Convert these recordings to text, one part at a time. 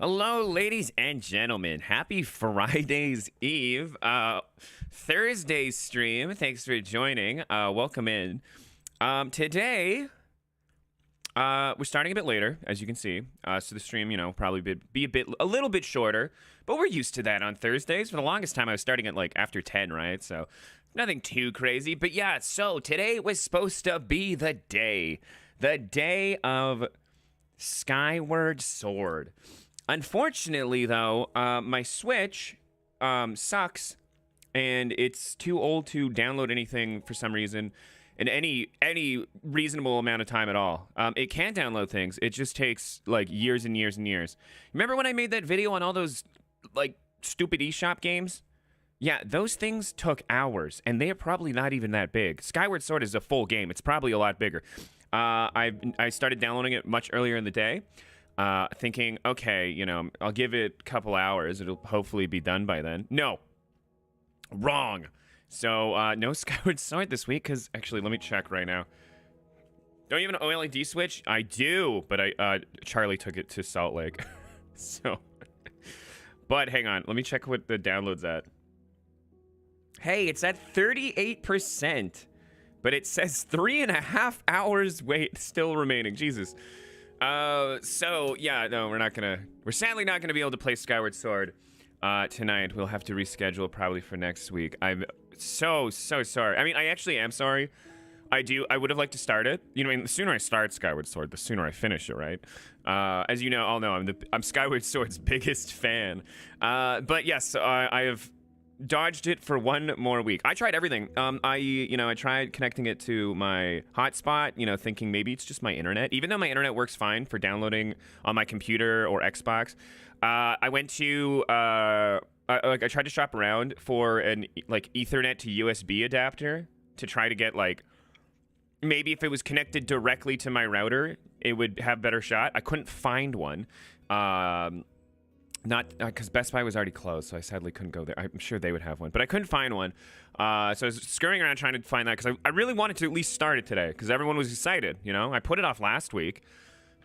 Hello, ladies and gentlemen. Happy Friday's Eve. Thursday's stream. Thanks for joining. Welcome in. Today, we're starting a bit later, as you can see. So the stream, probably be a little bit shorter, but we're used to that on Thursdays. For the longest time, I was starting at like after 10, right? So nothing too crazy. But yeah, so today was supposed to be the day of Skyward Sword. Unfortunately, though, my Switch sucks, and it's too old to download anything for some reason in any reasonable amount of time at all. It can download things. It just takes like years and years and years. Remember when I made that video on all those like stupid eShop games? Yeah, those things took hours, and they are probably not even that big. Skyward Sword is a full game. It's probably a lot bigger. I started downloading it much earlier in the day. Thinking, okay, I'll give it a couple hours. It'll hopefully be done by then. No. Wrong. So, no Skyward Sword this week, because, actually, let me check right now. Don't you have an OLED Switch? I do, but Charlie took it to Salt Lake. So, but hang on. Let me check what the download's at. Hey, it's at 38%, but it says 3.5 hours wait still remaining. Jesus. So yeah, no, we're sadly not gonna be able to play Skyward Sword tonight. We'll have to reschedule probably for next week. I'm so sorry. I mean, I actually am sorry. I would have liked to start it. The sooner I start Skyward Sword, the sooner I finish it, right? As you know, I'm Skyward Sword's biggest fan. But yes, I have dodged it for one more week. I tried everything. I tried connecting it to my hotspot, thinking maybe it's just my internet. Even though my internet works fine for downloading on my computer or Xbox, I went to I tried to shop around for an Ethernet to USB adapter to try to get maybe if it was connected directly to my router, it would have better shot. I couldn't find one. Not because Best Buy was already closed, so I sadly couldn't go there. I'm sure they would have one, but I couldn't find one. So I was scurrying around trying to find that because I really wanted to at least start it today because everyone was excited. I put it off last week,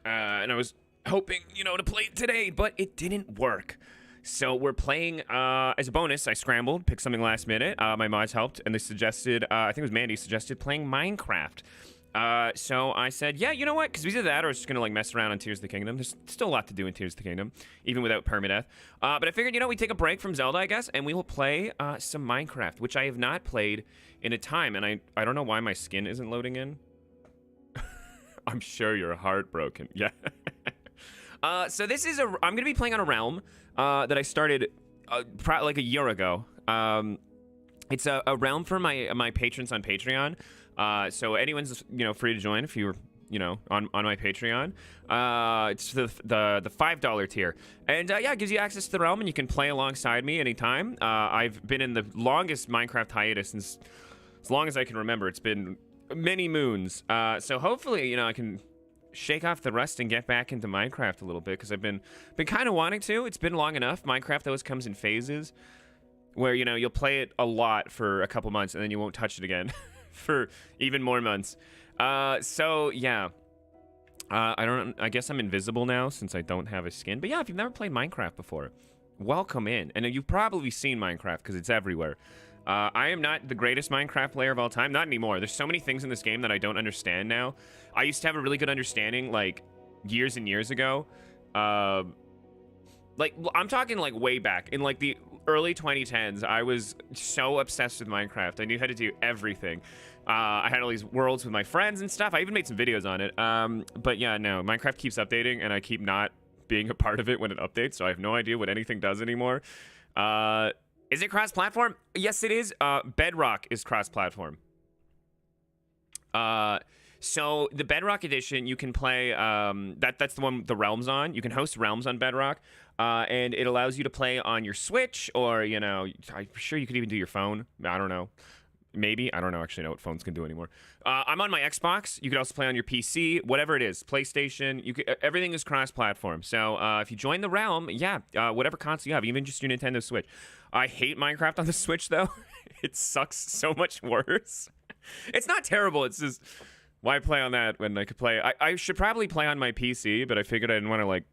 and I was hoping, to play it today, but it didn't work. So we're playing as a bonus. I scrambled, picked something last minute. My mods helped, and they suggested, I think it was Mandy, suggested playing Minecraft. So I said, yeah, you know what? Because we did that, or I was just going to mess around on Tears of the Kingdom. There's still a lot to do in Tears of the Kingdom, even without permadeath. But I figured, we take a break from Zelda, I guess, and we will play some Minecraft, which I have not played in a time. And I don't know why my skin isn't loading in. I'm sure you're heartbroken. Yeah. So this is I'm going to be playing on a realm that I started like a year ago. It's a realm for my patrons on Patreon. So anyone's free to join if you're on my Patreon. It's the $5 tier, and yeah, it gives you access to the realm, and you can play alongside me anytime. I've been in the longest Minecraft hiatus since as long as I can remember. It's been many moons. So hopefully I can shake off the rust and get back into Minecraft a little bit because I've been kind of wanting to. It's been long enough. Minecraft always comes in phases where you'll play it a lot for a couple months and then you won't touch it again. For even more months. So yeah, I guess I'm invisible now since I don't have a skin. But yeah, if you've never played Minecraft before, welcome in. And you've probably seen Minecraft because it's everywhere. I am not the greatest Minecraft player of all time. Not anymore. There's so many things in this game that I don't understand now. I used to have a really good understanding years and years ago. I'm talking way back in the early 2010s. I was so obsessed with Minecraft. I knew how to do everything. I had all these worlds with my friends and stuff. I even made some videos on it. But yeah, no, Minecraft keeps updating, and I keep not being a part of it when it updates, so I have no idea what anything does anymore. Is it cross-platform? Yes, it is. Bedrock is cross-platform. So the Bedrock edition, you can play, that's the one with the realms on. You can host realms on Bedrock, and it allows you to play on your Switch, or, I'm sure you could even do your phone. I don't know. Maybe. I don't actually know what phones can do anymore. I'm on my Xbox. You could also play on your PC, whatever it is. PlayStation. Everything is cross-platform. So if you join the realm, yeah, whatever console you have, even just your Nintendo Switch. I hate Minecraft on the Switch, though. It sucks so much worse. It's not terrible. It's just, why play on that when I could play? I should probably play on my PC, but I figured I didn't want to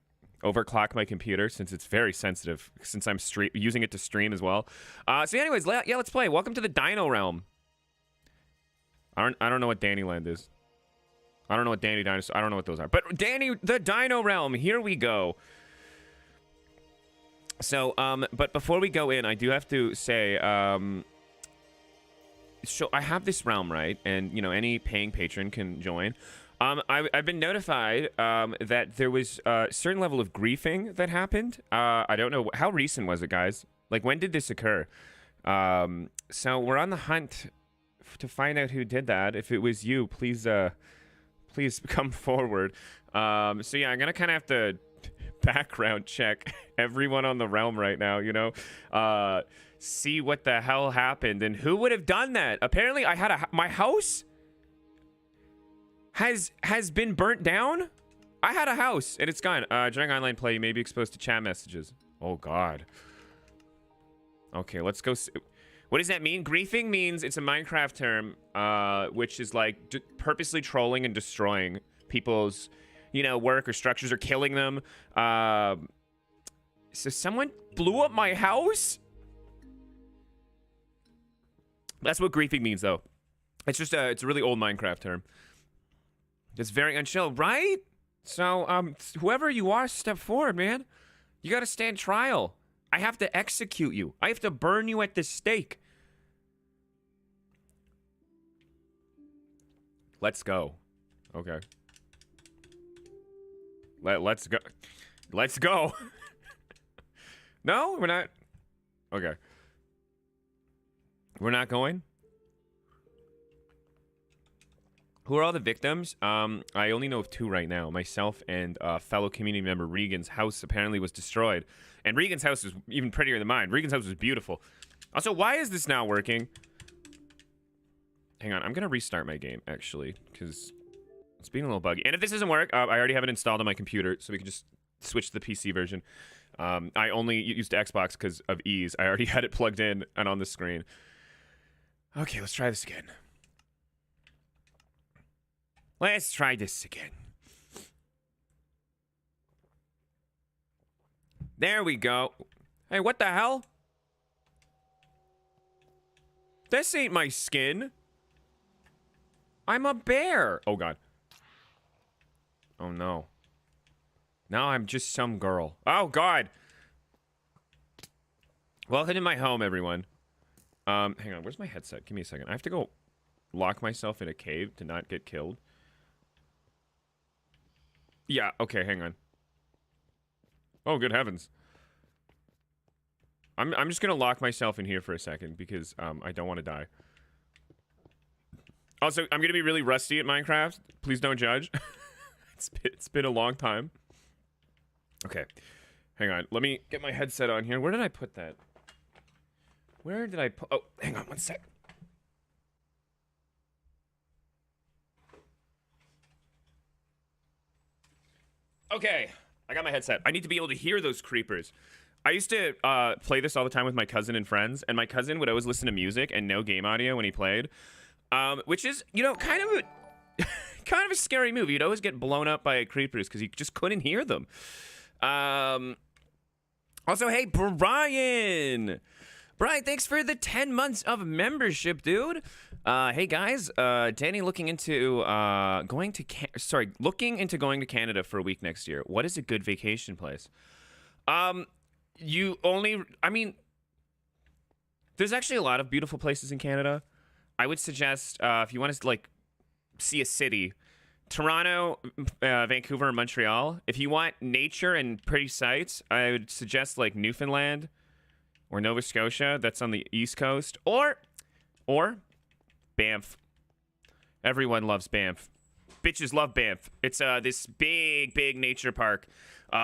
overclock my computer since it's very sensitive, since I'm using it to stream as well. So anyways, yeah, let's play. Welcome to the Dino Realm. I don't know what Danny Land is. I don't know what Danny Dinosaur. I don't know what those are. But Danny, the Dino Realm. Here we go. So, but before we go in, I do have to say, so I have this realm, right? And, you know, any paying patron can join. I've been notified that there was a certain level of griefing that happened. I don't know. How recent was it, guys? Like, when did this occur? So we're on the hunt to find out who did that. If it was you, please come forward. So yeah, I'm gonna kind of have to background check everyone on the realm right now, you know, see what the hell happened and who would have done that. Apparently I had my house has been burnt down. I had a house and it's gone. During online play, you may be exposed to chat messages. Oh God. Okay, let's go see. What does that mean? Griefing means it's a Minecraft term, which is like purposely trolling and destroying people's, you know, work or structures or killing them. So someone blew up my house? That's what griefing means, though. It's just it's a really old Minecraft term. It's very unchill, right? So, whoever you are, step forward, man. You gotta stand trial. I have to execute you. I have to burn you at the stake. Let's go. Okay. Let's go. Let's go. No, we're not. Okay. We're not going? Who are all the victims? I only know of 2 right now. Myself and fellow community member Regan's house apparently was destroyed. And Regan's house is even prettier than mine. Regan's house was beautiful. Also, why is this not working? Hang on, I'm going to restart my game, actually, because it's being a little buggy. And if this doesn't work, I already have it installed on my computer, so we can just switch to the PC version. I only used Xbox because of ease. I already had it plugged in and on the screen. Okay, let's try this again. Let's try this again. There we go. Hey, what the hell? This ain't my skin. I'm a bear. Oh, God. Oh, no. Now I'm just some girl. Oh, God. Welcome to my home, everyone. Hang on. Where's my headset? Give me a second. I have to go lock myself in a cave to not get killed. Yeah, okay, hang on. Oh, good heavens. I'm just gonna lock myself in here for a second because I don't want to die. Also, I'm gonna be really rusty at Minecraft. Please don't judge. It's been a long time. Okay, hang on. Let me get my headset on here. Where did I put that? Where did I put? Oh, hang on one sec. Okay, I got my headset. I need to be able to hear those creepers. I used to play this all the time with my cousin and friends, and my cousin would always listen to music and no game audio when he played, which is, you know, kind of a scary move. You'd always get blown up by creepers because you just couldn't hear them. Also, hey, Brian, thanks for the 10 months of membership, dude. Hey guys, Danny looking into going to Canada for a week next year. What is a good vacation place? I mean, there's actually a lot of beautiful places in Canada. I would suggest if you want to like see a city, Toronto, Vancouver, and Montreal. If you want nature and pretty sights, I would suggest like Newfoundland or Nova Scotia. That's on the East Coast, or Banff. Everyone loves Banff. Bitches love Banff. It's this big nature park.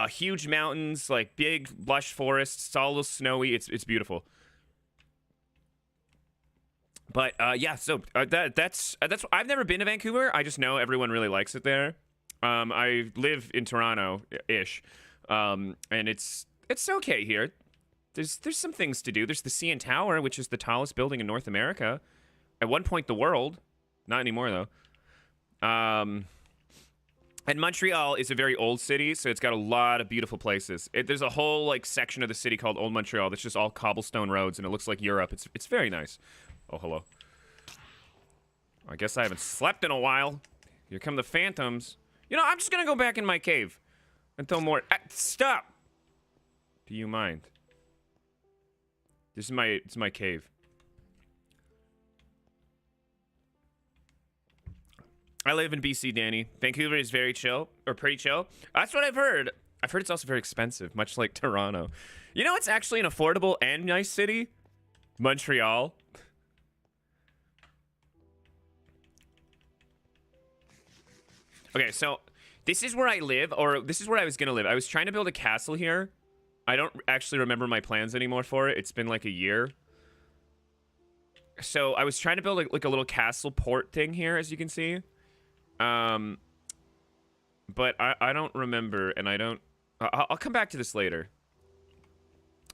Huge mountains, like big lush forests. It's all a little snowy. It's beautiful. But yeah, so that's I've never been to Vancouver. I just know everyone really likes it there. I live in Toronto-ish, and it's okay here. There's some things to do. There's the CN Tower, which is the tallest building in North America. At one point, the world. Not anymore, though. And Montreal is a very old city, so it's got a lot of beautiful places. There's a whole like section of the city called Old Montreal that's just all cobblestone roads, and it looks like Europe. It's very nice. Oh, hello. I guess I haven't slept in a while. Here come the phantoms. You know, I'm just gonna go back in my cave until more. Stop. Do you mind? It's my cave. I live in BC, Danny. Vancouver is very chill, or pretty chill. That's what I've heard. I've heard it's also very expensive, much like Toronto. You know, it's actually an affordable and nice city? Montreal. Okay, so this is where I live, or this is where I was gonna live. I was trying to build a castle here. I don't actually remember my plans anymore for it. It's been like a year. So I was trying to build like a little castle port thing here, as you can see. But I don't remember, and I don't. I'll come back to this later.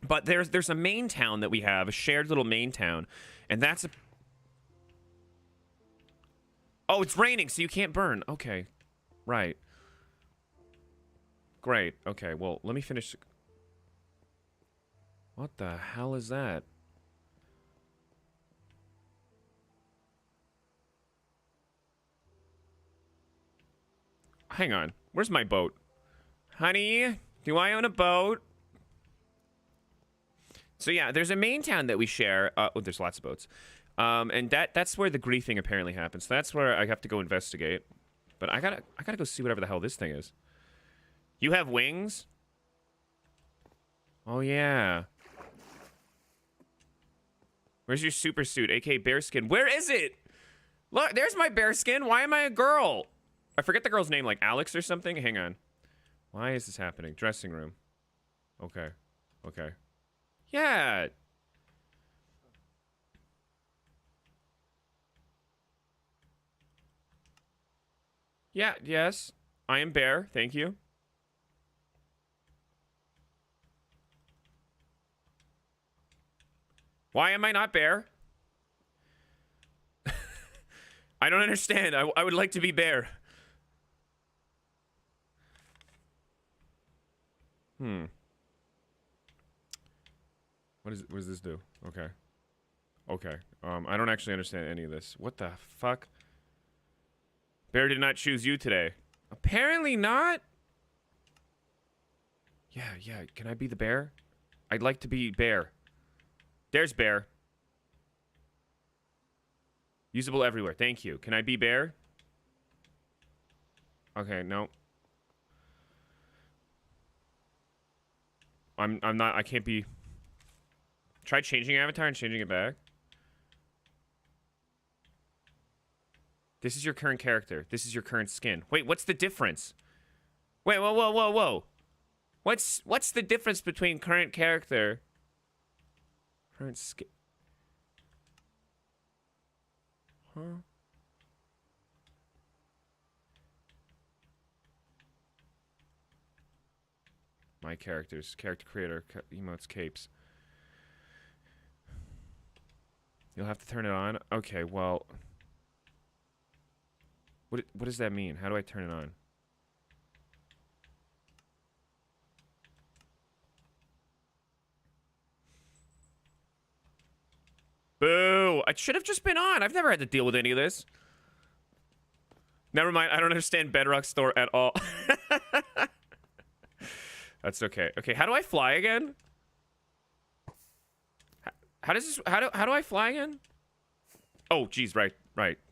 But there's a main town that we have, a shared little main town, and that's a. Oh, it's raining, so you can't burn. Okay, right. Great. Okay, well, let me finish. What the hell is that? Hang on. Where's my boat? Honey, do I own a boat? So yeah, there's a main town that we share. Oh, there's lots of boats. And that's where the griefing apparently happens. That's where I have to go investigate. But I gotta go see whatever the hell this thing is. You have wings? Oh yeah. Where's your super suit, aka bearskin? Where is it? Look, there's my bearskin. Why am I a girl? I forget the girl's name, like Alex or something. Hang on. Why is this happening? Dressing room. Okay. Okay. Yeah. Yeah, yes. I am Bear. Thank you. Why am I not Bear? I don't understand. I would like to be Bear. What does this do? Okay. Okay. I don't actually understand any of this. What the fuck? Bear did not choose you today. Apparently not. Yeah. Can I be the bear? I'd like to be Bear. There's Bear. Usable everywhere. Thank you. Can I be Bear? Okay, no. I'm not. I can't be. Try changing avatar and changing it back. This is your current character. This is your current skin. Wait, what's the difference? Wait, whoa. What's the difference between current character? Current skin. Huh? My characters. Character creator. Emotes, capes. You'll have to turn it on? Okay, well... What does that mean? How do I turn it on? Boo! I should have just been on. I've never had to deal with any of this. Never mind. I don't understand Bedrock Store at all. That's okay. Okay, how do I fly again? How does this... How do I fly again? Oh, geez, right.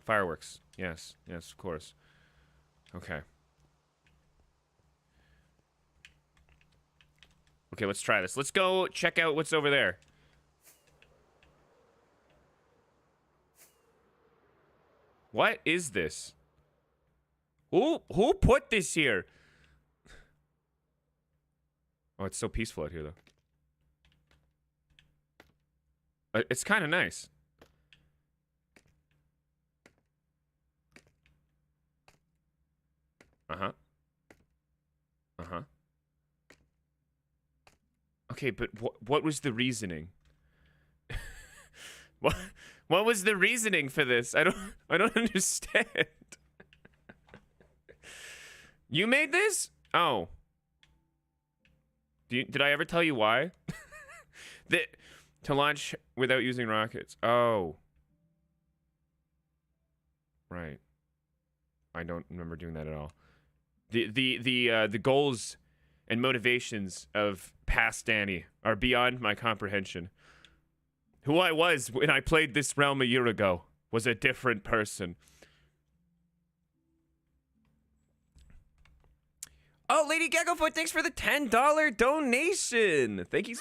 Fireworks. Yes, of course. Okay. Okay, let's try this. Let's go check out what's over there. What is this? Who put this here? Oh, it's so peaceful out here, though. It's kind of nice. Uh-huh. Okay, but what was the reasoning? What was the reasoning for this? I don't understand. You made this? Oh. Did I ever tell you why? To launch without using rockets. Oh. Right. I don't remember doing that at all. The goals and motivations of past Danny are beyond my comprehension. Who I was when I played this realm a year ago was a different person. Oh, Lady Gecklefoot, thanks for the $10 donation. Thank you.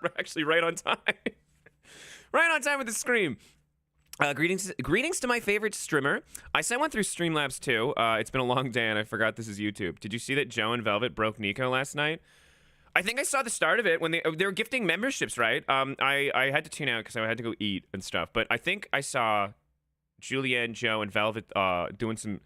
We're actually right on time. Right on time with the scream. Greetings to my favorite streamer. I sent one through Streamlabs too. It's been a long day and I forgot this is YouTube. Did you see that Joe and Velvet broke Nico last night? I think I saw the start of it when they were gifting memberships, right? I had to tune out because I had to go eat and stuff. But I think I saw Julianne, Joe, and Velvet doing some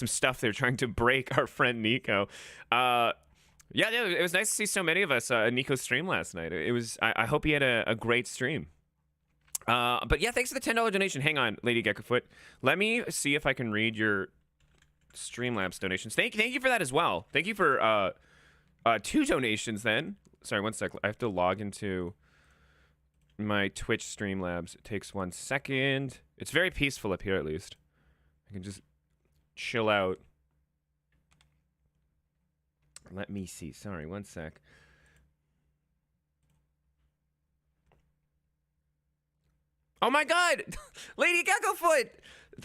stuff. They're trying to break our friend Nico. Yeah, it was nice to see so many of us Nico's stream last night. It was. I hope he had a great stream. But yeah, thanks for the $10 donation. Hang on, Lady Geckofoot. Let me see if I can read your Streamlabs donations. Thank you for that as well. Thank you for 2 donations then. Sorry, one sec. I have to log into my Twitch Streamlabs. It takes 1 second. It's very peaceful up here, at least. I can just chill out. Let me see. Sorry, 1 sec. Oh my god! Lady Gecklefoot!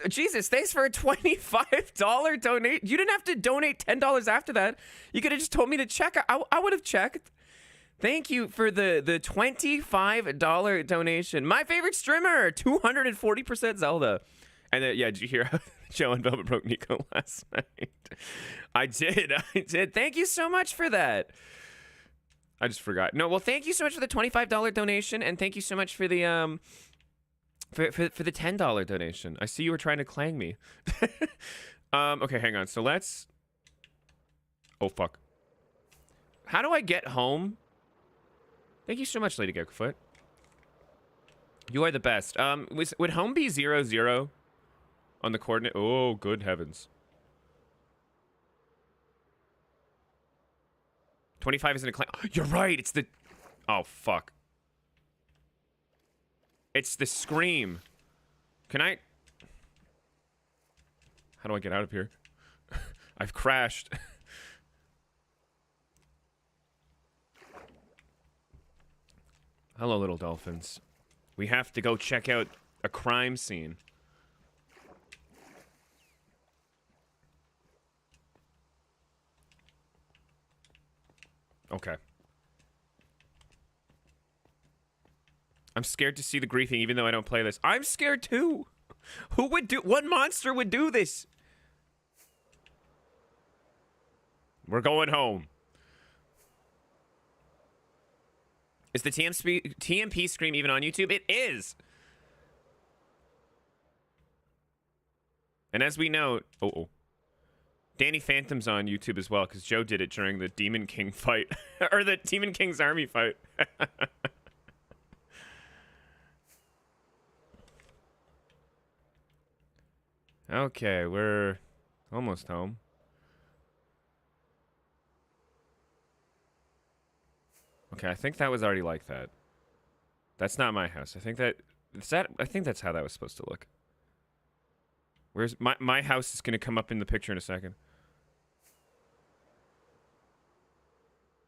Jesus, thanks for a $25 donate. You didn't have to donate $10 after that. You could have just told me to check. I would have checked. Thank you for the $25 donation. My favorite streamer, 240% Zelda. And then, yeah, did you hear how Joe and Velvet broke Nico last night? I did. Thank you so much for that. I just forgot. No, well, thank you so much for the $25 donation, and thank you so much for the for the $10 donation. I see you were trying to clang me. Okay, hang on. So let's. Oh fuck. How do I get home? Thank you so much, Lady Geckofoot. You are the best. Would home be 0, 0 on the coordinate? Oh, good heavens. 25 isn't a clang. You're right. It's the. Oh fuck. It's the scream. Can I? How do I get out of here? I've crashed. Hello, little dolphins. We have to go check out a crime scene. Okay. I'm scared to see the griefing, even though I don't play this. I'm scared too. What monster would do this? We're going home. Is the TMP scream even on YouTube? It is. And as we know, Danny Phantom's on YouTube as well, because Joe did it during the Demon King fight. Or the Demon King's army fight. Okay, we're almost home. Okay, I think that was already like that. That's not my house. I think that's how that was supposed to look. Where's my house is gonna come up in the picture in a second.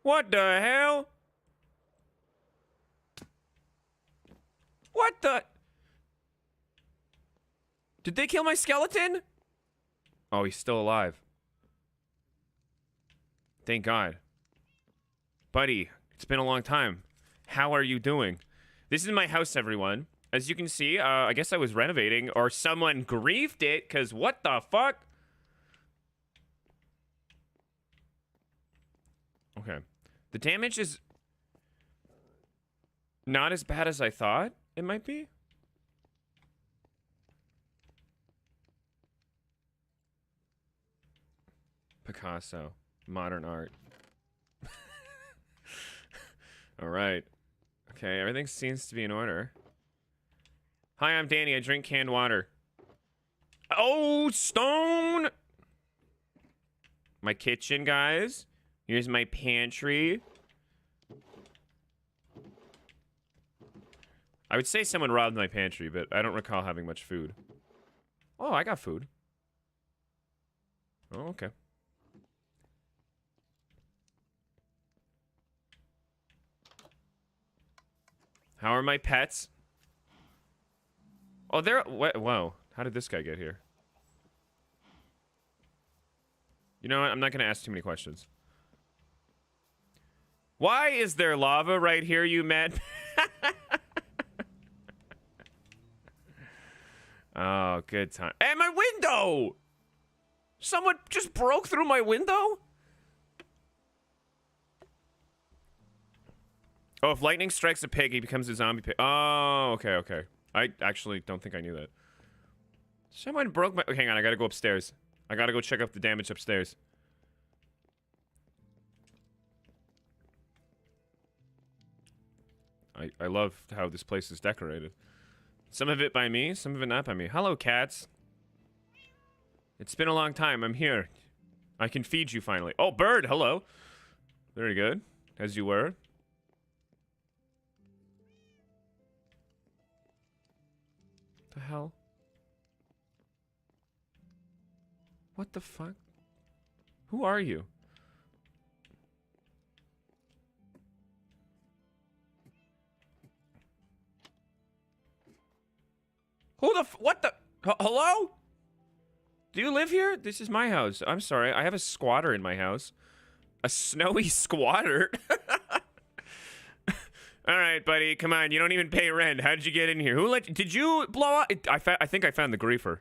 What the hell? What the? Did they kill my skeleton? Oh, he's still alive. Thank God. Buddy, it's been a long time. How are you doing? This is my house, everyone. As you can see, I guess I was renovating, or someone griefed it, because what the fuck? Okay. The damage is not as bad as I thought it might be. Picasso. Modern art. All right. Okay, everything seems to be in order. Hi, I'm Danny. I drink canned water. Oh, stone! My kitchen, guys. Here's my pantry. I would say someone robbed my pantry, but I don't recall having much food. Oh, I got food. Oh, okay. How are my pets? Oh, they're... Whoa. How did this guy get here? You know what? I'm not going to ask too many questions. Why is there lava right here, you mad? Oh, good time. And my window! Someone just broke through my window? Oh, if lightning strikes a pig, he becomes a zombie pig. Oh, okay, okay. I actually don't think I knew that. Someone broke my... Hang on, I gotta go upstairs. I gotta go check out the damage upstairs. I love how this place is decorated. Some of it by me, some of it not by me. Hello, cats. It's been a long time. I'm here. I can feed you finally. Oh, bird, hello. Very good. As you were. The hell? What the fuck? Who are you? Who the what the hello? Do you live here? This is my house. I'm sorry. I have a squatter in my house. A snowy squatter? All right, buddy. Come on. You don't even pay rent. How did you get in here? Who let you... Did you blow up? I think I found the griefer.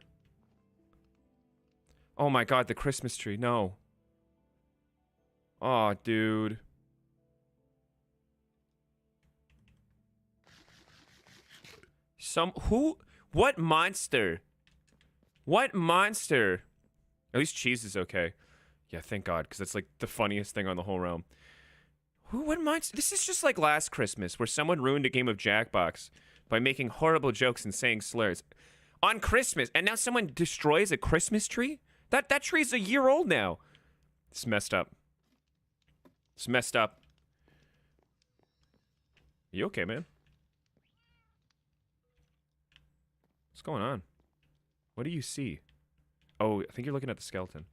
Oh my god, the Christmas tree. No. Oh, dude. Who... What monster? What monster? At least cheese is okay. Yeah, thank God, because that's like the funniest thing on the whole realm. What monster? This is just like last Christmas, where someone ruined a game of Jackbox by making horrible jokes and saying slurs. On Christmas, and now someone destroys a Christmas tree? That tree's a year old now. It's messed up. It's messed up. You okay, man? What's going on? What do you see? Oh, I think you're looking at the skeleton.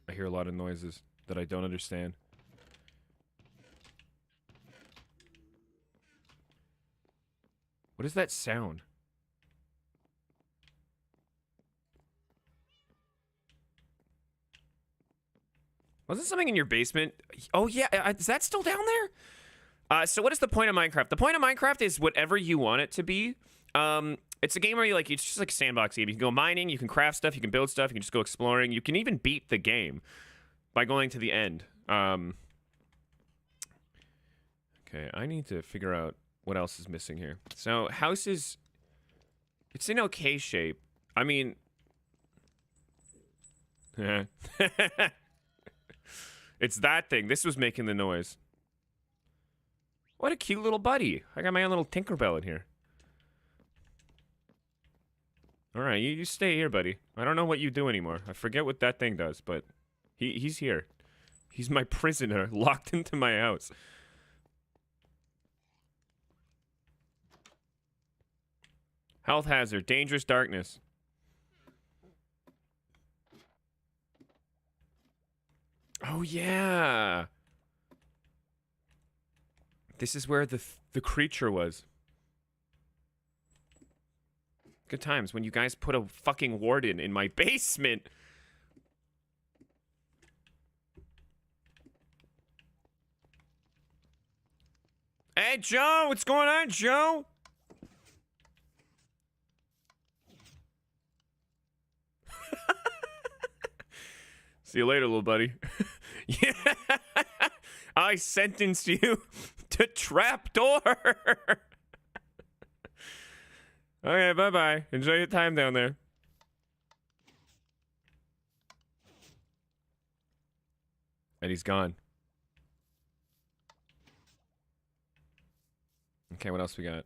I hear a lot of noises that I don't understand. What is that sound? Wasn't something in your basement? Oh, yeah. Is that still down there? So what is the point of Minecraft? The point of Minecraft is whatever you want it to be. It's a game where it's just like a sandbox game. You can go mining, you can craft stuff, you can build stuff, you can just go exploring. You can even beat the game by going to the end. Okay, I need to figure out what else is missing here. So, house is... It's in okay shape. I mean... It's that thing. This was making the noise. What a cute little buddy. I got my own little Tinkerbell in here. Alright, you stay here, buddy. I don't know what you do anymore. I forget what that thing does, but he's here. He's my prisoner, locked into my house. Health hazard, dangerous darkness. Oh, yeah. This is where the creature was. Good times when you guys put a fucking warden in my basement. Hey, Joe, what's going on, Joe? See you later, little buddy. Yeah. I sentenced you to trapdoor. Okay, bye-bye. Enjoy your time down there. And he's gone. Okay, what else we got?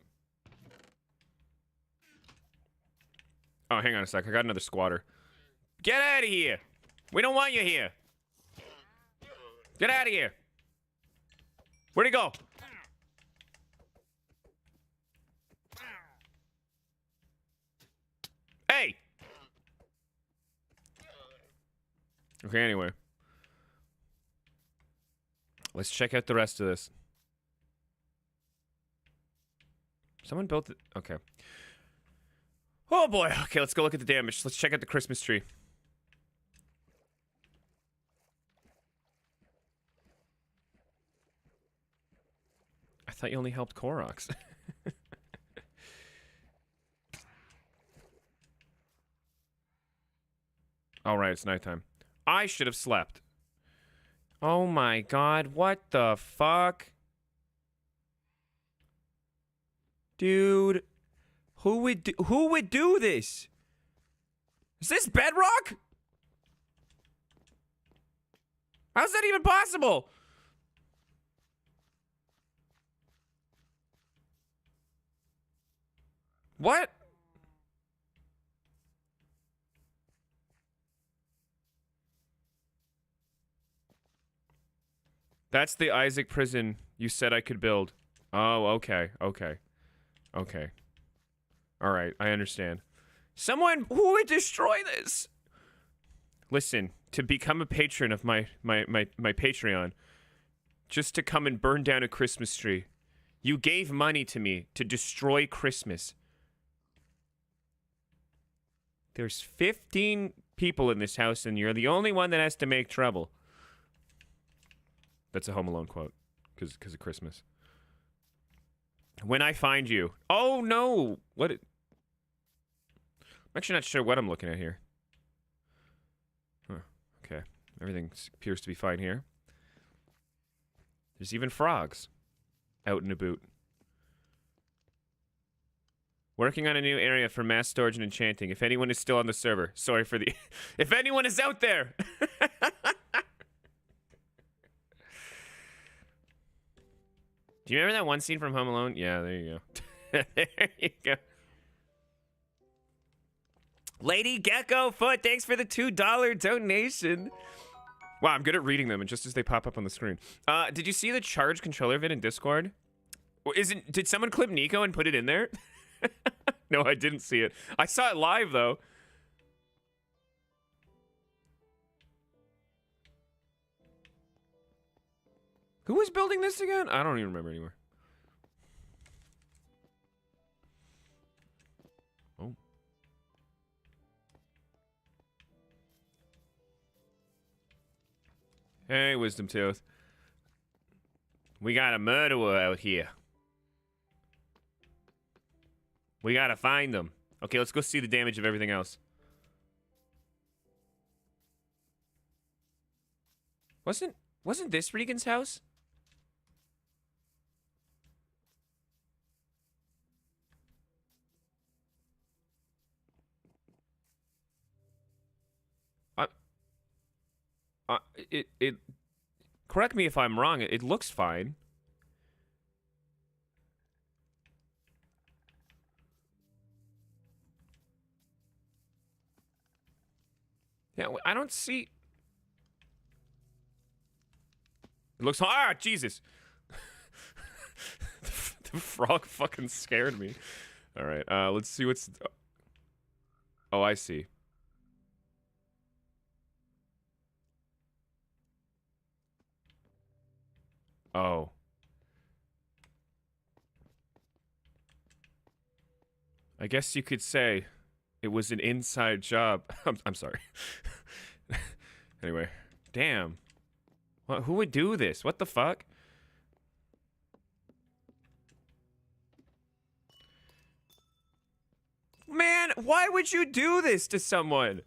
Oh, hang on a sec. I got another squatter. Get out of here. We don't want you here. Get out of here. Where'd he go? Hey! Okay, anyway. Let's check out the rest of this. Someone built it. Okay. Oh boy. Okay, let's go look at the damage. Let's check out the Christmas tree. I thought you only helped Koroks. All right, it's nighttime. I should have slept. Oh my god, what the fuck? Dude, who would do this? Is this bedrock? How's that even possible? What? That's the Isaac prison you said I could build. Oh, okay, okay. Okay. Alright, I understand. Someone who would destroy this? Listen, to become a patron of my Patreon, just to come and burn down a Christmas tree, you gave money to me to destroy Christmas. There's 15 people in this house, and you're the only one that has to make trouble. That's a Home Alone quote, because of Christmas. When I find you. Oh, no. What? I'm actually not sure what I'm looking at here. Huh. Okay. Everything appears to be fine here. There's even frogs out and about. Working on a new area for mass storage and enchanting. If anyone is still on the server. Sorry for the... If anyone is out there! Do you remember that one scene from Home Alone? Yeah, there you go. There you go. Lady Gecko Foot, thanks for the $2 donation. Wow, I'm good at reading them, and just as they pop up on the screen. Did you see the charge controller vid in Discord? Did someone clip Nico and put it in there? No, I didn't see it. I saw it live, though. Who was building this again? I don't even remember anymore. Oh. Hey, Wisdom Tooth. We got a murderer out here. We gotta find them. Okay, let's go see the damage of everything else. Wasn't this Regan's house? Correct me if I'm wrong. It looks fine. Yeah, I don't see... It looks... Ah, Jesus! The frog fucking scared me. Alright, let's see what's... Oh, I see. Oh. I guess you could say it was an inside job. I'm sorry. Anyway. Damn. Who would do this? What the fuck? Man, why would you do this to someone?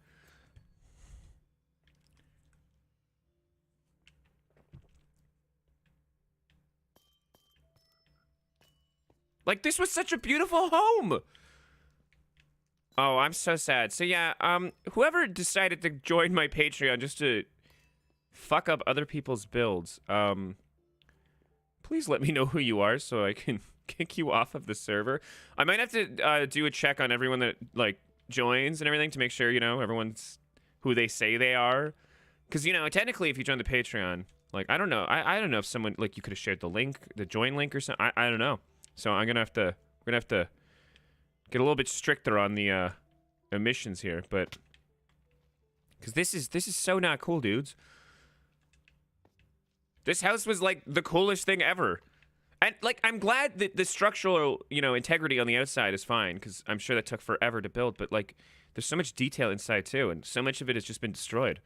Like, this was such a beautiful home. Oh, I'm so sad. So yeah, whoever decided to join my Patreon just to fuck up other people's builds, please let me know who you are so I can kick you off of the server. I might have to do a check on everyone that, like, joins and everything to make sure, you know, everyone's who they say they are. Because, you know, technically, if you join the Patreon, like, I don't know. I don't know if someone, like, you could have shared the link, the join link or something. I don't know. So we're going to have to get a little bit stricter on the emissions here. But, because this is so not cool, dudes. This house was, like, the coolest thing ever. And, like, I'm glad that the structural, you know, integrity on the outside is fine, because I'm sure that took forever to build. But, like, there's so much detail inside, too, and so much of it has just been destroyed.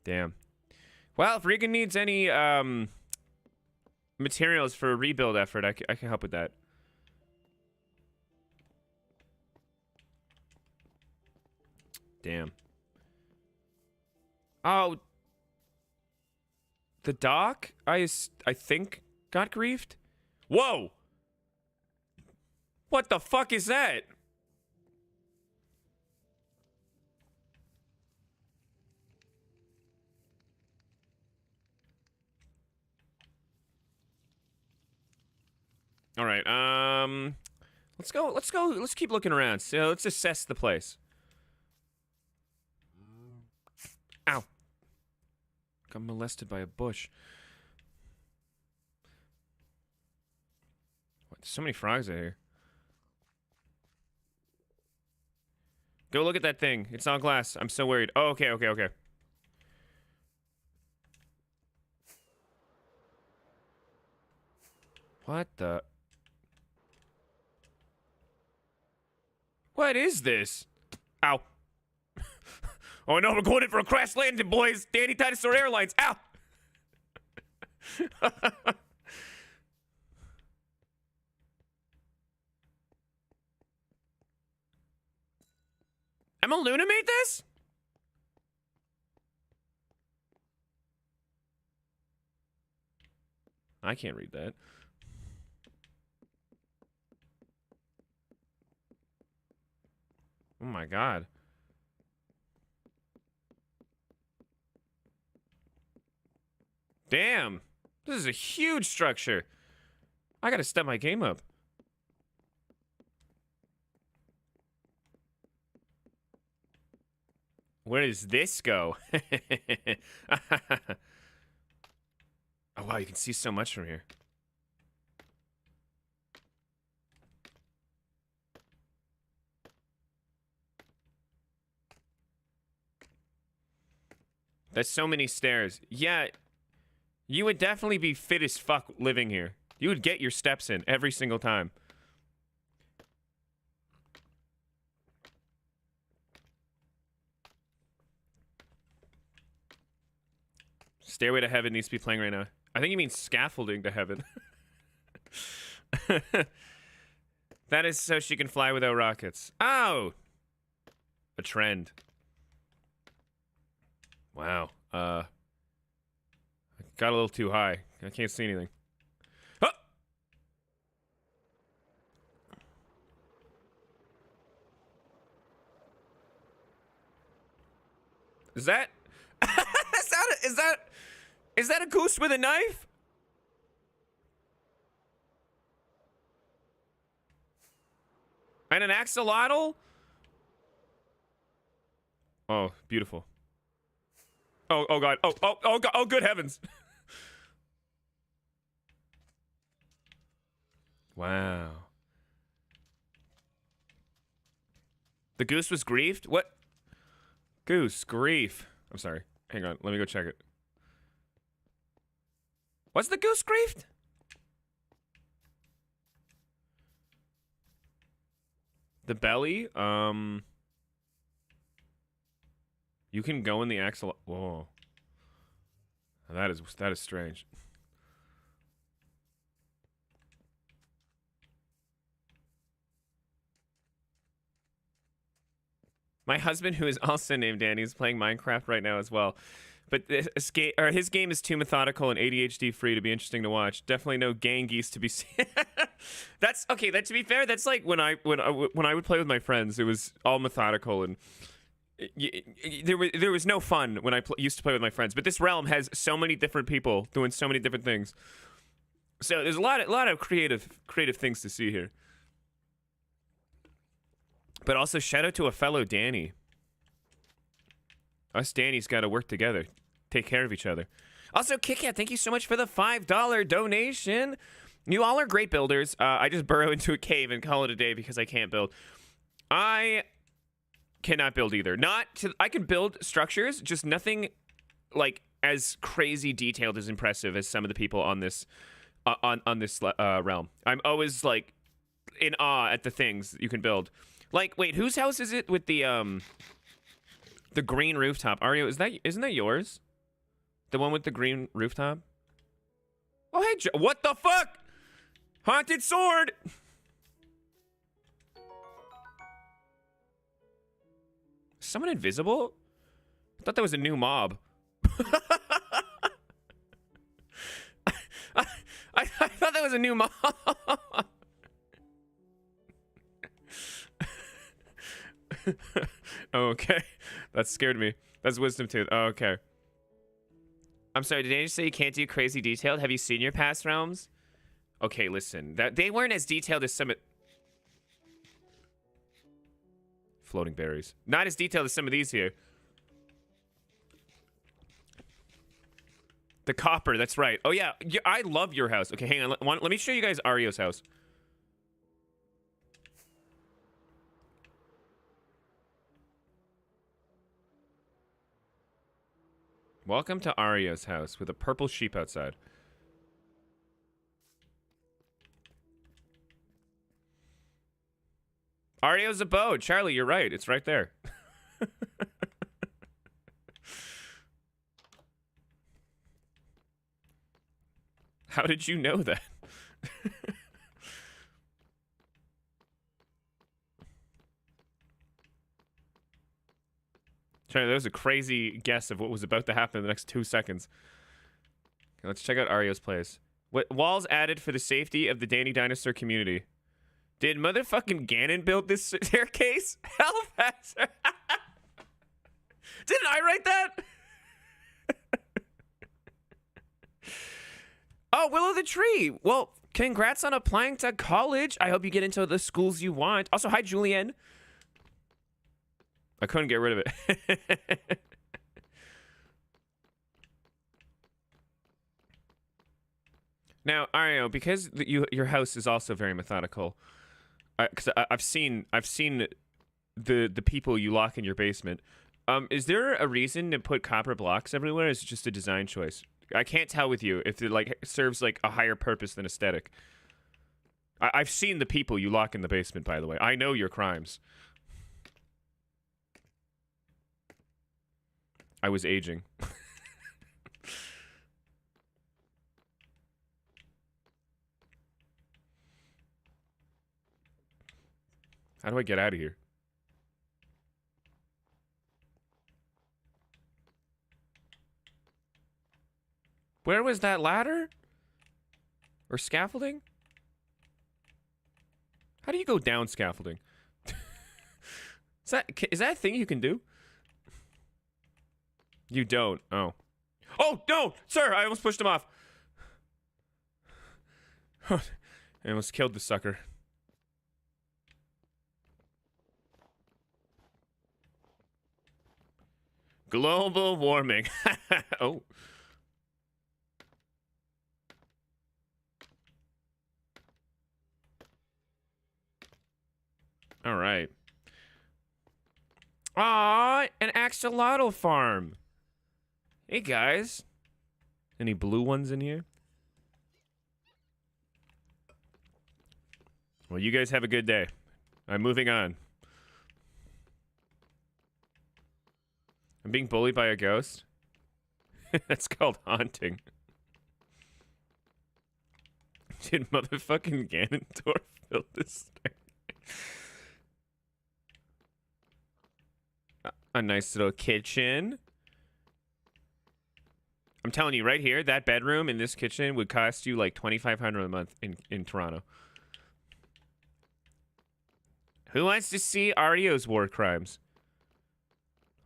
Damn. Well, if Regan needs any materials for a rebuild effort, I can help with that. Damn. Oh. The dock, I think, got griefed? Whoa! What the fuck is that? All right, let's keep looking around. So let's assess the place. Ow. Got molested by a bush. What, there's so many frogs out here. Go look at that thing. It's all glass. I'm so worried. Oh, okay. What the? What is this? Ow. Oh no, we're going in for a crash landing, boys. Danny Dinosaur Airlines. Ow. Emma Luna made this? I can't read that. Oh my god. Damn. This is a huge structure. I gotta step my game up. Where does this go? Oh wow, you can see so much from here. There's so many stairs. Yeah, you would definitely be fit as fuck living here. You would get your steps in every single time. Stairway to Heaven needs to be playing right now. I think you mean Scaffolding to Heaven. That is so she can fly without rockets. Oh! A trend. Wow. I got a little too high. I can't see anything. Oh! Is that is that a goose with a knife? And an axolotl? Oh, beautiful. Oh god. Oh god. Oh good heavens. Wow. The goose was griefed? What? Goose, grief. I'm sorry. Hang on. Let me go check it. Was the goose griefed? The belly? You can go in the axle. Whoa. That is strange. My husband, who is also named Danny, is playing Minecraft right now as well. But his game is too methodical and ADHD free to be interesting to watch. Definitely no gangies to be seen. That's okay. That, to be fair, that's like when I would play with my friends. It was all methodical and there was no fun when I used to play with my friends. But this realm has so many different people doing so many different things. So there's a lot of creative things to see here. But also shout out to a fellow Danny. Us Danny's got to work together, take care of each other. Also, KitKat, thank you so much for the $5 donation. You all are great builders. I just burrow into a cave and call it a day because I can't build. I cannot build either. I can build structures, just nothing like as crazy detailed as impressive as some of the people on this realm. I'm always like in awe at the things you can build. Like, wait, whose house is it with the green rooftop? Ario, isn't that yours? The one with the green rooftop? Oh, hey, what the fuck? Haunted sword! Someone invisible? I thought that was a new mob. I thought that was a new mob. Okay. That scared me. That's wisdom tooth. Oh, okay. I'm sorry, did Daniel say you can't do crazy detailed? Have you seen your past realms? Okay, listen. They weren't as detailed as some... Floating berries. Not as detailed as some of these here. The copper, that's right. Oh, yeah. I love your house. Okay, hang on. Let me show you guys Ario's house. Welcome to Ario's house with a purple sheep outside. Ario's abode. Charlie, you're right. It's right there. How did you know that? Charlie, that was a crazy guess of what was about to happen in the next 2 seconds. Okay, let's check out Ario's place. What walls added for the safety of the Danny Dinosaur community? Did motherfucking Ganon build this staircase? Hellfest! Didn't I write that? Oh, Willow the Tree. Well, congrats on applying to college. I hope you get into the schools you want. Also, hi, Julianne. I couldn't get rid of it. Now, Ario, because your house is also very methodical, because I've seen the people you lock in your basement. Is there a reason to put copper blocks everywhere? Or is it just a design choice? I can't tell with you if it like serves like a higher purpose than aesthetic. I've seen the people you lock in the basement, by the way. I know your crimes. I was aging. How do I get out of here? Where was that ladder? Or scaffolding? How do you go down scaffolding? Is that a thing you can do? You don't. Oh. Oh, no! Sir, I almost pushed him off. I almost killed the sucker. Global warming. Oh. All right. Aw, an axolotl farm. Hey, guys. Any blue ones in here? Well, you guys have a good day. I'm moving on. I'm being bullied by a ghost? That's called haunting. Did motherfucking Ganondorf build this thing? A nice little kitchen. I'm telling you right here, that bedroom in this kitchen would cost you like $2,500 a month in Toronto. Who wants to see Ario's war crimes?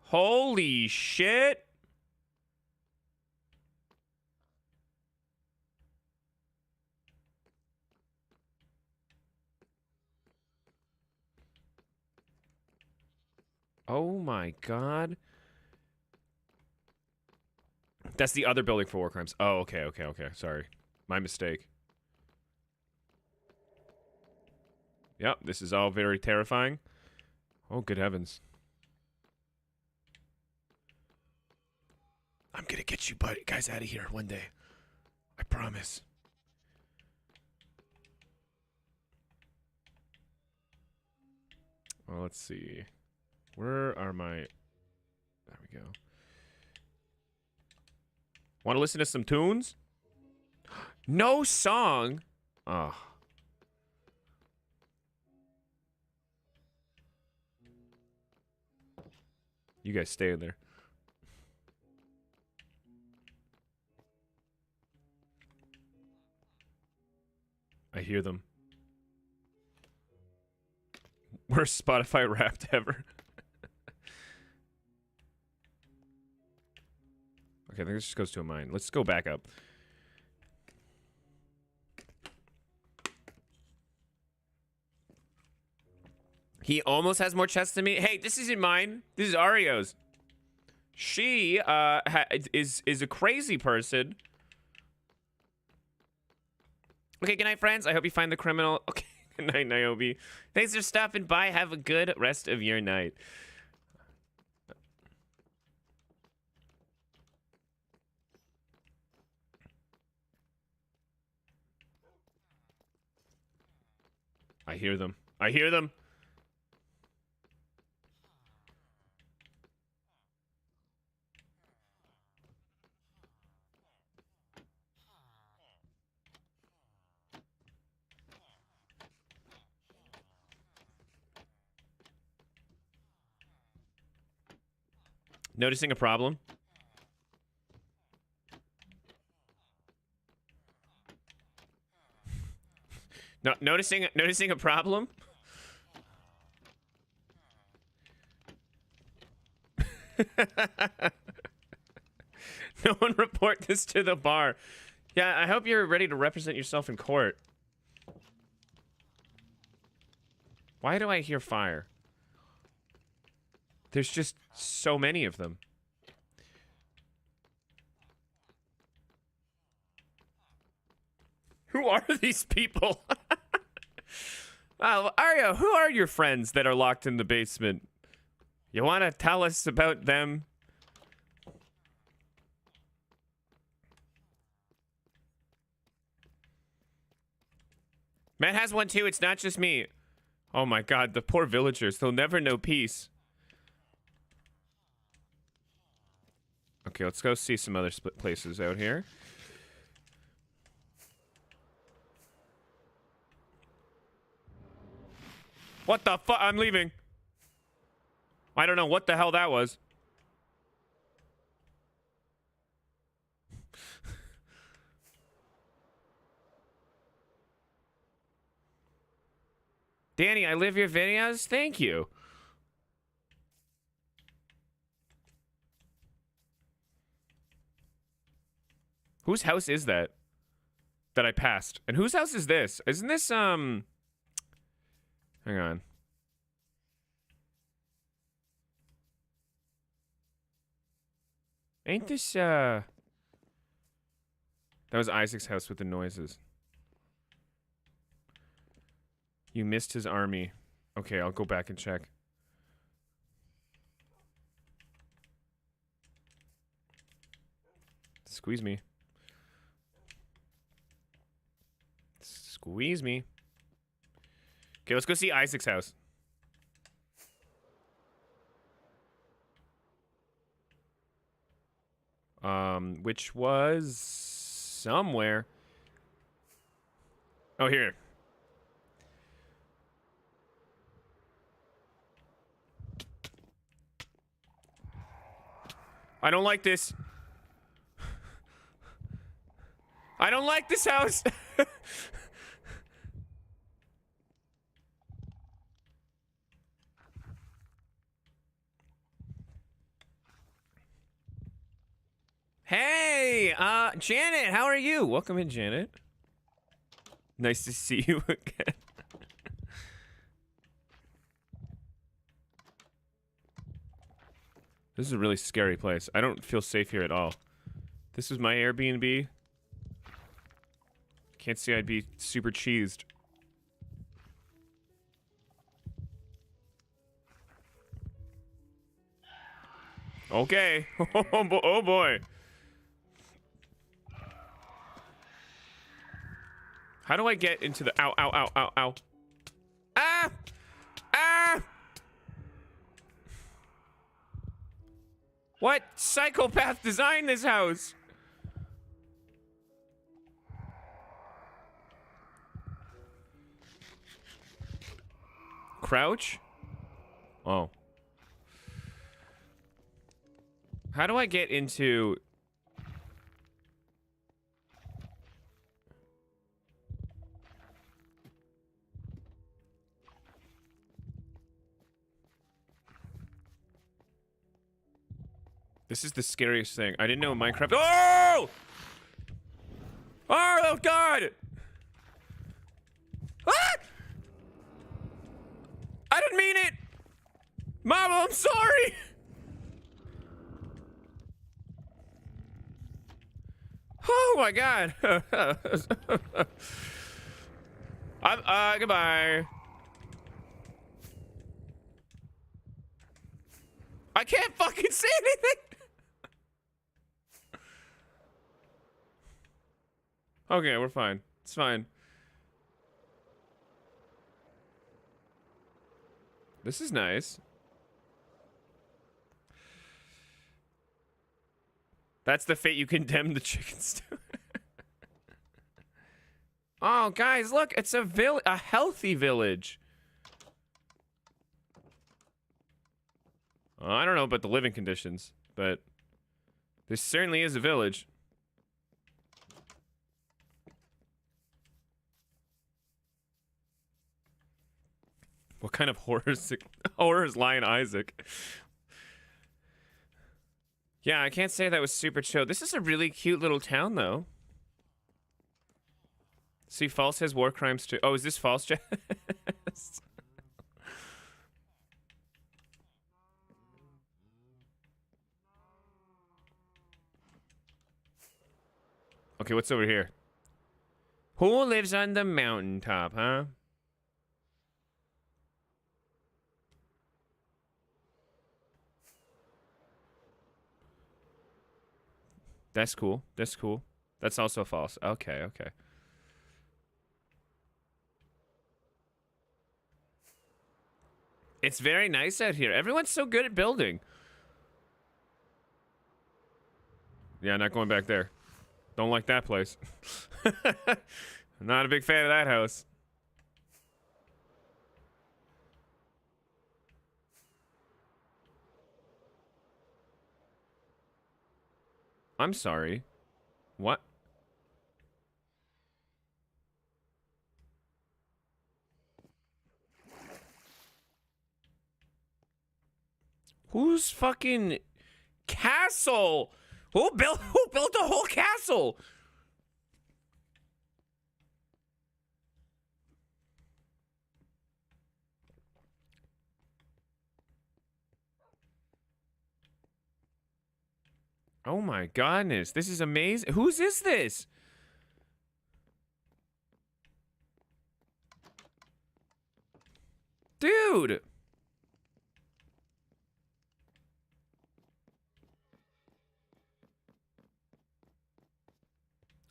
Holy shit. Oh my god. That's the other building for war crimes. Oh, okay, okay, okay. Sorry. My mistake. Yep, this is all very terrifying. Oh, good heavens. I'm gonna get you guys out of here one day. I promise. Well, let's see. Where are my... There we go. Want to listen to some tunes? No song? Oh. You guys stay in there. I hear them. Worst Spotify Wrapped ever. Okay, I think this just goes to a mine. Let's go back up. He almost has more chests than me. Hey, this isn't mine. This is Ario's. She is a crazy person. Okay, good night, friends. I hope you find the criminal. Okay, good night, Niobe. Thanks for stopping by. Have a good rest of your night. I hear them. I hear them. Noticing a problem? No, noticing a problem? No one report this to the bar. Yeah, I hope you're ready to represent yourself in court. Why do I hear fire? There's just so many of them. Who are these people? Ario, who are your friends that are locked in the basement? You want to tell us about them? Matt has one too. It's not just me. Oh my god, the poor villagers. They'll never know peace. Okay, let's go see some other places out here. What the fuck? I'm leaving. I don't know what the hell that was. Danny, I live your videos? Thank you. Whose house is that? That I passed. And whose house is this? Isn't this, hang on. Ain't this, that was Isaac's house with the noises. You missed his army. Okay, I'll go back and check. Squeeze me. Squeeze me. Okay, let's go see Isaac's house. Which was somewhere. Oh, here. I don't like this. I don't like this house. Hey, Janet, how are you? Welcome in, Janet. Nice to see you again. This is a really scary place. I don't feel safe here at all. This is my Airbnb. Can't see I'd be super cheesed. Okay. Oh boy. How do I get into the... Ow, ow, ow, ow, ow. Ah! Ah! What psychopath designed this house? Crouch? Oh. How do I get into... This is the scariest thing. I didn't know Minecraft... Oh! Oh, God! Ah! I didn't mean it! Mama, I'm sorry! Oh my God. Goodbye. I can't fucking see anything! Okay, we're fine. It's fine. This is nice. That's the fate you condemn the chickens to. Oh, guys, look, it's a healthy village. I don't know about the living conditions, but this certainly is a village. What kind of horrors lie in Isaac? Yeah, I can't say that was super chill. This is a really cute little town, though. See, False has war crimes too. Oh, is this False, Jess? Okay, what's over here? Who lives on the mountaintop, huh? That's cool. That's cool. That's also false. Okay, okay. It's very nice out here. Everyone's so good at building. Yeah, not going back there. Don't like that place. Not a big fan of that house. I'm sorry. What? Whose fucking castle? Who built a whole castle? Oh my goodness, this is amazing. Whose is this? Dude.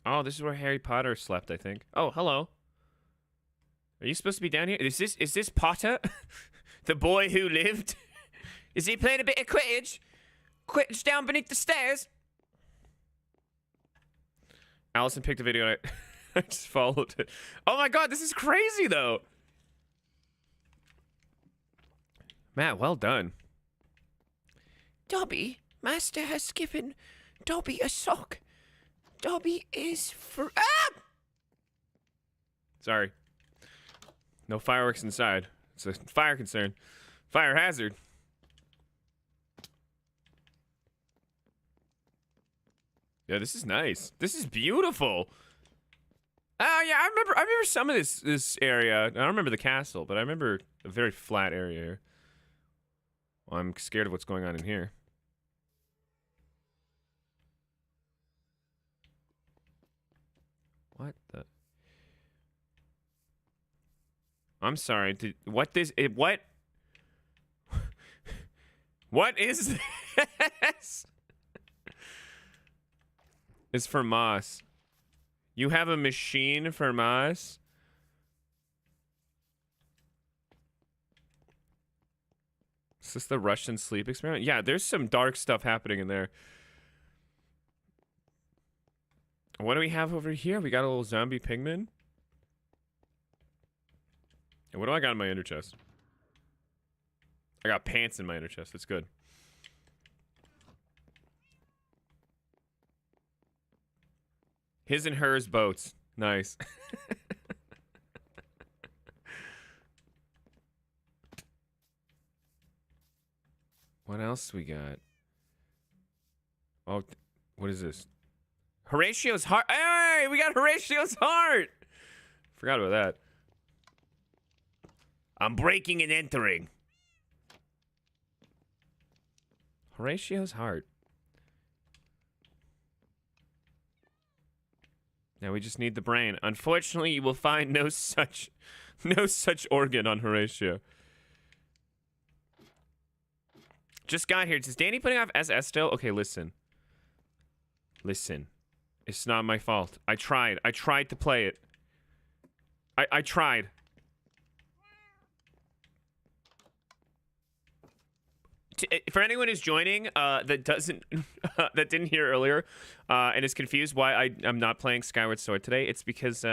Oh, this is where Harry Potter slept, I think. Oh, hello. Are you supposed to be down here? Is this Potter? The boy who lived? Is he playing a bit of Quidditch? Quidditch down beneath the stairs? Allison picked a video and I just followed it. Oh my god, this is crazy though. Matt, well done. Dobby, Master has given Dobby a sock. Dobby is for Sorry. No fireworks inside. It's a fire concern. Fire hazard. Yeah, this is nice. This is beautiful. Oh yeah, I remember some of this area. I don't remember the castle, but I remember a very flat area here. Well, I'm scared of what's going on in here. What the? I'm sorry. What this? What? What is this? It's for Moss. You have a machine for Moss? Is this the Russian sleep experiment? Yeah, there's some dark stuff happening in there. What do we have over here? We got a little zombie pigman. And what do I got in my inner chest? I got pants in my inner chest. That's good. His and hers boats. Nice. What else we got? Oh, what is this? Horatio's heart. Hey, we got Horatio's heart. Forgot about that. I'm breaking and entering. Horatio's heart. Now we just need the brain. Unfortunately, you will find no such organ on Horatio. Just got here. Is Danny putting off SS still? Okay, listen. Listen. It's not my fault. I tried. I tried to play it. I tried. For anyone who's joining that doesn't that didn't hear earlier and is confused why I'm not playing Skyward Sword today, it's because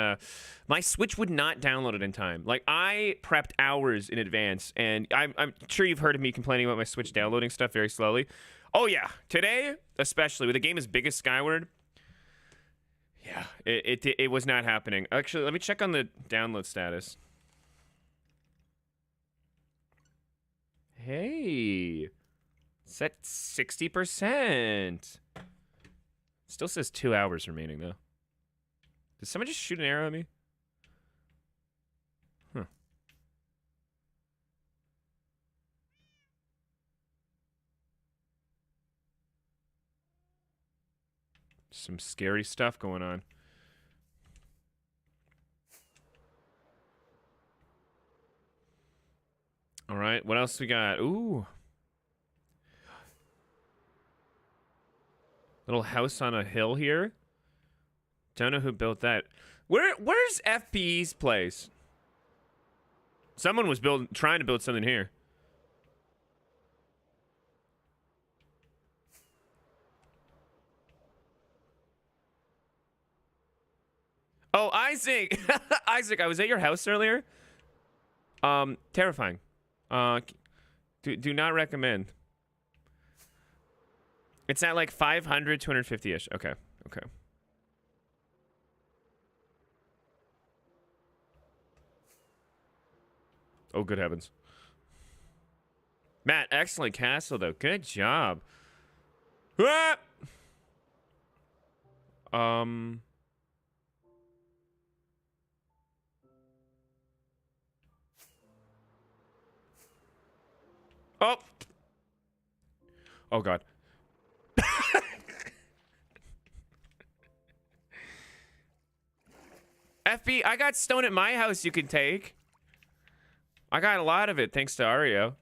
my Switch would not download it in time. Like, I prepped hours in advance, and I'm sure you've heard of me complaining about my Switch downloading stuff very slowly. Oh yeah, today especially with a game as big as Skyward, yeah, it was not happening. Actually, let me check on the download status. Hey, it's at 60%. Still says 2 hours remaining, though. Did someone just shoot an arrow at me? Huh. Some scary stuff going on. All right, what else we got? Ooh. Little house on a hill here. Don't know who built that. Where's FPE's place? Someone was trying to build something here. Oh, Isaac. Isaac, I was at your house earlier. Terrifying. Do not recommend. It's at like 500, 250-ish. Okay. Okay. Oh, good heavens. Matt, excellent castle, though. Good job. Ah! Oh. Oh, God. FB, I got stone at my house you can take. I got a lot of it thanks to Ario.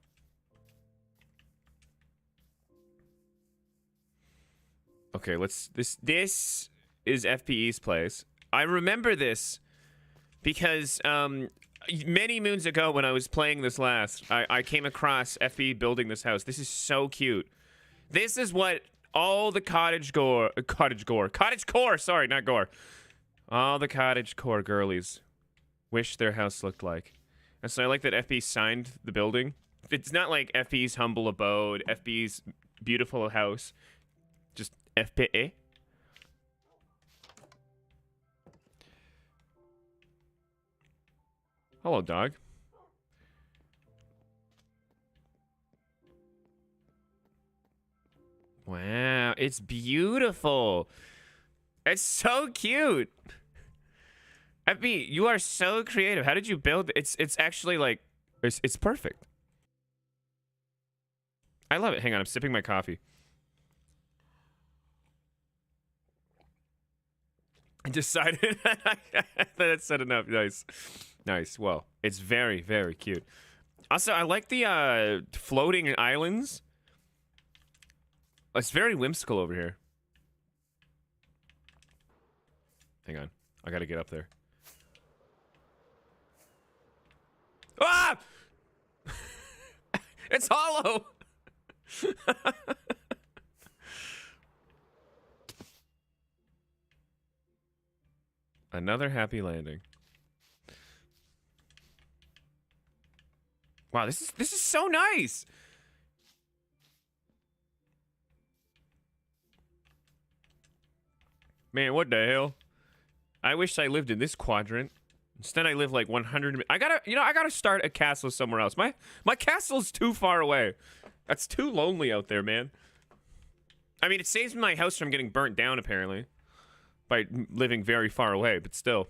Okay, this is FPE's place. I remember this because many moons ago when I was playing this last, I came across FPE building this house. This is so cute. This is what all the cottage core, sorry, not gore. All the cottage core girlies wish their house looked like. And so I like that FP signed the building. It's not like FP's humble abode, FP's beautiful house. Just FPE. Hello, dog. Wow, it's beautiful. It's so cute. FB, you are so creative. How did you build it? It's actually like it's perfect. I love it. Hang on, I'm sipping my coffee. I decided that's said enough. Nice. Nice. Well, it's very, very cute. Also, I like the floating islands. It's very whimsical over here. Hang on. I gotta get up there. Ah! It's hollow! Another happy landing. Wow, this is so nice. Man, what the hell? I wish I lived in this quadrant. Instead, I live like 100. I gotta start a castle somewhere else. My castle's too far away. That's too lonely out there, man. I mean, it saves my house from getting burnt down, apparently, by living very far away, but still.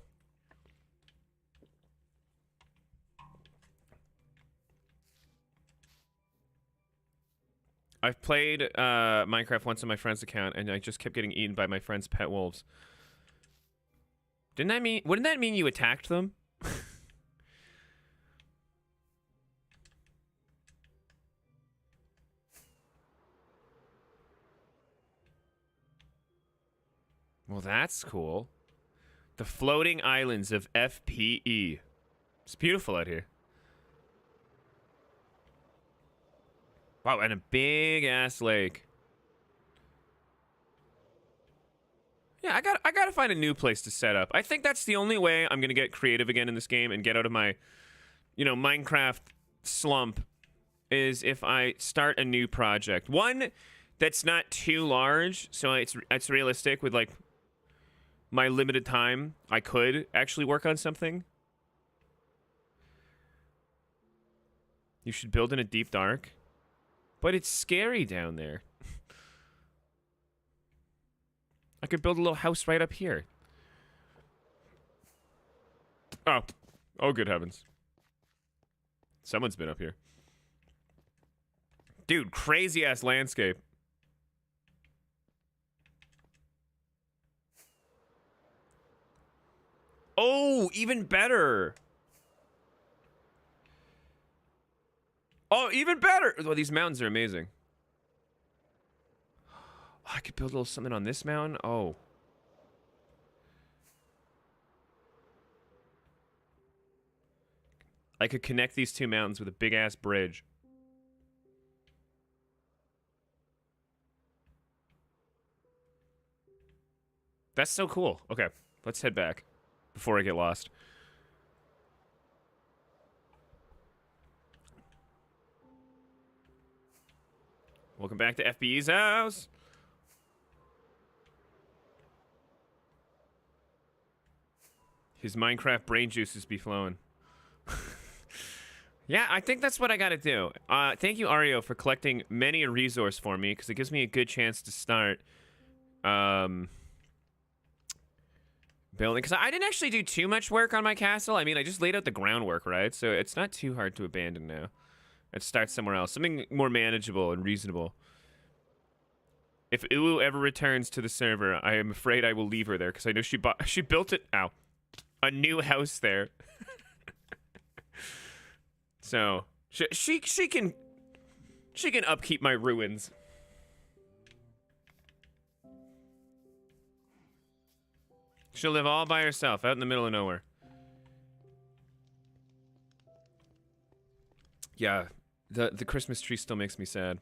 I've played Minecraft once on my friend's account, and I just kept getting eaten by my friend's pet wolves. Wouldn't that mean you attacked them? Well, that's cool. The floating islands of FPE. It's beautiful out here. Wow, and a big ass lake. Yeah, I gotta find a new place to set up. I think that's the only way I'm gonna get creative again in this game and get out of my, Minecraft slump, is if I start a new project. One that's not too large, so it's realistic with like my limited time. I could actually work on something. You should build in a deep dark. But it's scary down there. I could build a little house right up here. Oh. Oh, good heavens. Someone's been up here. Dude, crazy-ass landscape. Oh, even better. Oh, even better. Well, these mountains are amazing. Oh, I could build a little something on this mountain. Oh. I could connect these two mountains with a big-ass bridge. That's so cool. Okay, let's head back before I get lost. Welcome back to FBE's house. His Minecraft brain juices be flowing. Yeah, I think that's what I gotta do. Thank you, Ario, for collecting many a resource for me, because it gives me a good chance to start building. Because I didn't actually do too much work on my castle. I mean, I just laid out the groundwork, right? So it's not too hard to abandon now. Let's start somewhere else. Something more manageable and reasonable. If Uwu ever returns to the server, I am afraid I will leave her there, because I know she built it. Ow. A new house there. So she can upkeep my ruins. She'll live all by herself out in the middle of nowhere. Yeah, the Christmas tree still makes me sad.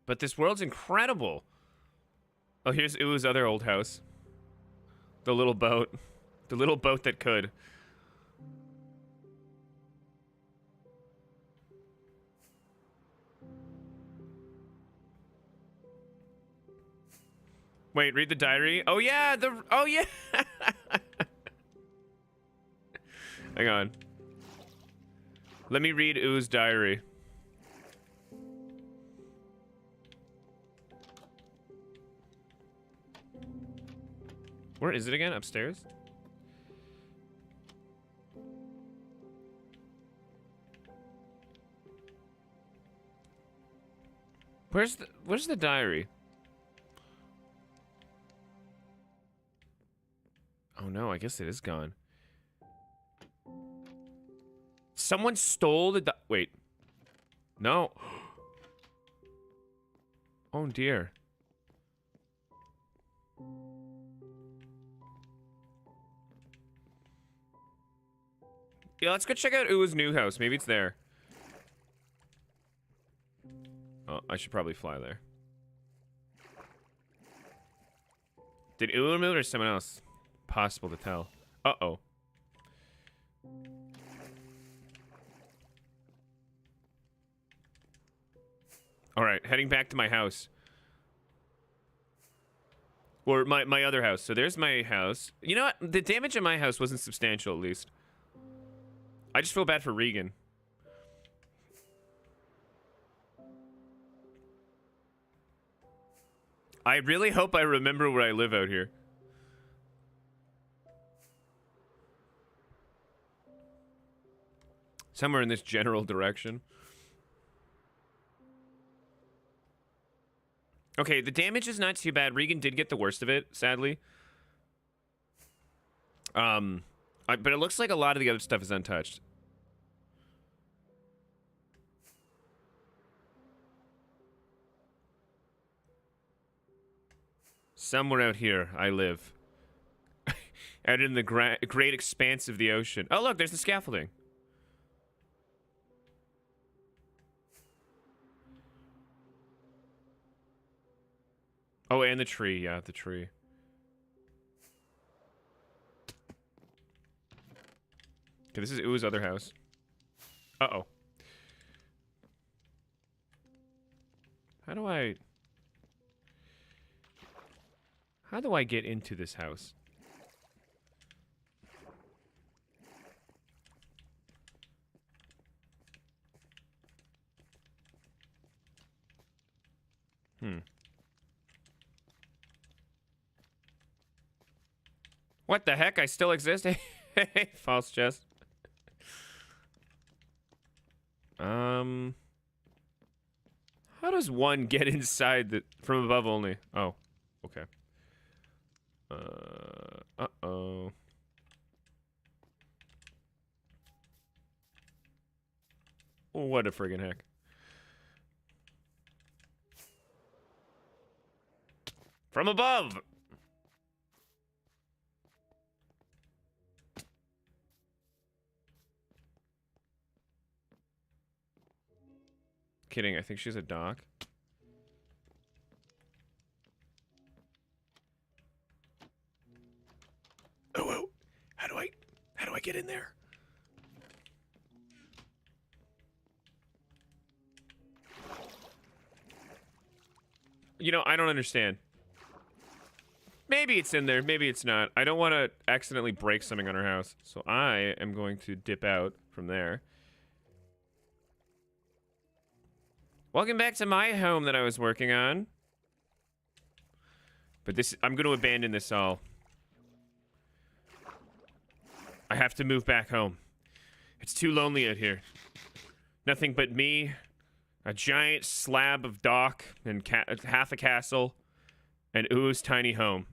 But this world's incredible. Oh, here's Uwu's other old house. The little boat. The little boat that could. Wait, read the diary? Oh, yeah! Oh, yeah! Hang on. Let me read Uwu's diary. Where is it again? Upstairs? Where's the diary? Oh no, I guess it is gone. Someone stole the wait. No. Oh dear. Yeah, let's go check out Uwa's new house. Maybe it's there. Oh, I should probably fly there. Did Uwa move or someone else? Possible to tell. Uh-oh. Alright, heading back to my house. Or my other house. So there's my house. You know what? The damage in my house wasn't substantial, at least. I just feel bad for Regan. I really hope I remember where I live out here. Somewhere in this general direction. Okay, the damage is not too bad. Regan did get the worst of it, sadly. But it looks like a lot of the other stuff is untouched. Somewhere out here, I live. Out in the great expanse of the ocean. Oh, look, there's the scaffolding. Oh, and the tree. Yeah, the tree. Okay, this is Uwa's other house. Uh-oh. How do I get into this house? What the heck? I still exist? False chest. How does one get inside from above only? Oh, okay. Uh-oh. What a friggin' heck. From above! Kidding, I think she's a doc. Oh, how do I get in there? You know, I don't understand. Maybe it's in there, maybe it's not. I don't want to accidentally break something on her house. So I am going to dip out from there. Welcome back to my home that I was working on. But I'm going to abandon this all. I have to move back home. It's too lonely out here. Nothing but me, a giant slab of dock, and half a castle, and Uwa's tiny home.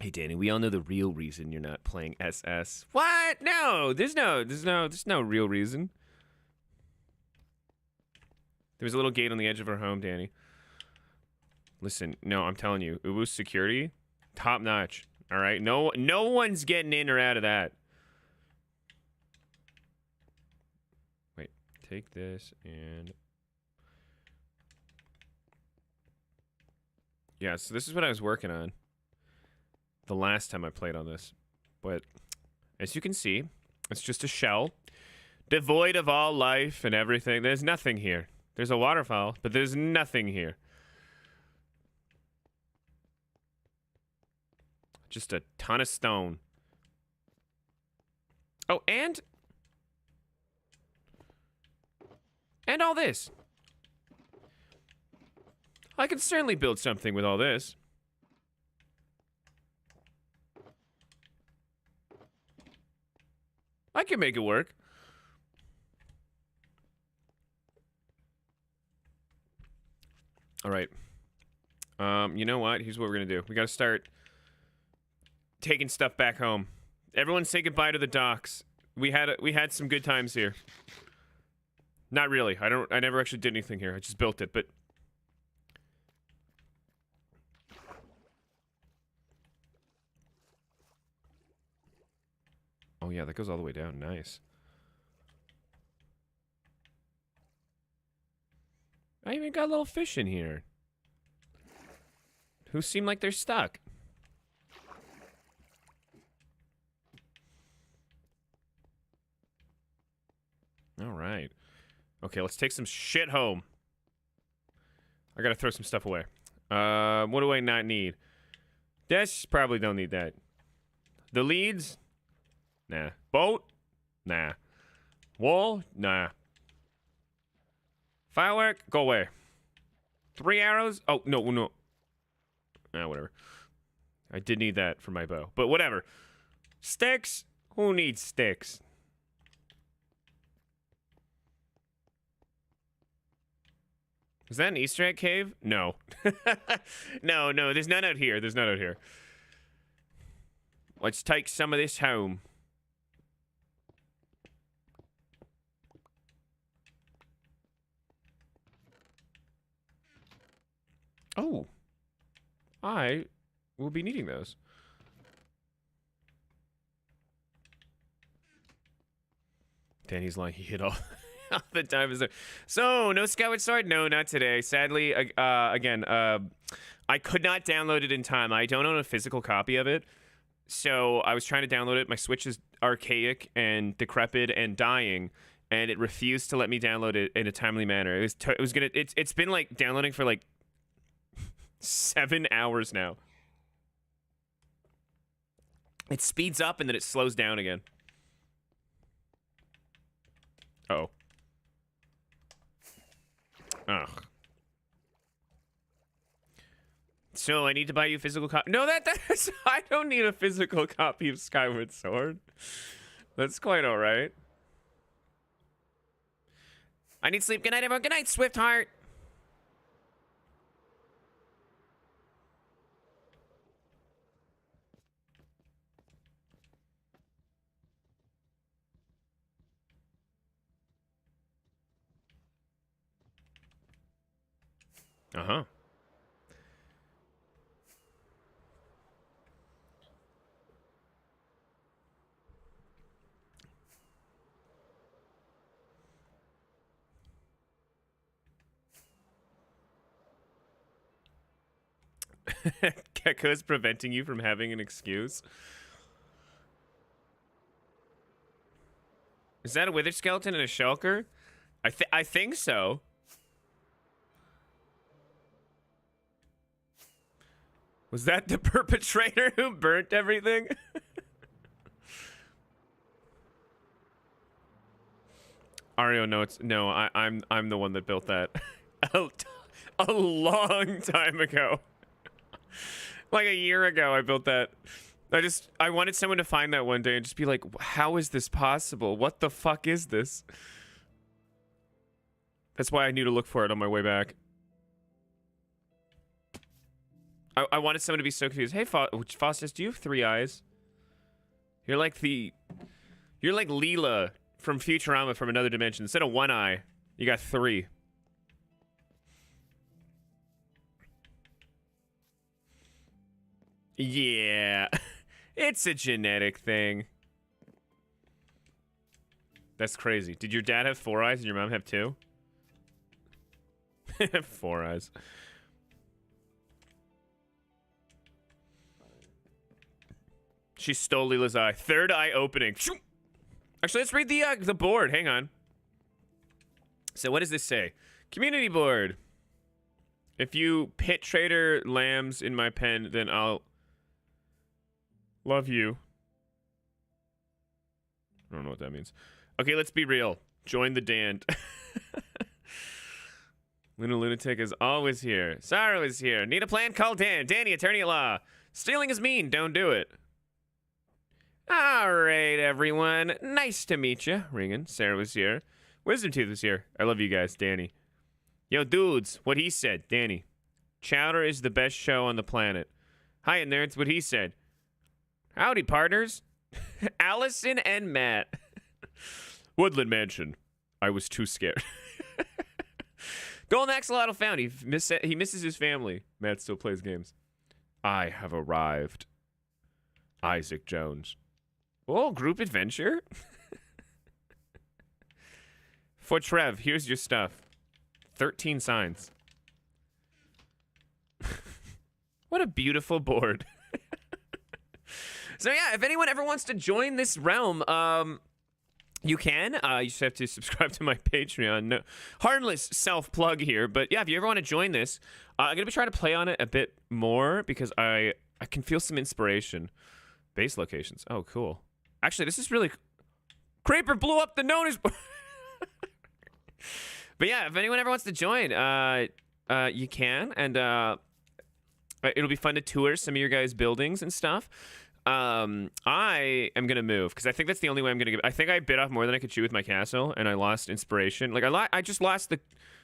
Hey, Danny, we all know the real reason you're not playing SS. What? No, there's no real reason. There's a little gate on the edge of our home, Danny. Listen, no, I'm telling you, Uwa's security, top notch. All right, no one's getting in or out of that. Wait, take this and yeah. So this is what I was working on the last time I played on this, but as you can see, it's just a shell, devoid of all life and everything. There's nothing here. There's a waterfall, but there's nothing here. Just a ton of stone. Oh, and all this. I could certainly build something with all this. I can make it work. All right. You know what? Here's what we're gonna do. We gotta start taking stuff back home. Everyone say goodbye to the docks. We had some good times here. Not really. I never actually did anything here. I just built it, but oh yeah, that goes all the way down. Nice. I even got a little fish in here who seem like they're stuck. All right. Okay, let's take some shit home. I gotta throw some stuff away. What do I not need? This probably don't need that. The leads? Nah. Boat? Nah. Wall? Nah. Firework? Go away. 3 arrows? Oh, no. Whatever. I did need that for my bow, but whatever. Sticks? Who needs sticks? Is that an Easter egg cave? No. No, there's none out here. Let's take some of this home. Oh. I will be needing those. Danny's lying. He hit all the time. Is there? So, no Skyward Sword? No, not today. Sadly, again, I could not download it in time. I don't own a physical copy of it. So, I was trying to download it. My Switch is archaic and decrepit and dying, and it refused to let me download it in a timely manner. It's been like downloading for like 7 hours now. It speeds up and then it slows down again. Oh. Ugh. So I need to buy you a physical copy. No, that's I don't need a physical copy of Skyward Sword. That's quite all right. I need sleep. Good night, everyone. Good night, Swiftheart. Uh-huh. Gecko's preventing you from having an excuse. Is that a wither skeleton and a shulker? I think so. Was that the perpetrator who burnt everything? Ario, no, I'm the one that built that. a long time ago. Like a year ago, I built that. I wanted someone to find that one day and just be like, how is this possible? What the fuck is this? That's why I knew to look for it on my way back. I wanted someone to be so confused. Hey, Faustus, do you have 3 eyes? You're like Leela from Futurama from another dimension. Instead of 1 eye, you got 3. Yeah, it's a genetic thing. That's crazy. Did your dad have 4 eyes and your mom have 2? 4 eyes. She stole Leela's eye. 3rd eye opening. Actually, let's read the board. Hang on. So what does this say? Community board. If you pit trader lambs in my pen, then I'll love you. I don't know what that means. Okay, let's be real. Join the dand. Luna Lunatic is always here. Sorrow is here. Need a plan? Call Dan. Danny, attorney at law. Stealing is mean. Don't do it. All right, everyone. Nice to meet you. Ringing. Sarah was here. Wisdom Tooth was here. I love you guys. Danny. Yo, dudes, what he said, Danny. Chowder is the best show on the planet. Hi, nerds, what he said. Howdy, partners. Allison and Matt. Woodland Mansion. I was too scared. Golden Axolotl found. He misses his family. Matt still plays games. I have arrived. Isaac Jones. Oh, group adventure? For Trev, here's your stuff. 13 signs. What a beautiful board. So yeah, if anyone ever wants to join this realm, you can. You just have to subscribe to my Patreon. No, harmless self-plug here, but yeah, if you ever want to join this, I'm gonna be trying to play on it a bit more because I can feel some inspiration. Base locations. Oh, cool. Actually, this is really. Creeper blew up the notice board. But yeah, if anyone ever wants to join, you can, and it'll be fun to tour some of your guys' buildings and stuff. I am gonna move because I think that's the only way I'm gonna give. I think I bit off more than I could chew with my castle, and I lost inspiration. Like I just lost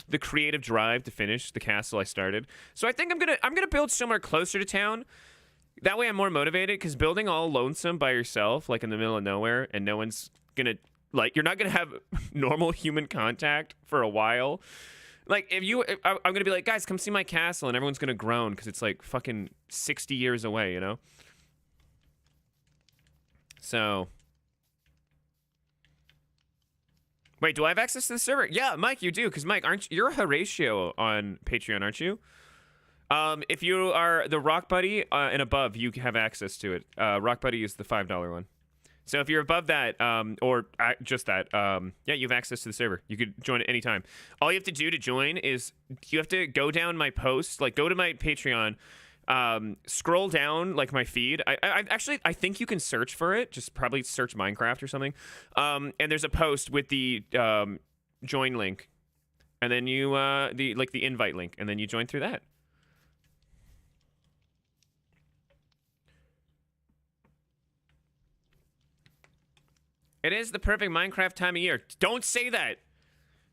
the creative drive to finish the castle I started. So I think I'm gonna build somewhere closer to town. That way I'm more motivated because building all lonesome by yourself, like in the middle of nowhere, and no one's gonna like you're not gonna have normal human contact for a while. Like I'm gonna be like, guys, come see my castle, and everyone's gonna groan because it's like fucking 60 years away, you know. So, wait, do I have access to the server? Yeah, Mike, you do, because Mike, you're Horatio on Patreon, aren't you? If you are the Rock Buddy and above, you have access to it. Rock Buddy is the $5 one. So if you're above that, or just that, yeah, you have access to the server. You could join at any time. All you have to do to join is you have to go down my post, like go to my Patreon. Scroll down like my feed. I think you can search for it. Just probably search Minecraft or something. And there's a post with the join link, and then you the invite link, and then you join through that. It is the perfect Minecraft time of year. Don't say that.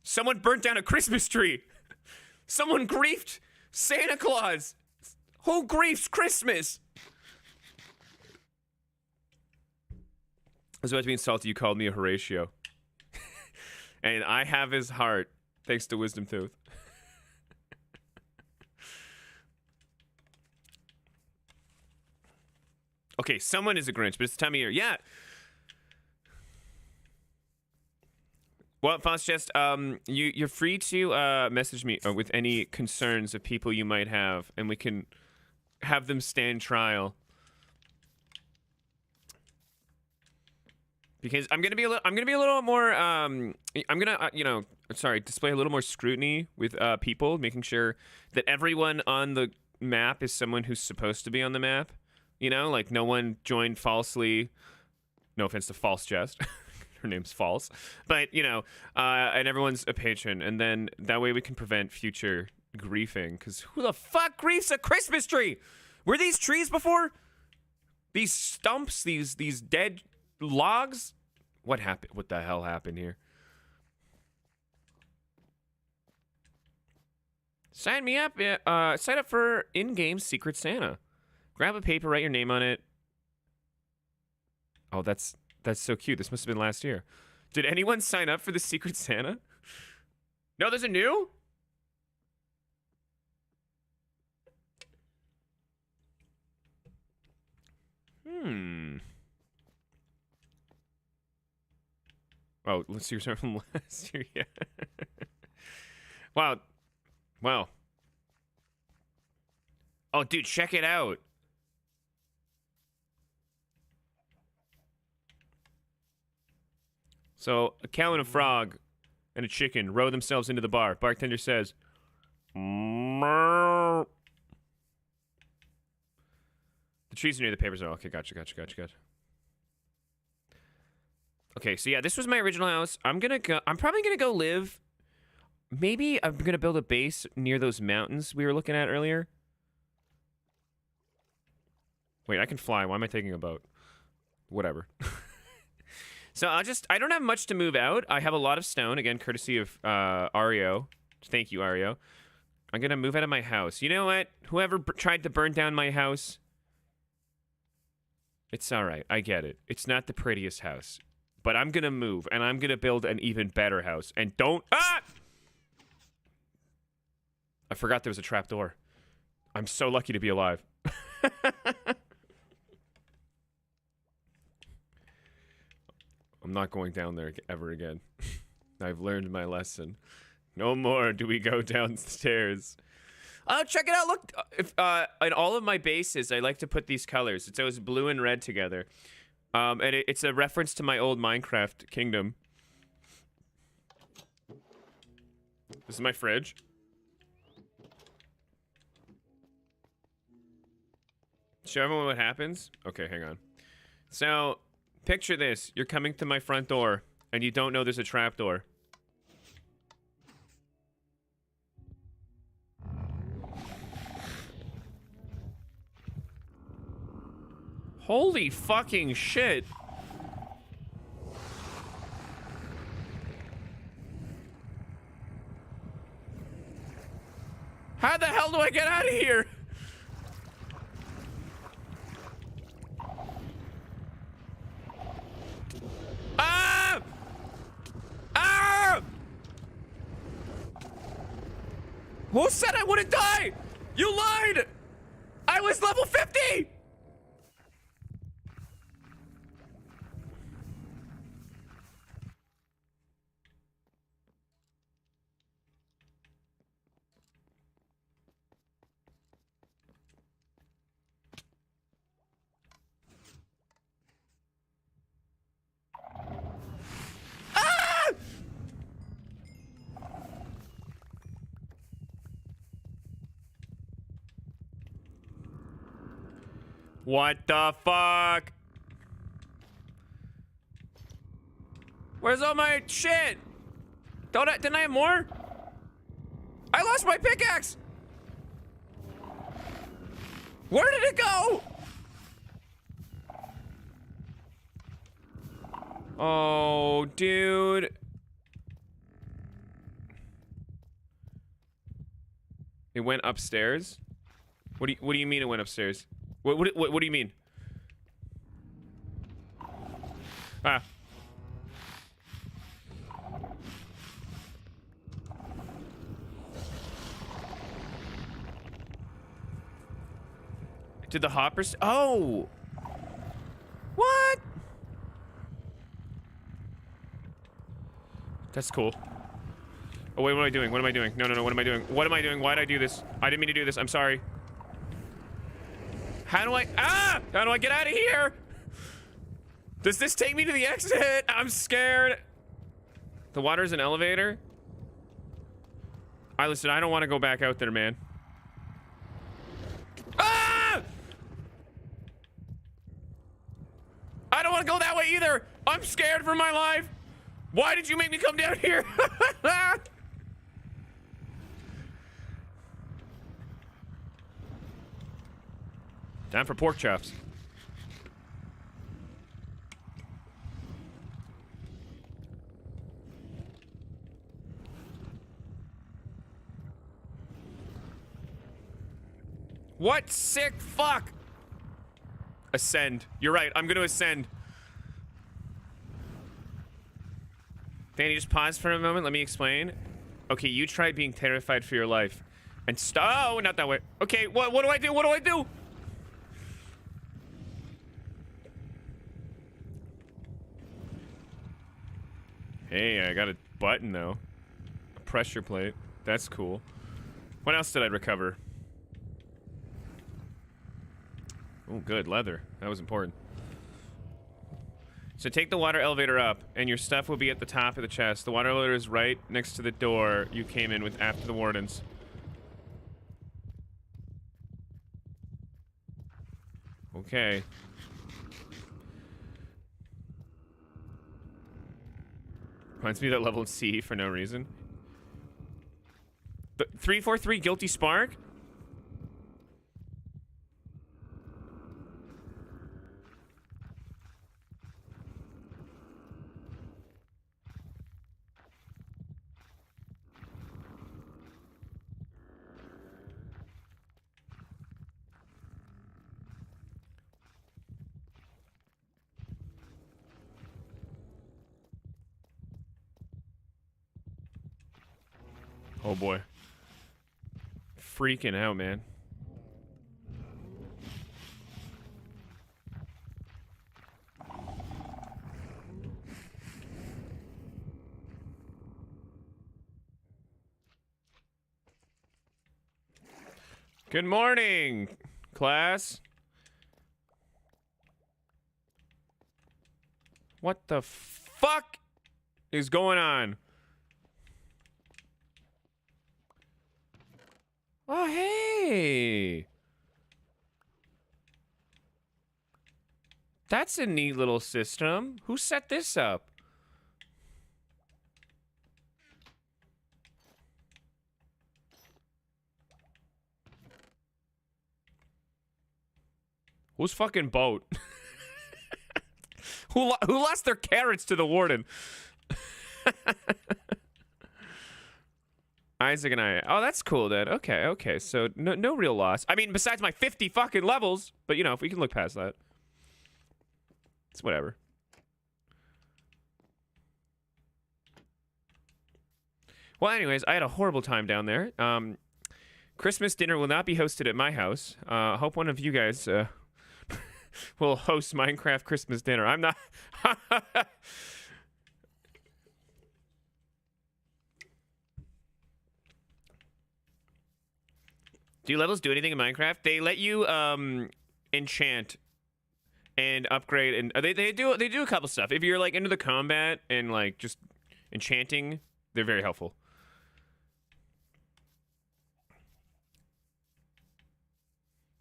Someone burnt down a Christmas tree. Someone griefed Santa Claus. Who griefs Christmas? I was about to be insulted. You called me a Horatio. And I have his heart, thanks to Wisdom Tooth. Okay, someone is a Grinch, but it's the time of year. Yeah. Well, Foss Chest, you're free to message me with any concerns of people you might have, and we can have them stand trial. Because I'm gonna be a little more I'm gonna display a little more scrutiny with people, making sure that everyone on the map is someone who's supposed to be on the map. You know, like no one joined falsely. No offense to False Chest. Her name's False. But, you know, and everyone's a patron, and then that way we can prevent future griefing, because who the fuck griefs a Christmas tree? Were these trees before? These stumps? These dead logs? What happened? What the hell happened here? Sign me up. Sign up for in-game Secret Santa. Grab a paper, write your name on it. Oh, that's so cute. This must have been last year. Did anyone sign up for the Secret Santa? No, there's a new? Oh, let's see your from last year. Yeah. Wow. Oh, dude, check it out. So, a cow and a frog and a chicken row themselves into the bar. Bartender says, "Meow." The trees are near the papers. Oh, okay, gotcha. Okay, so yeah, this was my original house. I'm probably gonna go live. Maybe I'm gonna build a base near those mountains we were looking at earlier. Wait, I can fly. Why am I taking a boat? Whatever. So I don't have much to move out. I have a lot of stone, again, courtesy of Ario. Thank you, Ario. I'm gonna move out of my house. You know what? Whoever tried to burn down my house, it's all right. I get it. It's not the prettiest house, but I'm gonna move and I'm gonna build an even better house. And don't I forgot there was a trap door. I'm so lucky to be alive. I'm not going down there ever again. I've learned my lesson. No more do we go downstairs. Oh, check it out. Look, in all of my bases, I like to put these colors. It's always blue and red together. And it's a reference to my old Minecraft kingdom. This is my fridge. Show everyone what happens? Okay, hang on. So, picture this. You're coming to my front door, and you don't know there's a trapdoor. Holy fucking shit. How the hell do I get out of here? Ah! Ah! Who said I wouldn't die? You lied! I was level 50! What the fuck? Where's all my shit? Didn't I have more? I lost my pickaxe! Where did it go? Oh, dude. It went upstairs? What do you mean it went upstairs? What do you mean? Ah. Did the hoppers? Oh. What? That's cool. Oh wait, what am I doing? What am I doing? No, what am I doing? What am I doing? Why did I do this? I didn't mean to do this. I'm sorry. How do I get out of here? Does this take me to the exit? I'm scared. The water's an elevator? Listen, I don't want to go back out there, man. Ah! I don't want to go that way either. I'm scared for my life. Why did you make me come down here? Time for pork chops. What sick fuck? Ascend. You're right. I'm gonna ascend. Danny, just pause for a moment. Let me explain. Okay, you tried being terrified for your life. And oh, not that way. Okay, what do I do? What do I do? Hey, I got a button, though. A pressure plate. That's cool. What else did I recover? Oh, good. Leather. That was important. So take the water elevator up, and your stuff will be at the top of the chest. The water elevator is right next to the door you came in with after the wardens. Okay. Reminds me of that level of C for no reason. The 343 Guilty Spark? Oh boy. Freaking out, man. Good morning, class. What the fuck is going on? Oh, hey. That's a neat little system. Who set this up? Whose fucking boat? Who lost their carrots to the warden? Isaac and I. Oh, that's cool, then. Okay. So no real loss. I mean, besides my 50 fucking levels. But, you know, if we can look past that. It's whatever. Well, anyways, I had a horrible time down there. Christmas dinner will not be hosted at my house. Hope one of you guys will host Minecraft Christmas dinner. I'm not... Do levels do anything in Minecraft? They let you enchant and upgrade, and they do a couple stuff. If you're like into the combat and like just enchanting, they're very helpful.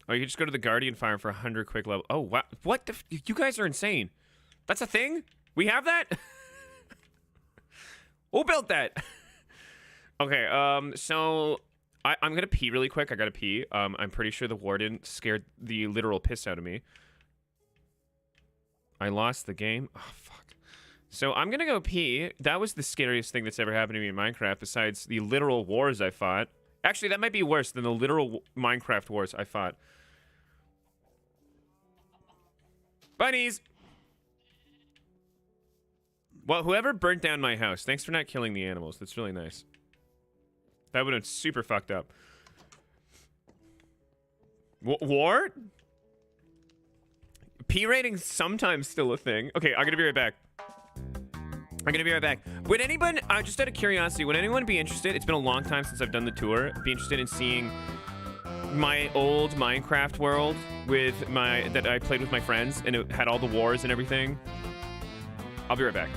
Oh, you can just go to the Guardian Farm for 100 quick level. Oh, wow. What the you guys are insane. That's a thing? We have that? Who built that? Okay, so I'm gonna pee really quick. I gotta pee. I'm pretty sure the warden scared the literal piss out of me. I lost the game. Oh, fuck. So I'm gonna go pee. That was the scariest thing that's ever happened to me in Minecraft besides the literal wars I fought. Actually, that might be worse than the literal Minecraft wars I fought. Bunnies! Well, whoever burnt down my house, thanks for not killing the animals. That's really nice. That would have been super fucked up. War? P rating's sometimes still a thing. Okay, I'm gonna be right back. Would anyone, just out of curiosity, would anyone be interested? It's been a long time since I've done the tour. Be interested in seeing my old Minecraft world with that I played with my friends, and it had all the wars and everything. I'll be right back.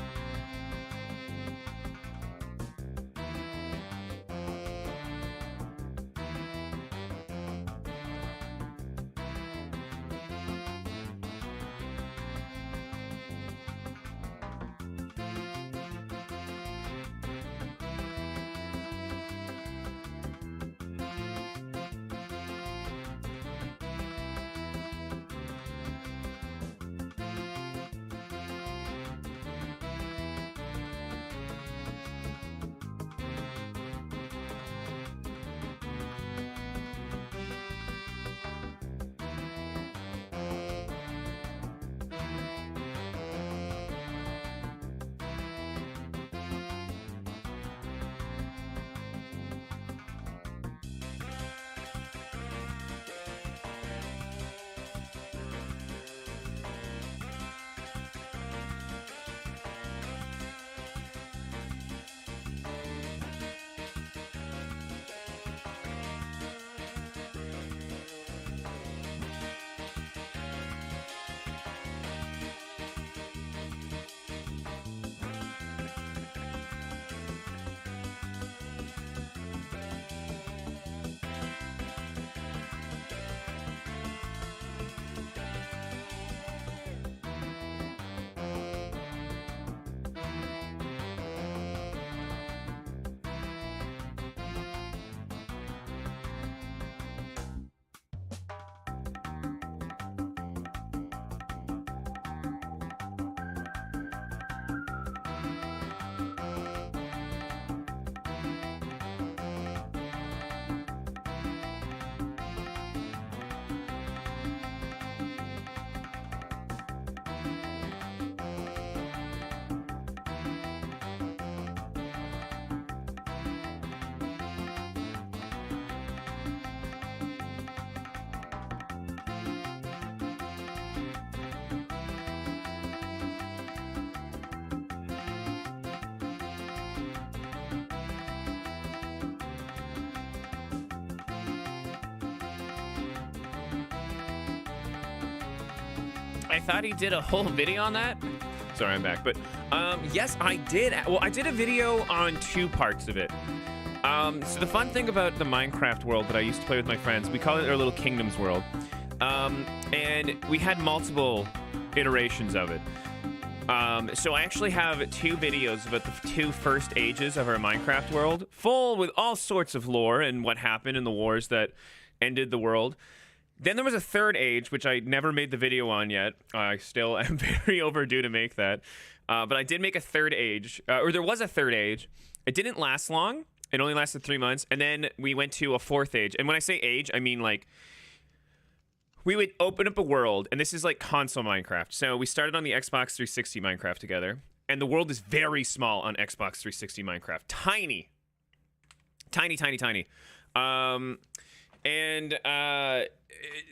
I thought he did a whole video on that. Sorry, I'm back. But yes, I did. Well, I did a video on 2 parts of it. So the fun thing about the Minecraft world that I used to play with my friends, we call it our little kingdoms world. And we had multiple iterations of it. So I actually have 2 videos about the 2 first ages of our Minecraft world, full with all sorts of lore and what happened in the wars that ended the world. Then there was a 3rd age, which I never made the video on yet. I still am very overdue to make that. But I did make a 3rd age, or there was a 3rd age. It didn't last long. It only lasted 3 months. And then we went to a 4th age. And when I say age, I mean like, we would open up a world, and this is like console Minecraft. So we started on the Xbox 360 Minecraft together, and the world is very small on Xbox 360 Minecraft. Tiny. Tiny, tiny, tiny.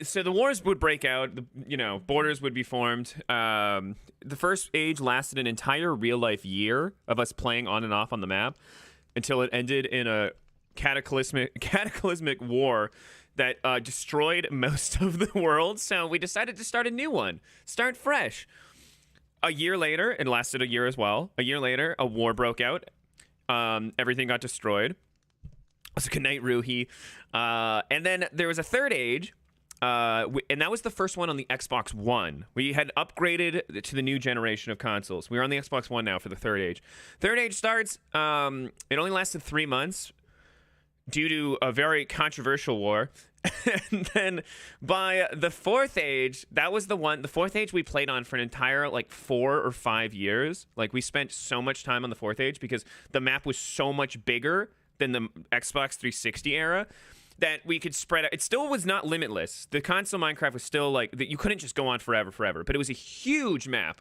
So the wars would break out, borders would be formed. The first age lasted an entire real-life year of us playing on and off on the map until it ended in a cataclysmic war that destroyed most of the world. So we decided to start a new one, start fresh. A year later, it lasted a year as well. A year later, a war broke out. Everything got destroyed. So good night, Ruhi. And then there was a 3rd age, and that was the first one on the Xbox One. We had upgraded to the new generation of consoles. We are on the Xbox One now for the 3rd age. 3rd age starts, it only lasted 3 months due to a very controversial war. And then by the 4th age, that was the 4th age we played on for an entire 4 or 5 years. Like, we spent so much time on the 4th age because the map was so much bigger than the Xbox 360 era that we could spread out. It still was not limitless. The console Minecraft was still you couldn't just go on forever, but it was a huge map.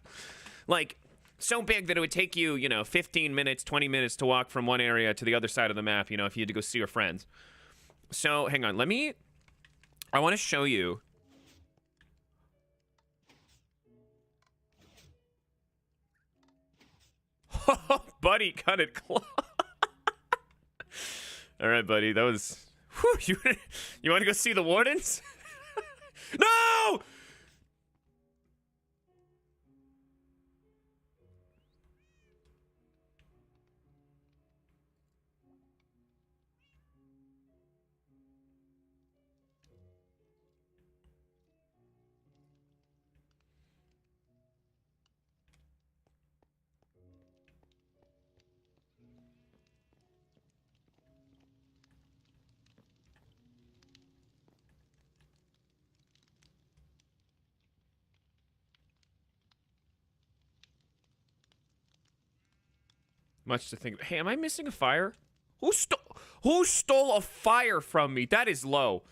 Like, so big that it would take you, 15 minutes, 20 minutes to walk from one area to the other side of the map, if you had to go see your friends. So, hang on, I want to show you. Oh, buddy, cut it close. All right, buddy, that was... Whew, you want to go see the wardens? No! Much to think. Hey, am I missing a fire? Who stole a fire from me? That is low.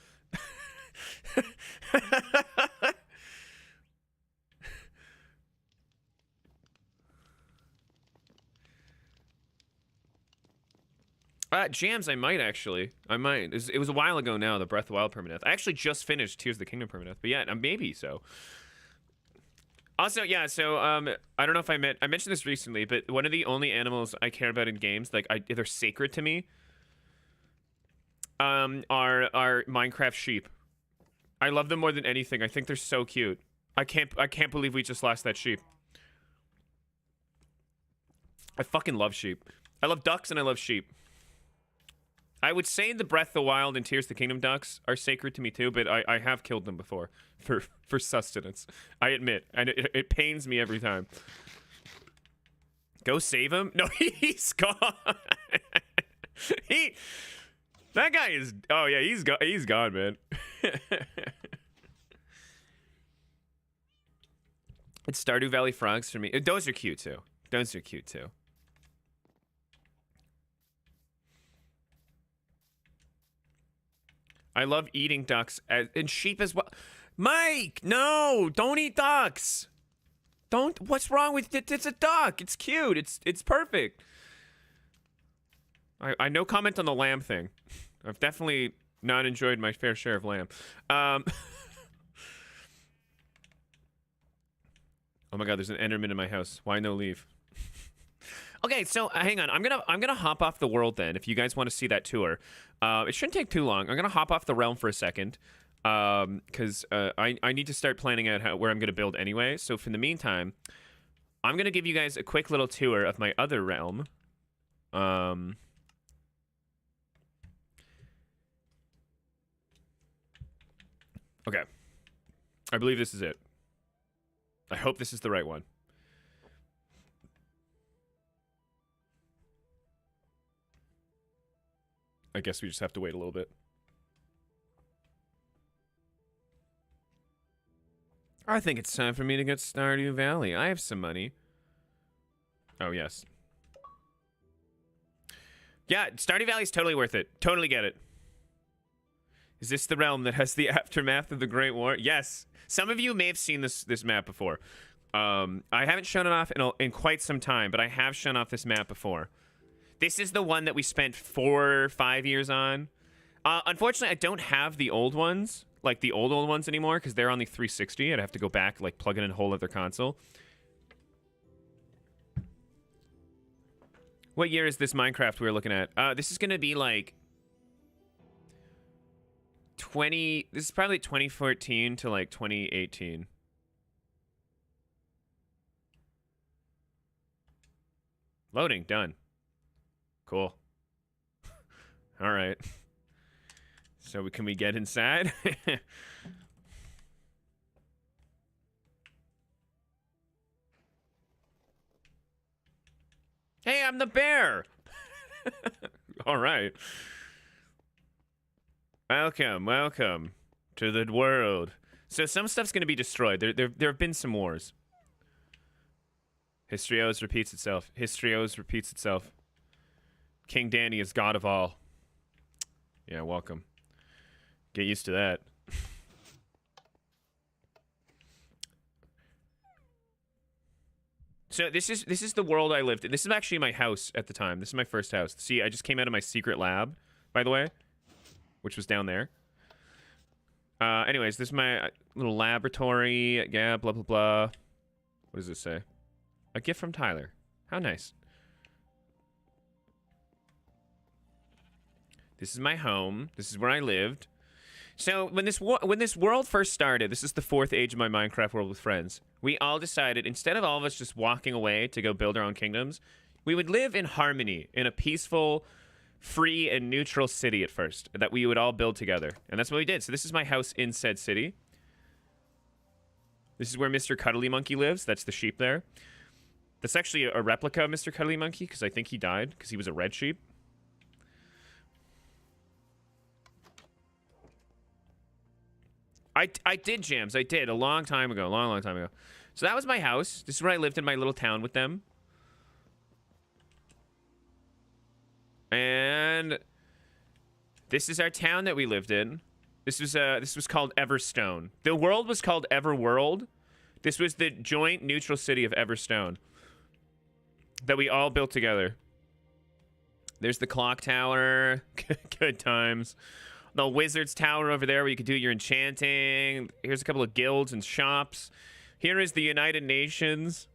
Jams, I might actually. I might. It was a while ago now, the Breath of the Wild permadeath. I actually just finished Tears of the Kingdom permadeath, but yeah, maybe so. Also, yeah, so I don't know if I mentioned this recently, but one of the only animals I care about in games, they're sacred to me, are Minecraft sheep. I love them more than anything. I think they're so cute. I can't believe we just lost that sheep. I fucking love sheep. I love ducks and I love sheep. I would say the Breath of the Wild and Tears of the Kingdom ducks are sacred to me too, but I have killed them before for sustenance. I admit, and it pains me every time. Go save him? No, he's gone. That guy is. Oh yeah, he's gone, man. It's Stardew Valley frogs for me. Those are cute too. Those are cute too. I love eating ducks and sheep as well. Mike, no, don't eat ducks. Don't. What's wrong with it? It's a duck. It's cute. It's perfect. I no comment on the lamb thing. I've definitely not enjoyed my fair share of lamb. Oh my god, there's an Enderman in my house. Why no leave? Okay, so hang on. I'm gonna hop off the world then. If you guys want to see that tour, it shouldn't take too long. I'm gonna hop off the realm for a second. Because I need to start planning out where I'm going to build anyway. So for the meantime, I'm going to give you guys a quick little tour of my other realm. Okay. I believe this is it. I hope this is the right one. I guess we just have to wait a little bit. I think it's time for me to get Stardew Valley. I have some money. Oh, yes. Yeah, Stardew Valley's totally worth it. Totally get it. Is this the realm that has the aftermath of the Great War? Yes. Some of you may have seen this map before. I haven't shown it off in quite some time, but I have shown off this map before. This is the one that we spent 4 or 5 years on. Unfortunately, I don't have the old ones, like the old ones anymore, because they're on the 360. I'd have to go back, like plug it in a whole other console. What year is this Minecraft we're looking at? This is going to be like 20... This is probably 2014 to like 2018. Loading, done. Cool. All right. So can we get inside? Hey, I'm the bear. All right. Welcome to the world. So some stuff's going to be destroyed. There have been some wars. History always repeats itself. History always repeats itself. King Danny is god of all. Yeah, welcome. Get used to that. So this is the world I lived in. This is actually my house at the time. This is my first house. See, I just came out of my secret lab, by the way, which was down there. Anyways, this is my little laboratory. Yeah, blah, blah, blah. What does this say? A gift from Tyler. How nice. This is my home. This is where I lived. So when this world first started, this is the 4th age of my Minecraft world with friends. We all decided, instead of all of us just walking away to go build our own kingdoms, we would live in harmony in a peaceful, free, and neutral city at first that we would all build together. And that's what we did. So this is my house in said city. This is where Mr. Cuddly Monkey lives. That's the sheep there. That's actually a replica of Mr. Cuddly Monkey because I think he died because he was a red sheep. I did, Jams. I did a long time ago. Long time ago. So that was my house. This is where I lived in my little town with them. And this is our town that we lived in. This was called Everstone. The world was called Everworld. This was the joint neutral city of Everstone that we all built together. There's the clock tower. Good times. The wizard's tower over there where you could do your enchanting. Here's a couple of guilds and shops. Here is the United Nations.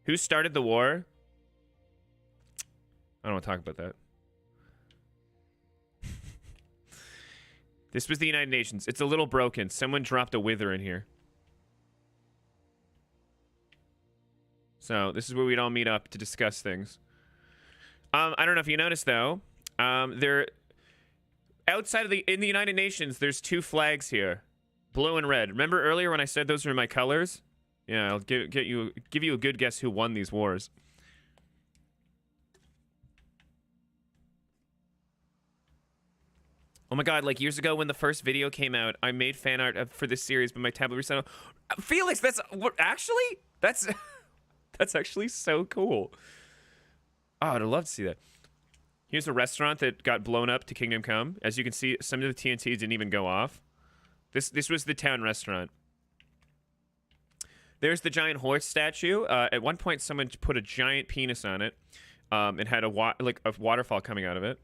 Who started the war? I don't want to talk about that. This was the United Nations. It's a little broken. Someone dropped a wither in here. So this is where we'd all meet up to discuss things. I don't know if you noticed though. Outside of in the United Nations, there's 2 flags here, blue and red. Remember earlier when I said those were my colors? Yeah, I'll give you a good guess who won these wars. Oh my god, like years ago when the first video came out, I made fan art for this series, but my tablet reset. Felix, that's actually so cool. Oh, I'd love to see that. Here's a restaurant that got blown up to Kingdom Come. As you can see, some of the TNT didn't even go off. This was the town restaurant. There's the giant horse statue. At one point, someone put a giant penis on it. It had a waterfall coming out of it.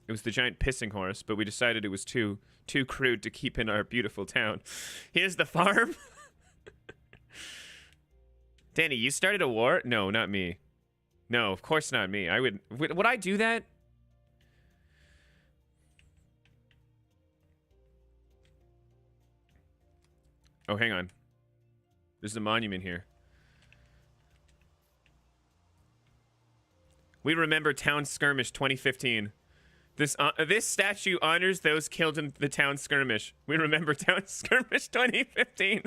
It was the giant pissing horse, but we decided it was too crude to keep in our beautiful town. Here's the farm. Danny, you started a war? No, not me. No, of course not me. Would I do that? Oh, hang on. There's a monument here. We remember Town Skirmish 2015. This statue honors those killed in the town skirmish. We remember Town Skirmish 2015.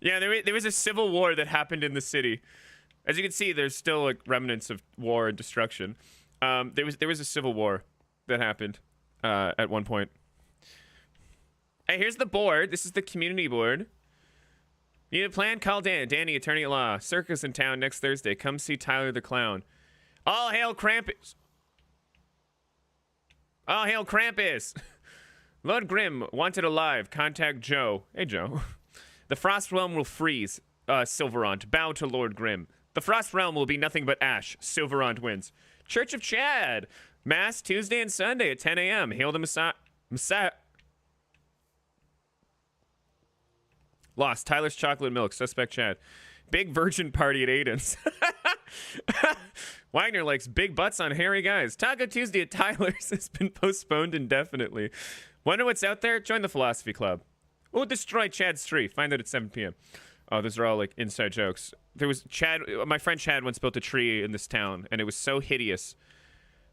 Yeah, there was a civil war that happened in the city. As you can see, there's still like remnants of war and destruction. There was a civil war that happened at one point. Hey, here's the board. This is the community board. Need a plan? Call Dan. Danny, attorney at law. Circus in town next Thursday. Come see Tyler the Clown. All hail Krampus. All hail Krampus. Lord Grimm, wanted alive. Contact Joe. Hey, Joe. The Frost Realm will freeze. Silverant, bow to Lord Grimm. The Frost Realm will be nothing but ash. Silverant wins. Church of Chad. Mass Tuesday and Sunday at 10 a.m. Hail the Messiah. Lost. Tyler's chocolate milk. Suspect Chad. Big virgin party at Aiden's. Wagner likes big butts on hairy guys. Taco Tuesday at Tyler's has been postponed indefinitely. Wonder what's out there? Join the Philosophy Club. We'll destroy Chad's tree. Find out at 7 p.m. Oh, those are all like inside jokes. There was Chad. My friend Chad once built a tree in this town, and it was so hideous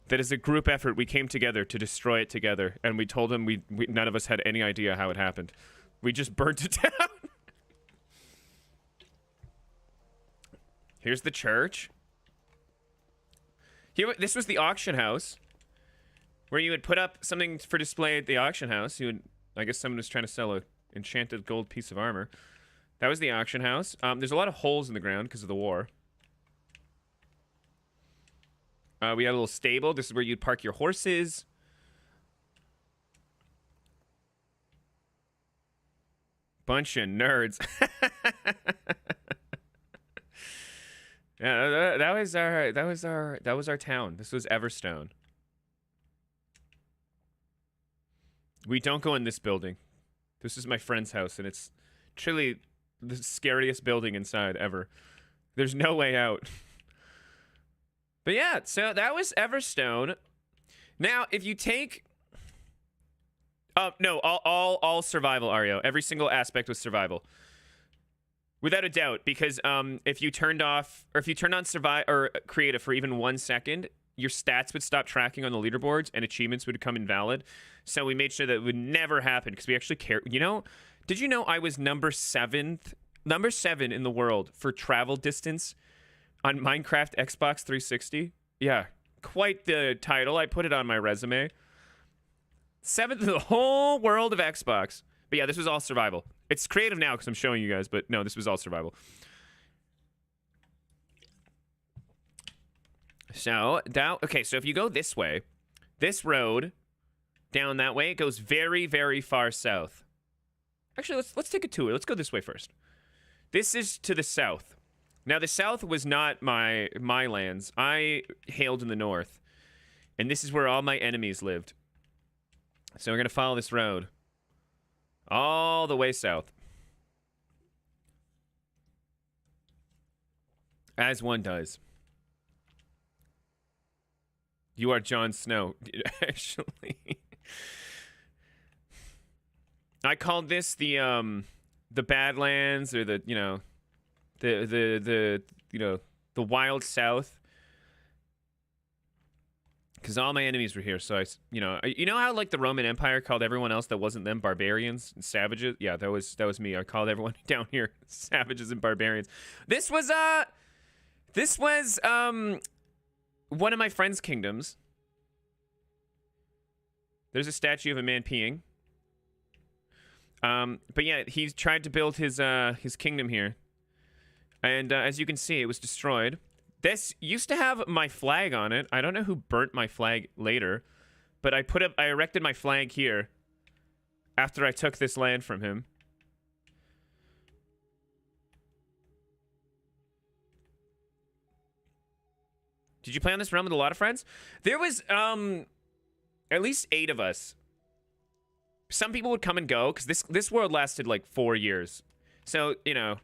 that as a group effort, we came together to destroy it together. And we told him we none of us had any idea how it happened. We just burnt it down. Here's the church. Here, this was the auction house, where you would put up something for display at the auction house. I guess someone was trying to sell a enchanted gold piece of armor. That was the auction house. There's a lot of holes in the ground because of the war. We had a little stable. This is where you'd park your horses. Bunch of nerds. Yeah, that was our town. This was Everstone. We don't go in this building. This is my friend's house, and it's truly the scariest building inside ever. There's no way out. But yeah, so that was Everstone. Now, if you take... no, all survival, Ario. Every single aspect was survival. Without a doubt, because if you turned off, or if you turned on survive or creative for even 1 second, your stats would stop tracking on the leaderboards and achievements would become invalid. So we made sure that it would never happen because we actually care. You know, did you know I was number 7 in the world for travel distance on Minecraft Xbox 360? Yeah, quite the title. I put it on my resume. 7th in the whole world of Xbox. But yeah, this was all survival. It's creative now because I'm showing you guys, but no, this was all survival. So, okay, so if you go this way, this road down that way, it goes very, very far south. Actually, let's take a tour. Let's go this way first. This is to the south. Now, the south was not my lands. I hailed in the north, and this is where all my enemies lived. So we're going to follow this road all the way south. As one does. You are Jon Snow. Actually. I called this the Badlands, or the, you know, the Wild South. Because all my enemies were here, so you know how like the Roman Empire called everyone else that wasn't them barbarians and savages? Yeah, that was me. I called everyone down here savages and barbarians. This was one of my friend's kingdoms. There's a statue of a man peeing. But yeah, he tried to build his kingdom here, and as you can see, it was destroyed. This used to have my flag on it. I don't know who burnt my flag later, but I erected my flag here after I took this land from him. Did you play on this realm with a lot of friends? There was at least 8 of us. Some people would come and go because this world lasted like 4 years. So, you know,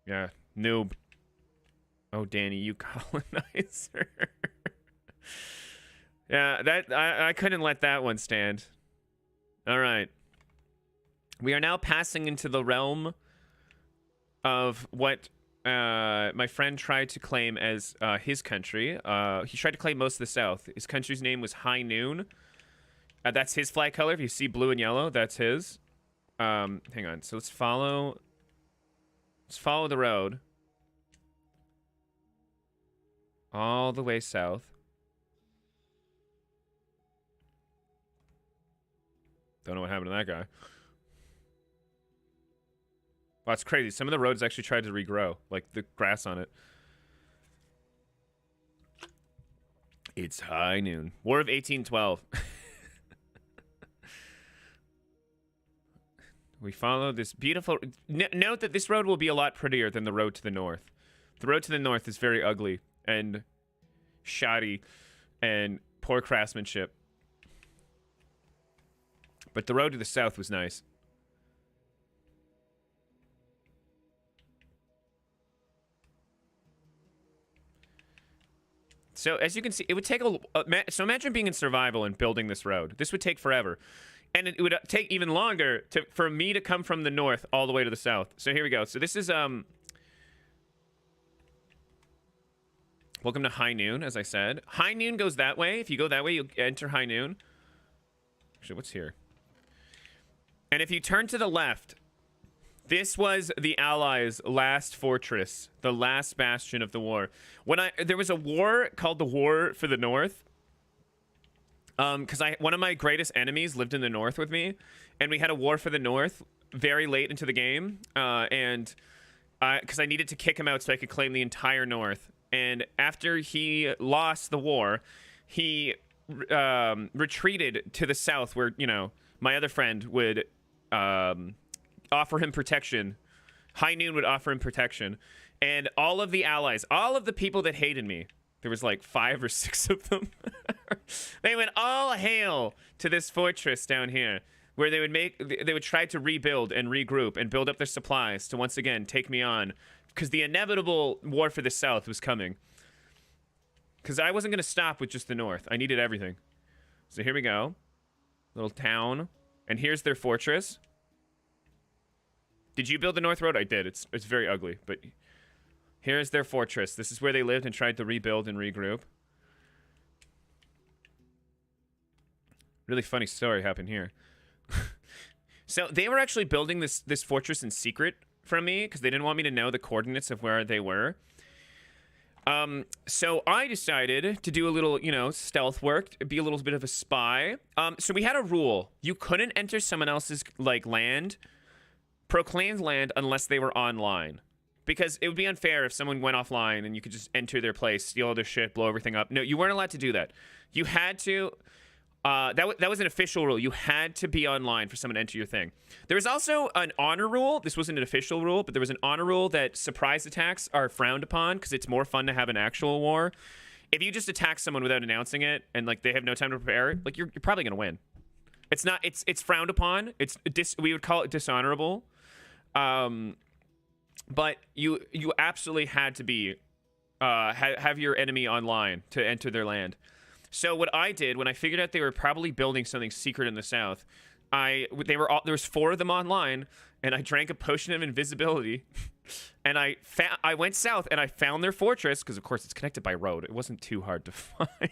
yeah, noob. Oh, Danny, you colonizer. Yeah, that I couldn't let that one stand. All right. We are now passing into the realm of what my friend tried to claim as his country. He tried to claim most of the South. His country's name was High Noon. That's his flag color. If you see blue and yellow, that's his. Hang on. So let's follow the road all the way south. Don't know what happened to that guy. Wow, it's crazy. Some of the roads actually tried to regrow, like the grass on it. It's high noon. War of 1812. We follow this beautiful... Note that this road will be a lot prettier than the road to the north. The road to the north is very ugly and shoddy and poor craftsmanship. But the road to the south was nice. So as you can see, it would take so imagine being in survival and building this road. This would take forever. And it would take even longer for me to come from the north all the way to the south. So here we go. So this is welcome to High Noon, as I said. High Noon goes that way. If you go that way, you'll enter High Noon. Actually, what's here? And if you turn to the left, this was the Allies' last fortress, the last bastion of the war. There was a war called the War for the North. Because one of my greatest enemies lived in the north with me, and we had a war for the north very late into the game, and because I needed to kick him out so I could claim the entire north. And after he lost the war, he retreated to the south, where my other friend would offer him protection. High Noon would offer him protection, and all of the allies, all of the people that hated me. There was like 5 or 6 of them. They went all hail to this fortress down here, where they would try to rebuild and regroup and build up their supplies to once again take me on, because the inevitable war for the South was coming. Because I wasn't going to stop with just the North. I needed everything. So here we go. Little town. And here's their fortress. Did you build the North Road? I did. It's very ugly, but... Here's their fortress. This is where they lived and tried to rebuild and regroup. Really funny story happened here. So they were actually building this fortress in secret from me because they didn't want me to know the coordinates of where they were. So I decided to do a little, stealth work, be a little bit of a spy. So we had a rule. You couldn't enter someone else's, proclaimed land unless they were online. Because it would be unfair if someone went offline and you could just enter their place, steal all their shit, blow everything up. No, you weren't allowed to do that. You had to... that was an official rule. You had to be online for someone to enter your thing. There was also an honor rule. This wasn't an official rule, but there was an honor rule that surprise attacks are frowned upon because it's more fun to have an actual war. If you just attack someone without announcing it and they have no time to prepare, you're probably gonna win. It's not. It's frowned upon. We would call it dishonorable. But you absolutely had to be have your enemy online to enter their land. So what I did when I figured out they were probably building something secret in the south, there was 4 of them online, and I drank a potion of invisibility, and I went south and I found their fortress because of course it's connected by road. It wasn't too hard to find,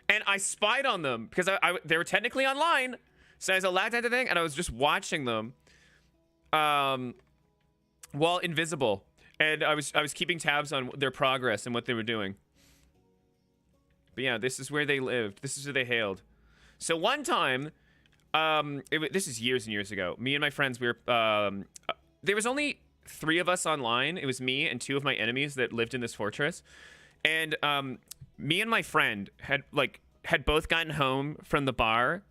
and I spied on them because they were technically online, so I was allowed to have the thing, and I was just watching them. While invisible, and I was keeping tabs on their progress and what they were doing. But yeah, this is where they lived. This is where they hailed. So one time, this is years and years ago. Me and my friends, there was only 3 of us online. It was me and 2 of my enemies that lived in this fortress, and me and my friend had both gotten home from the bar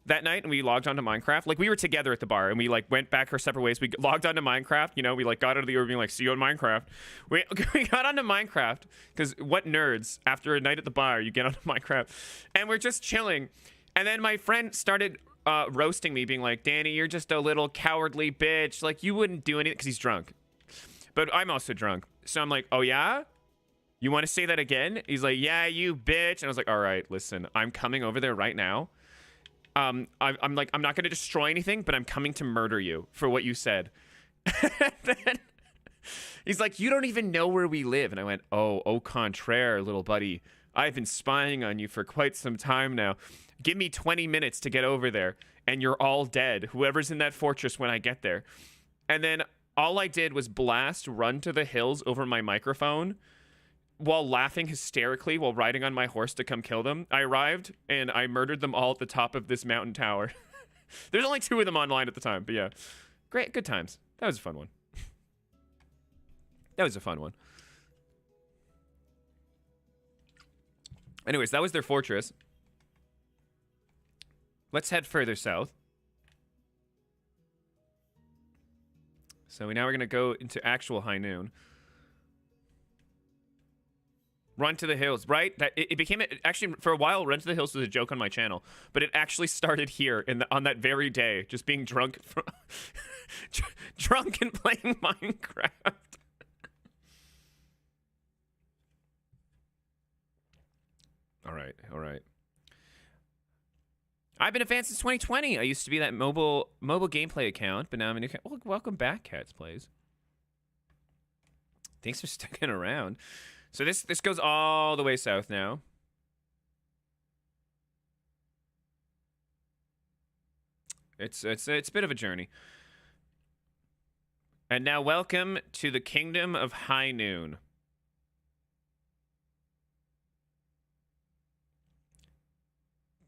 that night, and we logged onto Minecraft. We were together at the bar, and we went back our separate ways. We logged onto Minecraft. We got out of the Uber being see you on Minecraft. We got onto Minecraft because what nerds after a night at the bar you get onto Minecraft, and we're just chilling. And then my friend started roasting me, being like, "Danny, you're just a little cowardly bitch. You wouldn't do anything," because he's drunk. But I'm also drunk, so I'm like, "Oh yeah, you want to say that again?" He's like, "Yeah, you bitch." And I was like, "All right, listen, I'm coming over there right now." I'm like, I'm not going to destroy anything, but I'm coming to murder you for what you said. And then he's like, you don't even know where we live. And I went, oh, au contraire, little buddy. I've been spying on you for quite some time now. Give me 20 minutes to get over there, and you're all dead. Whoever's in that fortress when I get there. And then all I did was blast Run to the Hills over my microphone while laughing hysterically while riding on my horse to come kill them. I arrived, and I murdered them all at the top of this mountain tower. There's only 2 of them online at the time, but yeah. Great, good times. That was a fun one. That was a fun one. Anyways, that was their fortress. Let's head further south. So now we're going to go into actual high noon. Run to the Hills, right? That it became actually for a while. Run to the Hills was a joke on my channel, but it actually started here on that very day, just being drunk, drunk and playing Minecraft. All right. I've been a fan since 2020. I used to be that mobile gameplay account, but now I'm a new account. Well, welcome back, Cats Plays. Thanks for sticking around. So this goes all the way south now. It's a bit of a journey. And now welcome to the Kingdom of High Noon.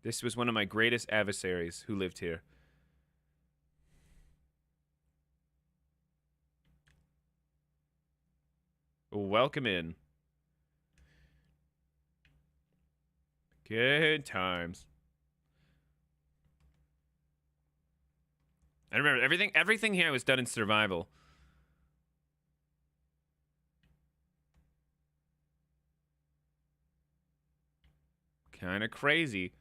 This was one of my greatest adversaries who lived here. Welcome in. Good times. And remember, everything here was done in survival. Kind of crazy.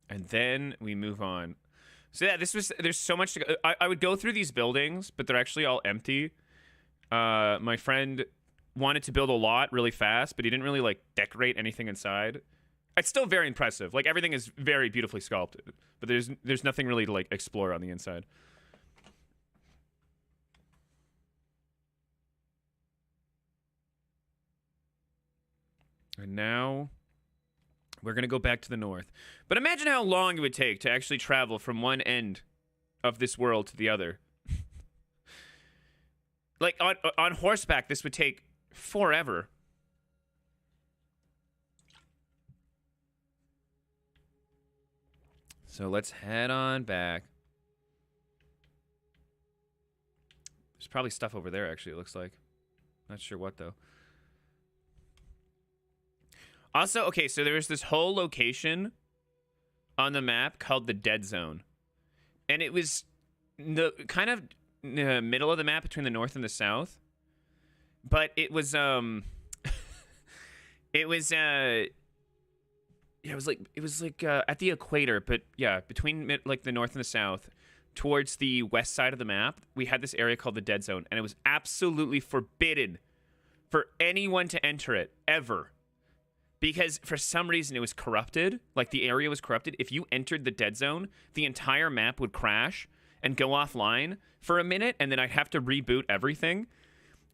And then we move on. So yeah, there's so much to go. I would go through these buildings, but they're actually all empty. My friend wanted to build a lot really fast, but he didn't really like decorate anything inside. It's still very impressive. Like everything is very beautifully sculpted, but there's nothing really to like explore on the inside. And now we're going to go back to the north. But imagine how long it would take to actually travel from one end of this world to the other. Like, on horseback, this would take forever. So let's head on back. There's probably stuff over there, actually, it looks like. Not sure what, though. Also, okay, so there's this whole location on the map called the Dead Zone. And it was the kind of middle of the map between the north and the south. But it was it was like at the equator, but yeah, between like the north and the south, towards the west side of the map, we had this area called the Dead Zone, and it was absolutely forbidden for anyone to enter it ever. Because for some reason it was corrupted, like the area was corrupted. If you entered the Dead Zone, the entire map would crash and go offline for a minute, and then I'd have to reboot everything.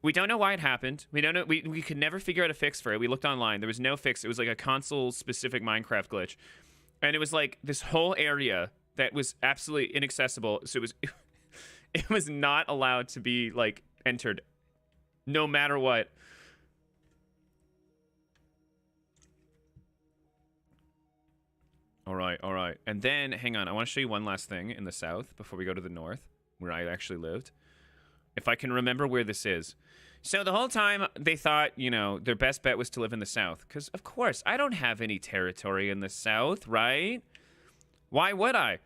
We don't know why it happened. We don't know. We could never figure out a fix for it. We looked online. There was no fix. It was like a console-specific Minecraft glitch. And it was like this whole area that was absolutely inaccessible. So it was not allowed to be like entered no matter what. All right. And then, hang on. I want to show you one last thing in the south before we go to the north, where I actually lived. If I can remember where this is. So the whole time, they thought, you know, their best bet was to live in the south. Because, of course, I don't have any territory in the south, right? Why would I?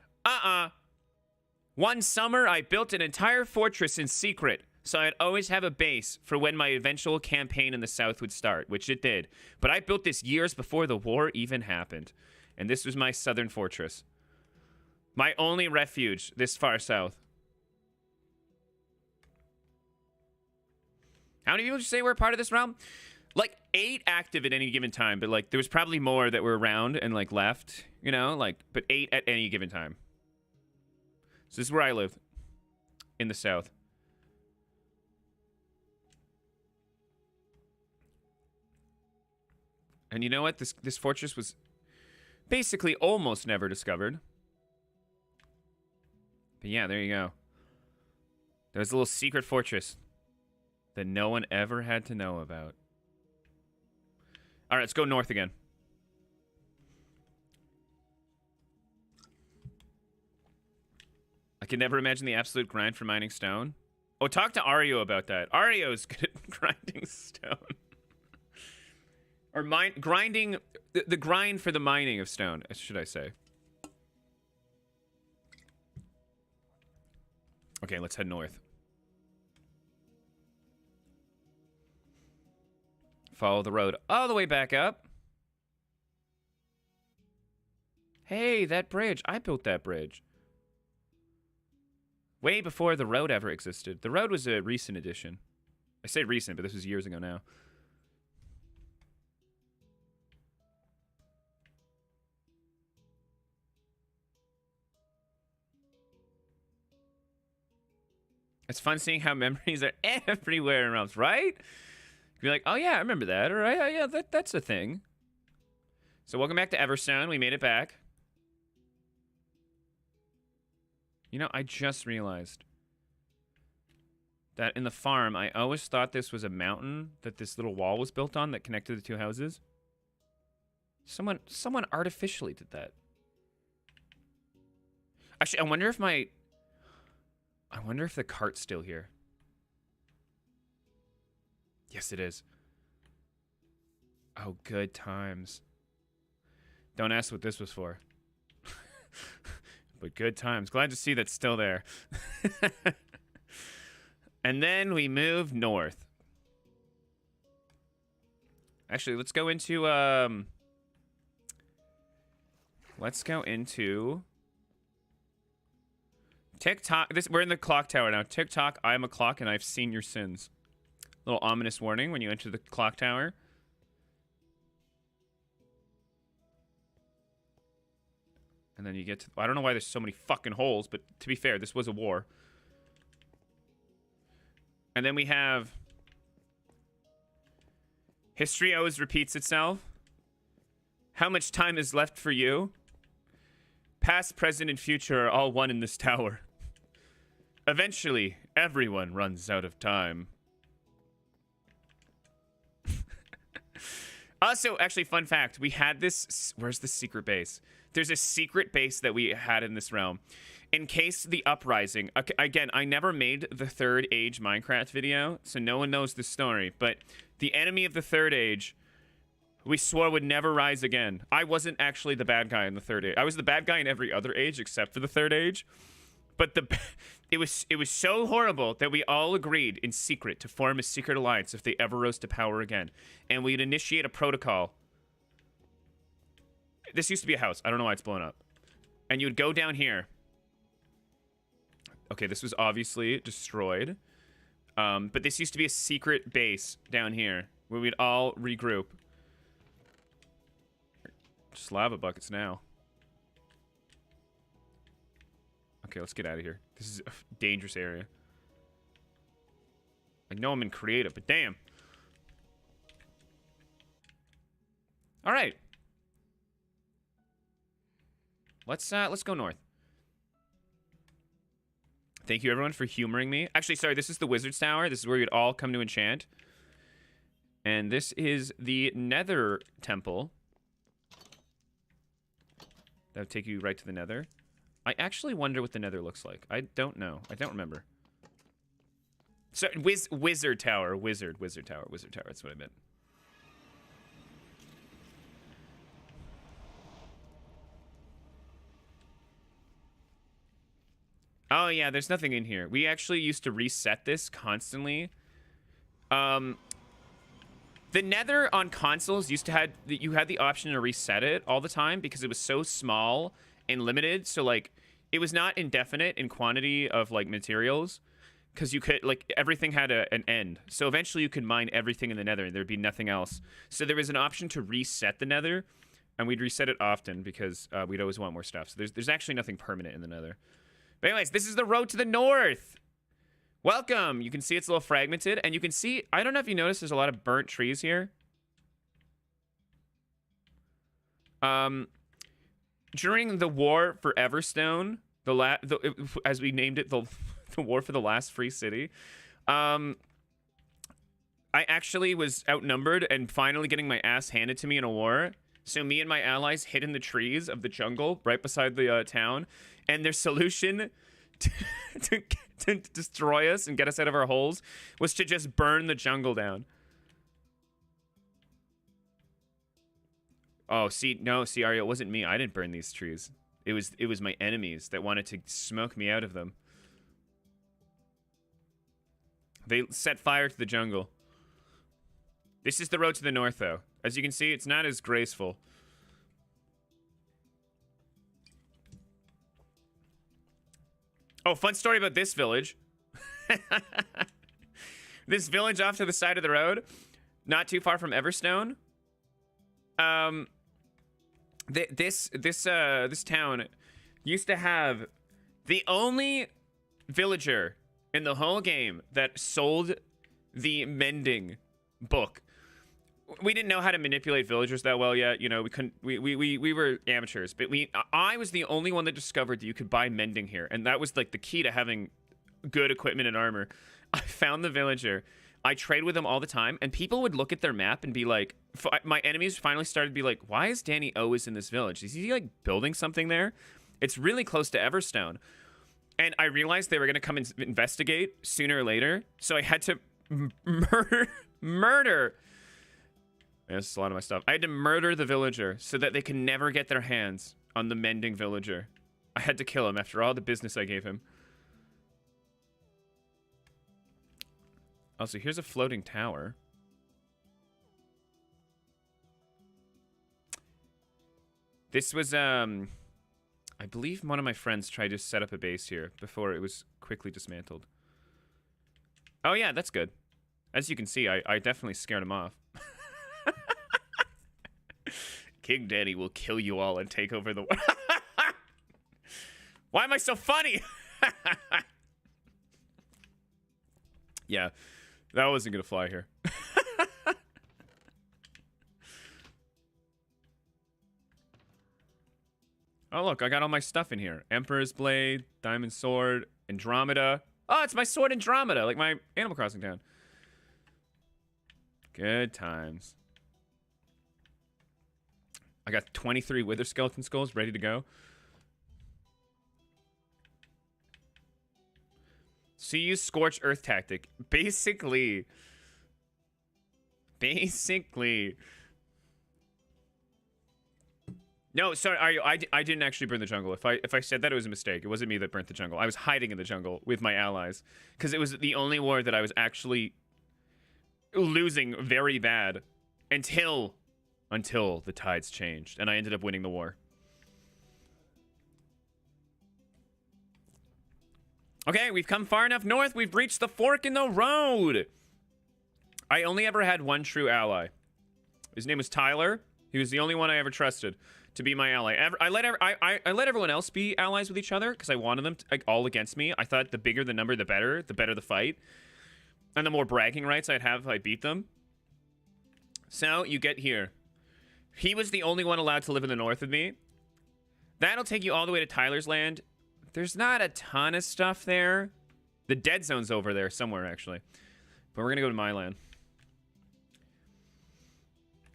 One summer, I built an entire fortress in secret, so I'd always have a base for when my eventual campaign in the south would start, which it did. But I built this years before the war even happened. And this was my southern fortress. My only refuge this far south. How many people would you say were a part of this realm? Like 8 active at any given time, but like there was probably more that were around and like left, you know, like, but 8 at any given time. So this is where I live, in the south. And you know what? This fortress was basically almost never discovered. But yeah, there you go. There's a little secret fortress that no one ever had to know about. All right, let's go north again. I can never imagine the absolute grind for mining stone. Oh, talk to Ario about that. Ario's good at grinding stone. Or grinding, the grind for the mining of stone, should I say. Okay, let's head north. Follow the road all the way back up. Hey, that bridge. I built that bridge. Way before the road ever existed. The road was a recent addition. I say recent, but this was years ago now. It's fun seeing how memories are everywhere in realms, right? Be like, oh yeah, I remember that. Or yeah, that's a thing. So welcome back to Everstone. We made it back. You know, I just realized that in the farm, I always thought this was a mountain that this little wall was built on that connected the 2 houses. Someone artificially did that. Actually, I wonder if the cart's still here. Yes, it is. Oh, good times. Don't ask what this was for. But good times. Glad to see that's still there. And then we move north. Actually, let's go into TikTok. We're in the clock tower now. TikTok, I am a clock and I've seen your sins. Little ominous warning when you enter the clock tower. And then you get to... I don't know why there's so many fucking holes, but to be fair, this was a war. And then we have... History always repeats itself. How much time is left for you? Past, present, and future are all one in this tower. Eventually, everyone runs out of time. Also, actually, fun fact. We had this... Where's the secret base? There's a secret base that we had in this realm. In case the uprising... Okay, again, I never made the Third Age Minecraft video, so no one knows the story. But the enemy of the Third Age, we swore would never rise again. I wasn't actually the bad guy in the Third Age. I was the bad guy in every other age except for the Third Age. But it was so horrible that we all agreed in secret to form a secret alliance if they ever rose to power again. And we'd initiate a protocol. This used to be a house. I don't know why it's blown up. And you'd go down here. Okay, this was obviously destroyed. But this used to be a secret base down here where we'd all regroup. Just lava buckets now. Okay, let's get out of here. This is a dangerous area. I know I'm in creative, but damn. All right. Let's go north. Thank you, everyone, for humoring me. Actually, sorry, this is the Wizard's Tower. This is where you'd all come to enchant. And this is the Nether Temple. That would take you right to the Nether. I actually wonder what the Nether looks like. I don't know. I don't remember. So, Wizard Tower. Wizard Tower. That's what I meant. Oh, yeah, there's nothing in here. We actually used to reset this constantly. The Nether on consoles used to have... You had the option to reset it all the time because it was so small and limited. So, like, it was not indefinite in quantity of, like, materials. because you could, like, everything had an end. So eventually you could mine everything in the nether and there'd be nothing else. So there was an option to reset the nether, and we'd reset it often because we'd always want more stuff. So there's actually nothing permanent in the nether. But anyways, this is the road to the north. Welcome. You can see it's a little fragmented, and you can see, I don't know if you noticed, there's a lot of burnt trees here. During the war for Everstone, as we named it, the war for the last free city, I actually was outnumbered and finally getting my ass handed to me in a war. So me and my allies hid in the trees of the jungle right beside the town, and their solution to destroy us and get us out of our holes was to just burn the jungle down. Oh, see, Ario, it wasn't me. I didn't burn these trees. It was my enemies that wanted to smoke me out of them. They set fire to the jungle. This is the road to the north, though. As you can see, it's not as graceful. Oh, fun story about this village. This village off to the side of the road, not too far from Everstone. This town used to have the only villager in the whole game that sold the mending book. We didn't know how to manipulate villagers that well yet. You know, we couldn't. We were amateurs, but I was the only one that discovered that you could buy mending here, and that was like the key to having good equipment and armor. I found the villager. I trade with him all the time, and people would look at their map and be like, my enemies finally started to be like, why is Danny always in this village? Is he like building something there? It's really close to Everstone. And I realized they were going to come and investigate sooner or later, so I had to murder. That's a lot of my stuff. I had to murder the villager so that they can never get their hands on the mending villager. I had to kill him after all the business I gave him. Also, here's a floating tower. This was, I believe one of my friends tried to set up a base here before it was quickly dismantled. Oh yeah, that's good. As you can see, I definitely scared him off. King Danny will kill you all and take over the world. Why am I so funny? Yeah, that wasn't gonna fly here. Oh look, I got all my stuff in here. Emperor's Blade, Diamond Sword, Andromeda. Oh, it's my sword Andromeda, like my Animal Crossing town. Good times. I got 23 Wither Skeleton Skulls ready to go. So you use Scorched Earth tactic. Basically. No, sorry, I didn't actually burn the jungle. If I said that, it was a mistake. It wasn't me that burnt the jungle. I was hiding in the jungle with my allies. Because it was the only war that I was actually losing very bad until the tides changed. And I ended up winning the war. Okay, we've come far enough north. We've reached the fork in the road. I only ever had one true ally. His name was Tyler. He was the only one I ever trusted to be my ally. I let everyone else be allies with each other because I wanted them to, like, all against me. I thought the bigger the number, the better the fight. And the more bragging rights I'd have if I beat them. So, you get here. He was the only one allowed to live in the north with me. That'll take you all the way to Tyler's land. There's not a ton of stuff there. The dead zone's over there somewhere, actually. But we're going to go to my land.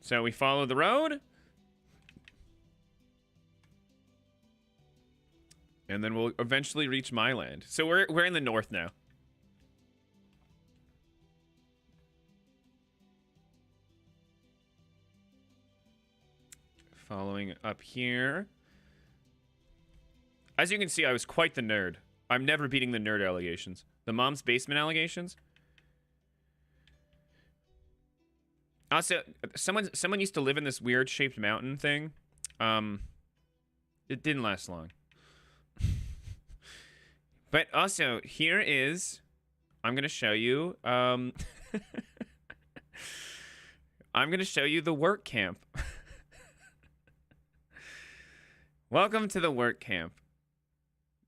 So we follow the road. And then we'll eventually reach my land. So we're in the north now. Following up here. As you can see, I was quite the nerd. I'm never beating the nerd allegations. The mom's basement allegations. Also, someone used to live in this weird shaped mountain thing. It didn't last long. But also, here is I'm gonna show you. I'm gonna show you the work camp. Welcome to the work camp.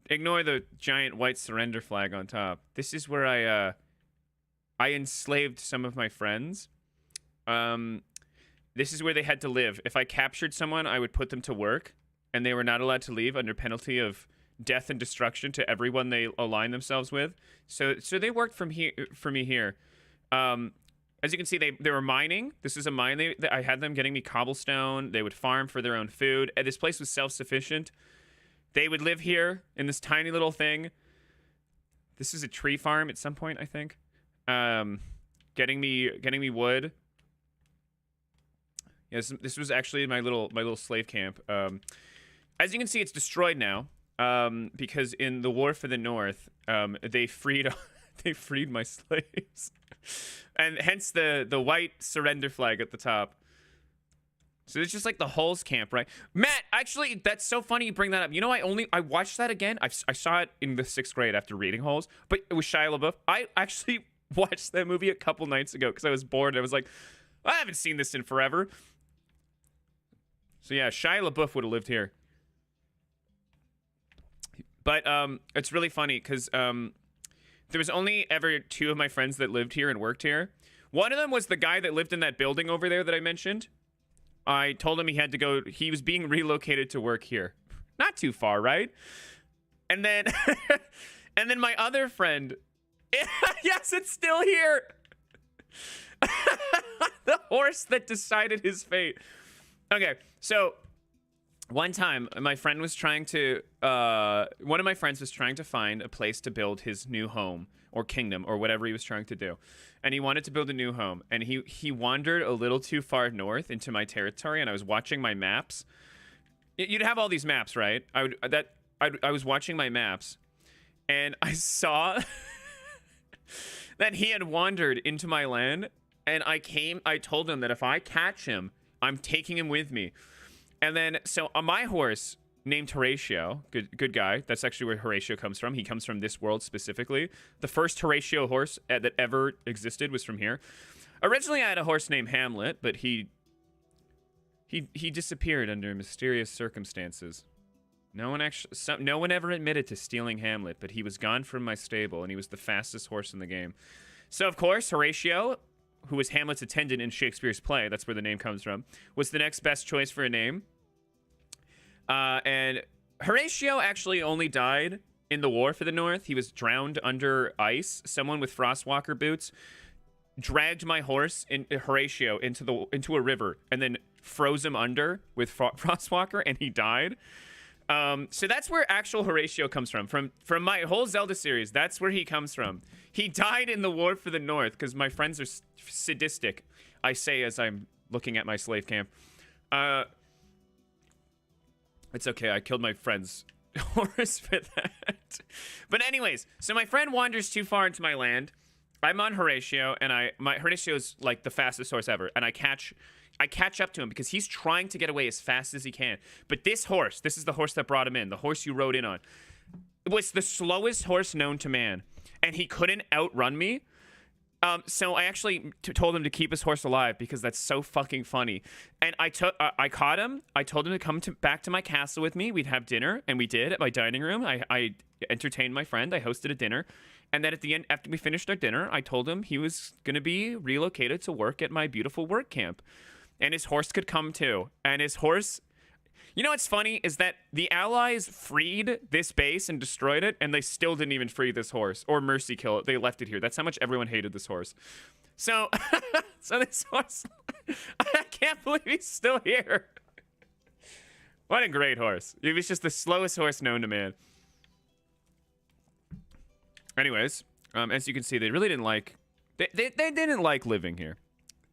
Ignore the giant white surrender flag on top. This is where I enslaved some of my friends. This is where they had to live. If I captured someone, I would put them to work, and they were not allowed to leave under penalty of death and destruction to everyone they aligned themselves with. So they worked for me here. As you can see, they were mining. This is a mine. I had them getting me cobblestone. They would farm for their own food. And this place was self-sufficient. They would live here in this tiny little thing. This is a tree farm at some point, I think. Getting me wood. Yes, this was actually my little slave camp. As you can see, it's destroyed now. Because in the War for the North, they freed my slaves. And hence the white surrender flag at the top. So it's just like the Hulls camp, right? Matt, actually, that's so funny you bring that up. You know, I watched that again. I saw it in the 6th grade after reading Hulls, but it was Shia LaBeouf. I actually watched that movie a couple nights ago because I was bored. And I was like, I haven't seen this in forever. So yeah, Shia LaBeouf would have lived here. But it's really funny because there was only ever 2 of my friends that lived here and worked here. One of them was the guy that lived in that building over there that I mentioned. I told him he had to go. He was being relocated to work here. Not too far, right? And then, and then my other friend. Yes, it's still here. The horse that decided his fate. Okay, so one time my friend was trying to. One of my friends was trying to find a place to build his new home or kingdom or whatever he was trying to do. And he wanted to build a new home. And he wandered a little too far north into my territory, and I was watching my maps. You'd have all these maps, right? I was watching my maps, and I saw that he had wandered into my land, and I told him that if I catch him, I'm taking him with me. And then, so on my horse, named Horatio, good guy. That's actually where Horatio comes from. He comes from this world specifically. The first Horatio horse that ever existed was from here. Originally, I had a horse named Hamlet, but he disappeared under mysterious circumstances. No one ever admitted to stealing Hamlet, but he was gone from my stable, and he was the fastest horse in the game. So, of course, Horatio, who was Hamlet's attendant in Shakespeare's play, that's where the name comes from, was the next best choice for a name. And Horatio actually only died in the War for the North. He was drowned under ice. Someone with Frostwalker boots dragged my horse, Horatio, into a river and then froze him under with Frostwalker, and he died. So that's where actual Horatio comes from. From my whole Zelda series, that's where he comes from. He died in the War for the North because my friends are sadistic, I say as I'm looking at my slave camp. It's okay, I killed my friend's horse for that. But anyways, so my friend wanders too far into my land. I'm on Horatio, and Horatio's like the fastest horse ever, and I catch up to him because he's trying to get away as fast as he can. But this horse, this is the horse that brought him in, the horse you rode in on, was the slowest horse known to man, and he couldn't outrun me. So I actually told him to keep his horse alive because that's so fucking funny. And I caught him. I told him to come back to my castle with me. We'd have dinner, and we did at my dining room. I entertained my friend. I hosted a dinner. And then at the end, after we finished our dinner, I told him he was going to be relocated to work at my beautiful work camp. And his horse could come too. And his horse... You know what's funny is that the Allies freed this base and destroyed it, and they still didn't even free this horse or mercy kill it. They left it here. That's how much everyone hated this horse. So, so this horse, I can't believe he's still here. What a great horse. He was just the slowest horse known to man. Anyways, as you can see, they really didn't like, they didn't like living here.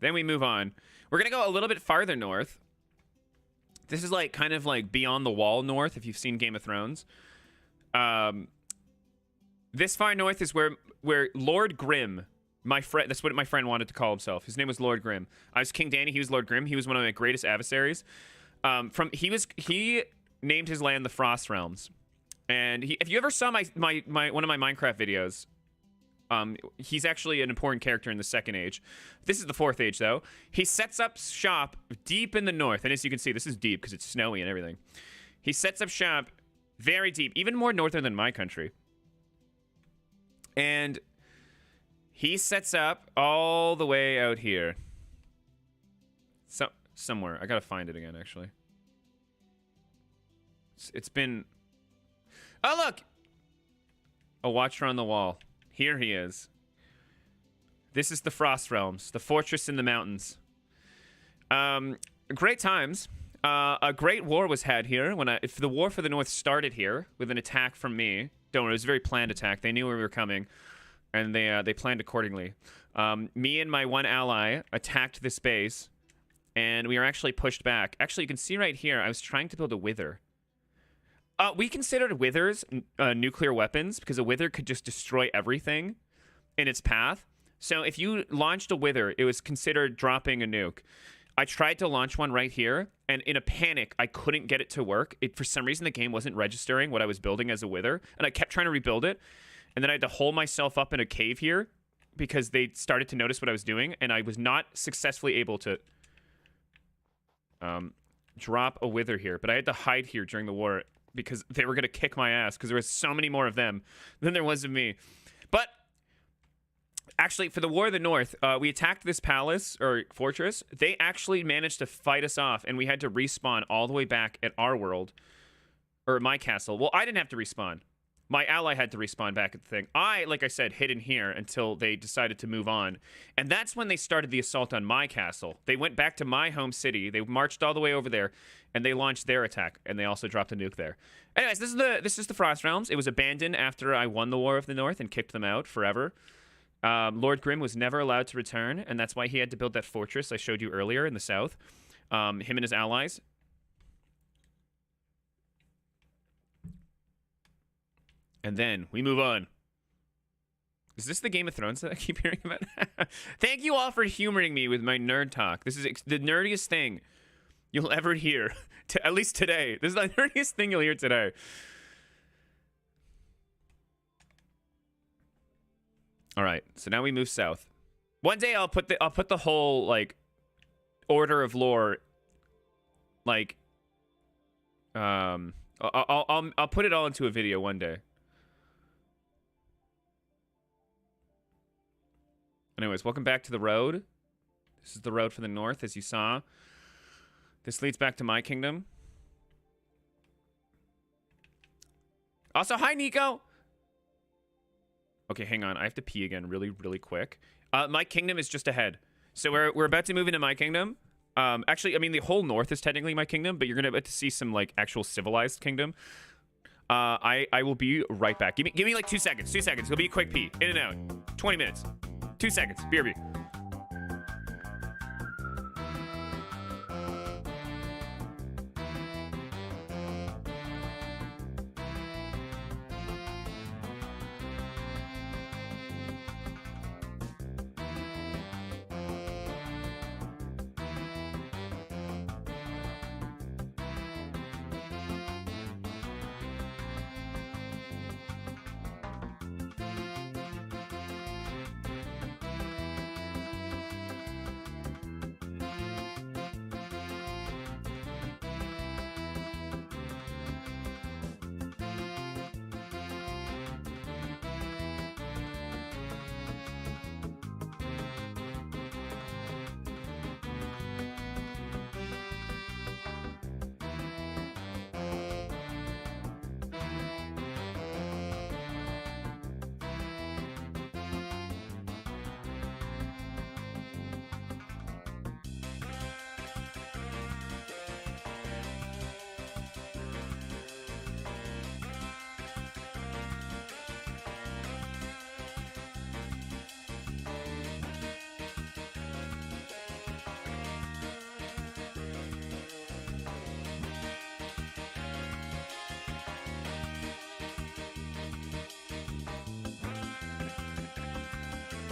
Then we move on. We're going to go a little bit farther north. This is like kind of like beyond the wall north, if you've seen Game of Thrones. This far north is where Lord Grimm, my friend, that's what my friend wanted to call himself. His name was Lord Grimm. I was King Danny, he was Lord Grimm. He was one of my greatest adversaries. He named his land the Frost Realms. And if you ever saw one of my Minecraft videos, He's actually an important character in the Second Age. This is the Fourth Age, though. He sets up shop deep in the north, and as you can see, this is deep because it's snowy and everything. He sets up shop very deep, even more northern than my country. And he sets up all the way out here. Somewhere. I gotta find it again, actually. It's been... Oh, look! A watcher on the wall. Here he is. This is the Frost Realms, the fortress in the mountains. Great times. A great war was had here. If the war for the North started here with an attack from me, don't worry, it was a very planned attack. They knew we were coming, and they planned accordingly. Me and my one ally attacked this base, and we were actually pushed back. Actually, you can see right here, I was trying to build a wither. We considered withers nuclear weapons because a wither could just destroy everything in its path. So if you launched a wither, it was considered dropping a nuke. I tried to launch one right here, and in a panic, I couldn't get it to work. For some reason, the game wasn't registering what I was building as a wither, and I kept trying to rebuild it. And then I had to hole myself up in a cave here because they started to notice what I was doing, and I was not successfully able to drop a wither here. But I had to hide here during the war because they were going to kick my ass because there was so many more of them than there was of me. But actually, for the War of the North, we attacked this palace or fortress. They actually managed to fight us off, and we had to respawn all the way back at our world, or my castle. Well, I didn't have to respawn. My ally had to respawn back at the thing. I, like I said, hid in here until they decided to move on. And that's when they started the assault on my castle. They went back to my home city. They marched all the way over there, and they launched their attack. And they also dropped a nuke there. Anyways, this is the Frost Realms. It was abandoned after I won the War of the North and kicked them out forever. Lord Grimm was never allowed to return, and that's why he had to build that fortress I showed you earlier in the south. Him and his allies. And then we move on. Is this the Game of Thrones that I keep hearing about? Thank you all for humoring me with my nerd talk. This is the nerdiest thing you'll ever hear, at least today. This is the nerdiest thing you'll hear today. All right, so now we move south. One day I'll put the whole like order of lore, like I'll put it all into a video one day. Anyways, welcome back to the road. This is the road for the north, as you saw. This leads back to my kingdom. Also, hi, Nico. Okay, hang on. I have to pee again really, really quick. My kingdom is just ahead. So we're about to move into my kingdom. Actually, I mean, the whole north is technically my kingdom, but you're going to get to see some, like, actual civilized kingdom. I will be right back. Give me like 2 seconds. 2 seconds. It'll be a quick pee. In and out. 20 minutes. 2 seconds. BRB.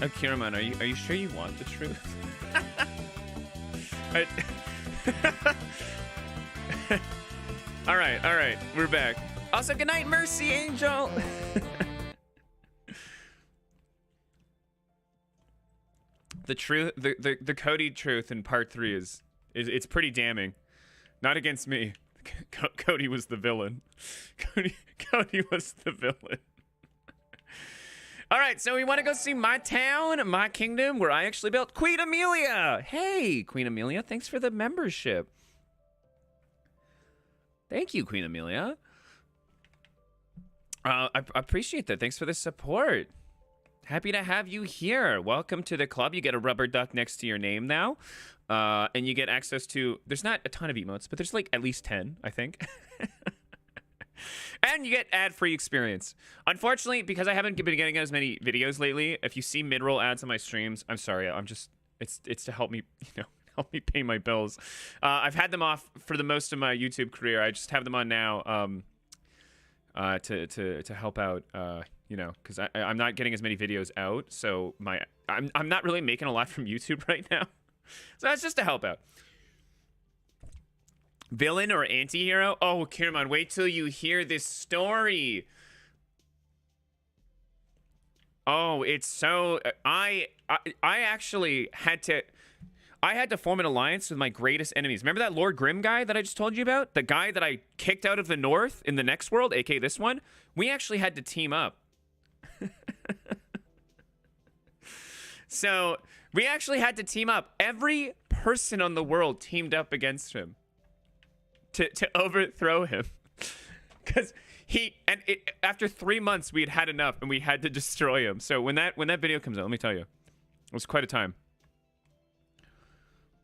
Oh, Kiraman, are you sure you want the truth? All right, we're back. Also, good night, Mercy Angel. The truth, the Cody truth in part 3 is it's pretty damning. Not against me. Cody was the villain. Cody was the villain. All right, so we want to go see my town, my kingdom, where I actually built Queen Amelia. Hey, Queen Amelia, thanks for the membership. Thank you, Queen Amelia. I appreciate that. Thanks for the support. Happy to have you here. Welcome to the club. You get a rubber duck next to your name now. And you get access to, there's not a ton of emotes, but there's like at least 10, I think. And you get ad-free experience. Unfortunately, because I haven't been getting as many videos lately, if you see mid-roll ads on my streams, I'm sorry. I'm just, it's to help me, help me pay my bills. I've had them off for the most of my YouTube career. I just have them on now to help out, because I'm not getting as many videos out, so I'm not really making a lot from YouTube right now. So that's just to help out. Villain or anti-hero? Oh, Kierman, wait till you hear this story. Oh, it's so... I actually had to... I had to form an alliance with my greatest enemies. Remember that Lord Grimm guy that I just told you about? The guy that I kicked out of the North in the next world, aka this one? We actually had to team up. So, we actually had to team up. Every person on the world teamed up against him to overthrow him. Because after 3 months, we had enough, and we had to destroy him. So, when that video comes out, let me tell you, it was quite a time.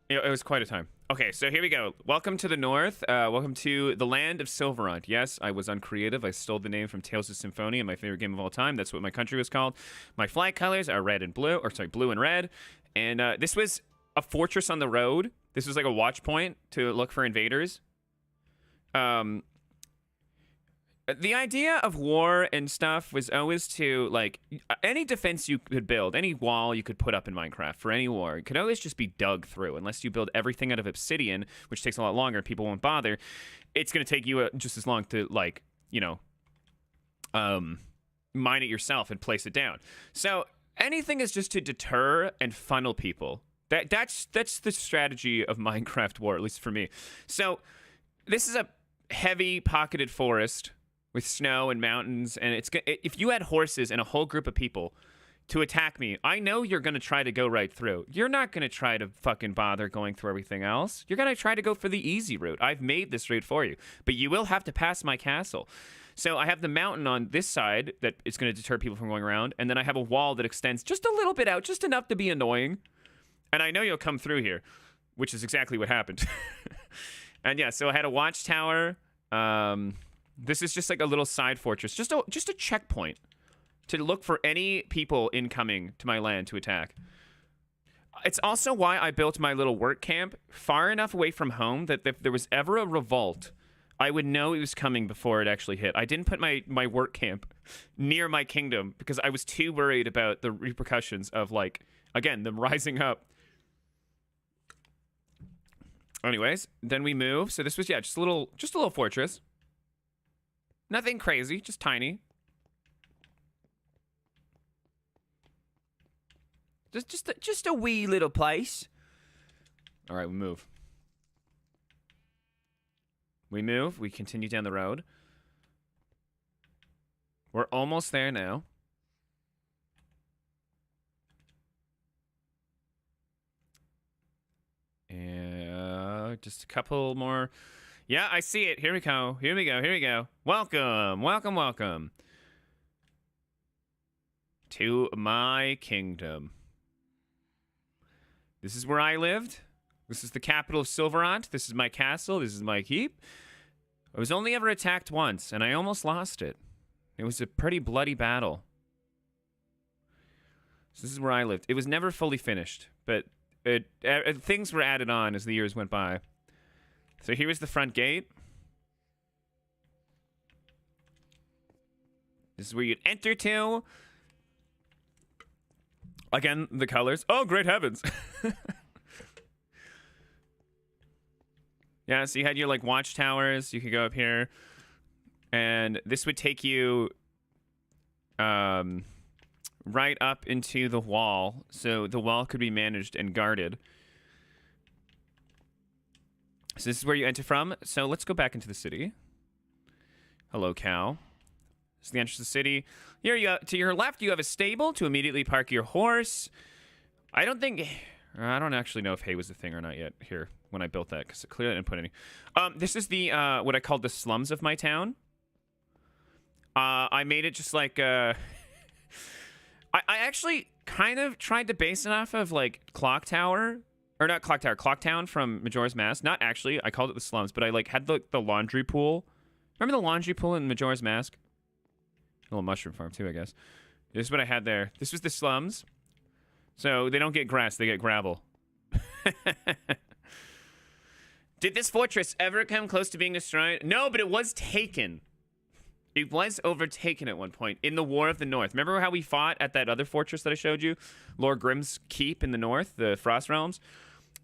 It was quite a time. Okay, so here we go. Welcome to the North. Welcome to the land of Silverant. Yes, I was uncreative. I stole the name from Tales of Symphonia, my favorite game of all time. That's what my country was called. My flag colors are red and blue, or sorry, blue and red. And this was a fortress on the road. This was like a watch point to look for invaders. The idea of war and stuff was always to, like, any defense you could build, any wall you could put up in Minecraft for any war, it could always just be dug through. Unless you build everything out of obsidian, which takes a lot longer, people won't bother. It's going to take you just as long to, like, mine it yourself and place it down. So anything is just to deter and funnel people. That's the strategy of Minecraft war, at least for me. So this is a heavy pocketed forest with snow and mountains, and if you had horses and a whole group of people to attack me, I know you're going to try to go right through. You're not going to try to fucking bother going through everything else. You're going to try to go for the easy route. I've made this route for you, but you will have to pass my castle. So I have the mountain on this side that is going to deter people from going around, and then I have a wall that extends just a little bit out, just enough to be annoying. And I know you'll come through here, which is exactly what happened. And yeah, so I had a watchtower. This is just like a little side fortress, just a checkpoint to look for any people incoming to my land to attack. It's also why I built my little work camp far enough away from home that if there was ever a revolt, I would know it was coming before it actually hit. I didn't put my work camp near my kingdom because I was too worried about the repercussions of, like, again, them rising up. Anyways, then we move. So this was, yeah, just a little fortress. Nothing crazy, just tiny. Just a wee little place. All right, we move. We move. We continue down the road. We're almost there now. And just a couple more. Yeah, I see it. Here we go. Here we go. Here we go. Welcome. Welcome. Welcome. To my kingdom. This is where I lived. This is the capital of Silverant. This is my castle. This is my keep. I was only ever attacked once, and I almost lost it. It was a pretty bloody battle. So this is where I lived. It was never fully finished, but things were added on as the years went by. So here was the front gate. This is where you'd enter to. Again, the colors. Oh, great heavens. Yeah, so you had your, like, watchtowers. You could go up here. And this would take you right up into the wall, so the wall could be managed and guarded. So this is where you enter from. So let's go back into the city. Hello, cow. This is the entrance to the city. Here, to your left, you have a stable to immediately park your horse. I don't actually know if hay was a thing or not yet here when I built that, because it clearly didn't put any. This is the what I called the slums of my town. I made it just like I actually kind of tried to base it off of like Clock Tower. Or not Clock Tower, Clocktown from Majora's Mask. Not actually, I called it the slums, but I like had the laundry pool. Remember the laundry pool in Majora's Mask? A little mushroom farm too, I guess. This is what I had there. This was the slums. So they don't get grass, they get gravel. Did this fortress ever come close to being destroyed? No, but it was taken. It was overtaken at one point in the War of the North. Remember how we fought at that other fortress that I showed you? Lord Grimm's Keep in the north, the Frost Realms?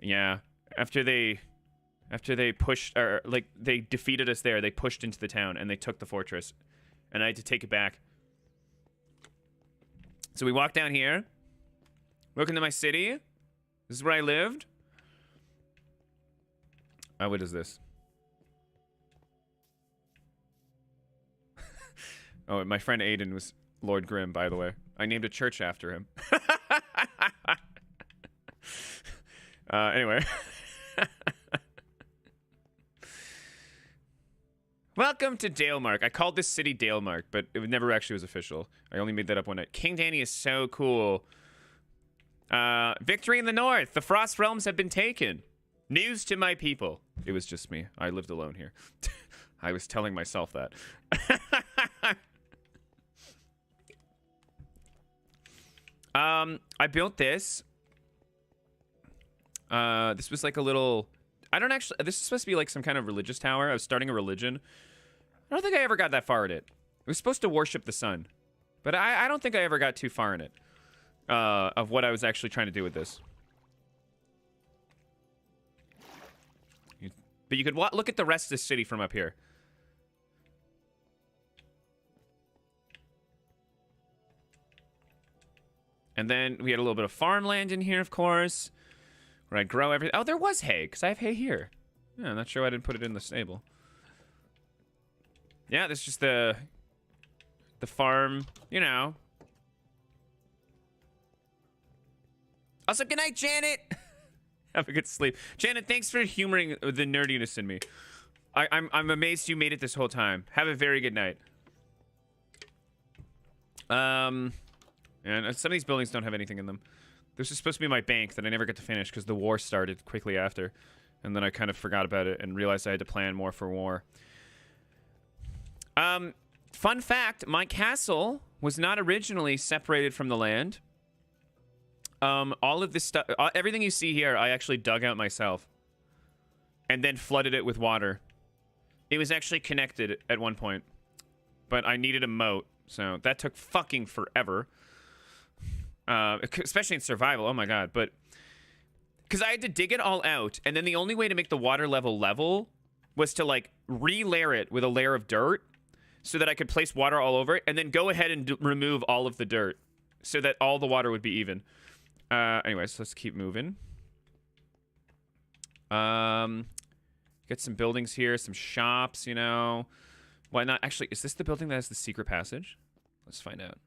Yeah. After they pushed, or like they defeated us there, they pushed into the town and they took the fortress. And I had to take it back. So we walked down here. Look into my city. This is where I lived. What is this? Oh, my friend Aiden was Lord Grimm, by the way. I named a church after him. Anyway. Welcome to Dalemark. I called this city Dalemark, but it never actually was official. I only made that up one night. King Danny is so cool. Victory in the north. The Frost Realms have been taken. News to my people. It was just me. I lived alone here. I was telling myself that. I built this. This was like a little... this is supposed to be like some kind of religious tower. I was starting a religion. I don't think I ever got that far in it. It was supposed to worship the sun. But I don't think I ever got too far in it. Of what I was actually trying to do with this. But you could look at the rest of the city from up here. And then we had a little bit of farmland in here, of course, where I'd grow everything. Oh, there was hay, because I have hay here. Yeah, I'm not sure why I didn't put it in the stable. Yeah, this is just the farm, you know. Also, good night, Janet. Have a good sleep. Janet, thanks for humoring the nerdiness in me. I'm amazed you made it this whole time. Have a very good night. And some of these buildings don't have anything in them. This is supposed to be my bank that I never got to finish because the war started quickly after. And then I kind of forgot about it and realized I had to plan more for war. Fun fact, my castle was not originally separated from the land. All of this stuff, everything you see here, I actually dug out myself. And then flooded it with water. It was actually connected at one point. But I needed a moat, so that took fucking forever. Especially in survival, oh my god, but... Because I had to dig it all out, and then the only way to make the water level was to, like, re-layer it with a layer of dirt so that I could place water all over it, and then go ahead and remove all of the dirt so that all the water would be even. Anyways, let's keep moving. Get some buildings here, some shops, you know. Why not? Actually, is this the building that has the secret passage? Let's find out.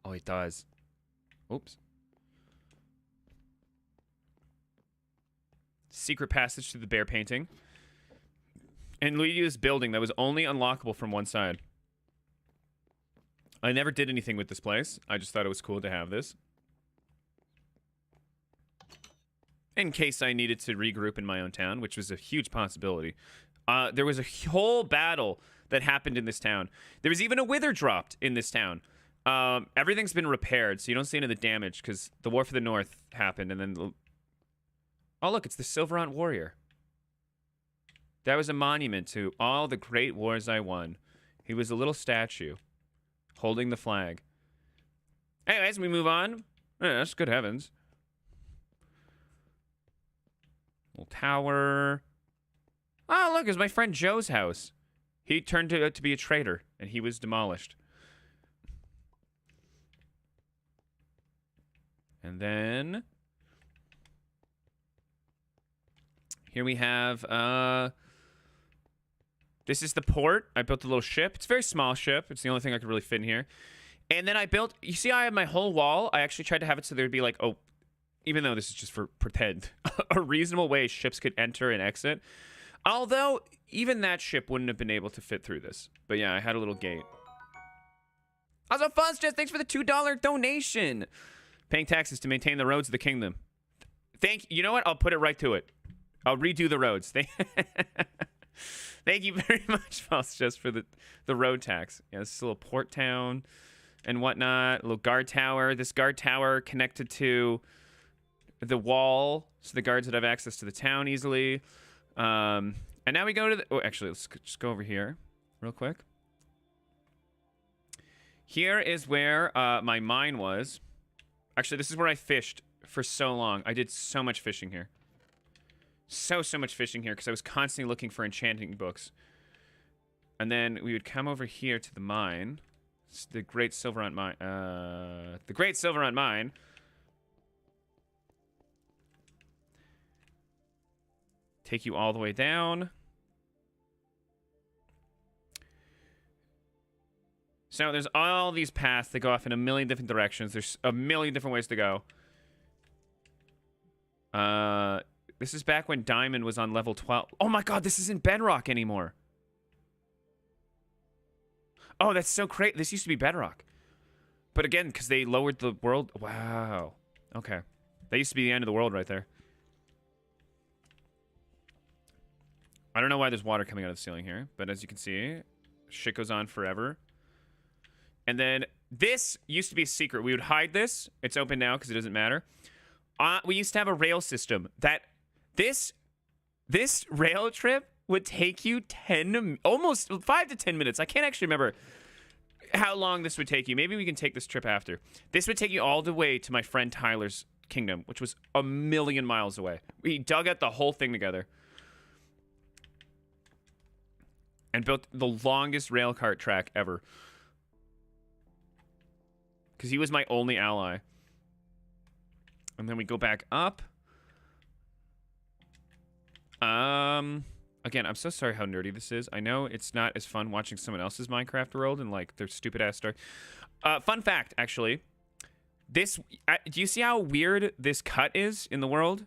Oh, it does. Oops. Secret passage to the bear painting. And lead you to this building that was only unlockable from one side. I never did anything with this place. I just thought it was cool to have this. In case I needed to regroup in my own town, which was a huge possibility. There was a whole battle that happened in this town. There was even a wither dropped in this town. Everything's been repaired, so you don't see any of the damage, because the War for the North happened, and then... Oh, look, it's the Silverant Warrior. That was a monument to all the great wars I won. He was a little statue, holding the flag. Anyways, we move on. Yes, good heavens. Little tower. Oh, look, it's my friend Joe's house. He turned out to be a traitor, and he was demolished. And then here we have, this is the port. I built a little ship. It's a very small ship. It's the only thing I could really fit in here. And then I built, you see I have my whole wall. I actually tried to have it so there'd be like, oh, even though this is just for pretend, a reasonable way ships could enter and exit. Although, even that ship wouldn't have been able to fit through this. But yeah, I had a little gate. Also, Fuzzchest, thanks for the $2 donation. Paying taxes to maintain the roads of the kingdom. You know what? I'll put it right to it. I'll redo the roads. Thank you very much, Fuzzchest, for the road tax. Yeah, this is a little port town and whatnot. A little guard tower. This guard tower connected to the wall, so the guards would have access to the town easily. And now we go to the... Oh, actually, let's just go over here real quick. Here is where my mine was. Actually, this is where I fished for so long. I did so much fishing here. So much fishing here because I was constantly looking for enchanting books. And then we would come over here to the mine. It's the Great Silverant Mine. The Great Silverant Mine. Take you all the way down. So there's all these paths that go off in a million different directions. There's a million different ways to go. This is back when Diamond was on level 12. Oh my god, this isn't Bedrock anymore. Oh, that's so great. This used to be Bedrock. But again, because they lowered the world. Wow. Okay. That used to be the end of the world right there. I don't know why there's water coming out of the ceiling here, but as you can see, shit goes on forever. And then this used to be a secret. We would hide this. It's open now because it doesn't matter. We used to have a rail system that this rail trip would take you almost 5 to 10 minutes. I can't actually remember how long this would take you. Maybe we can take this trip after. This would take you all the way to my friend Tyler's kingdom, which was a million miles away. We dug out the whole thing together. And built the longest rail cart track ever. Because he was my only ally. And then we go back up. Again, I'm so sorry how nerdy this is. I know it's not as fun watching someone else's Minecraft world and, like, their stupid-ass story. Fun fact, actually. This... do you see how weird this cut is in the world?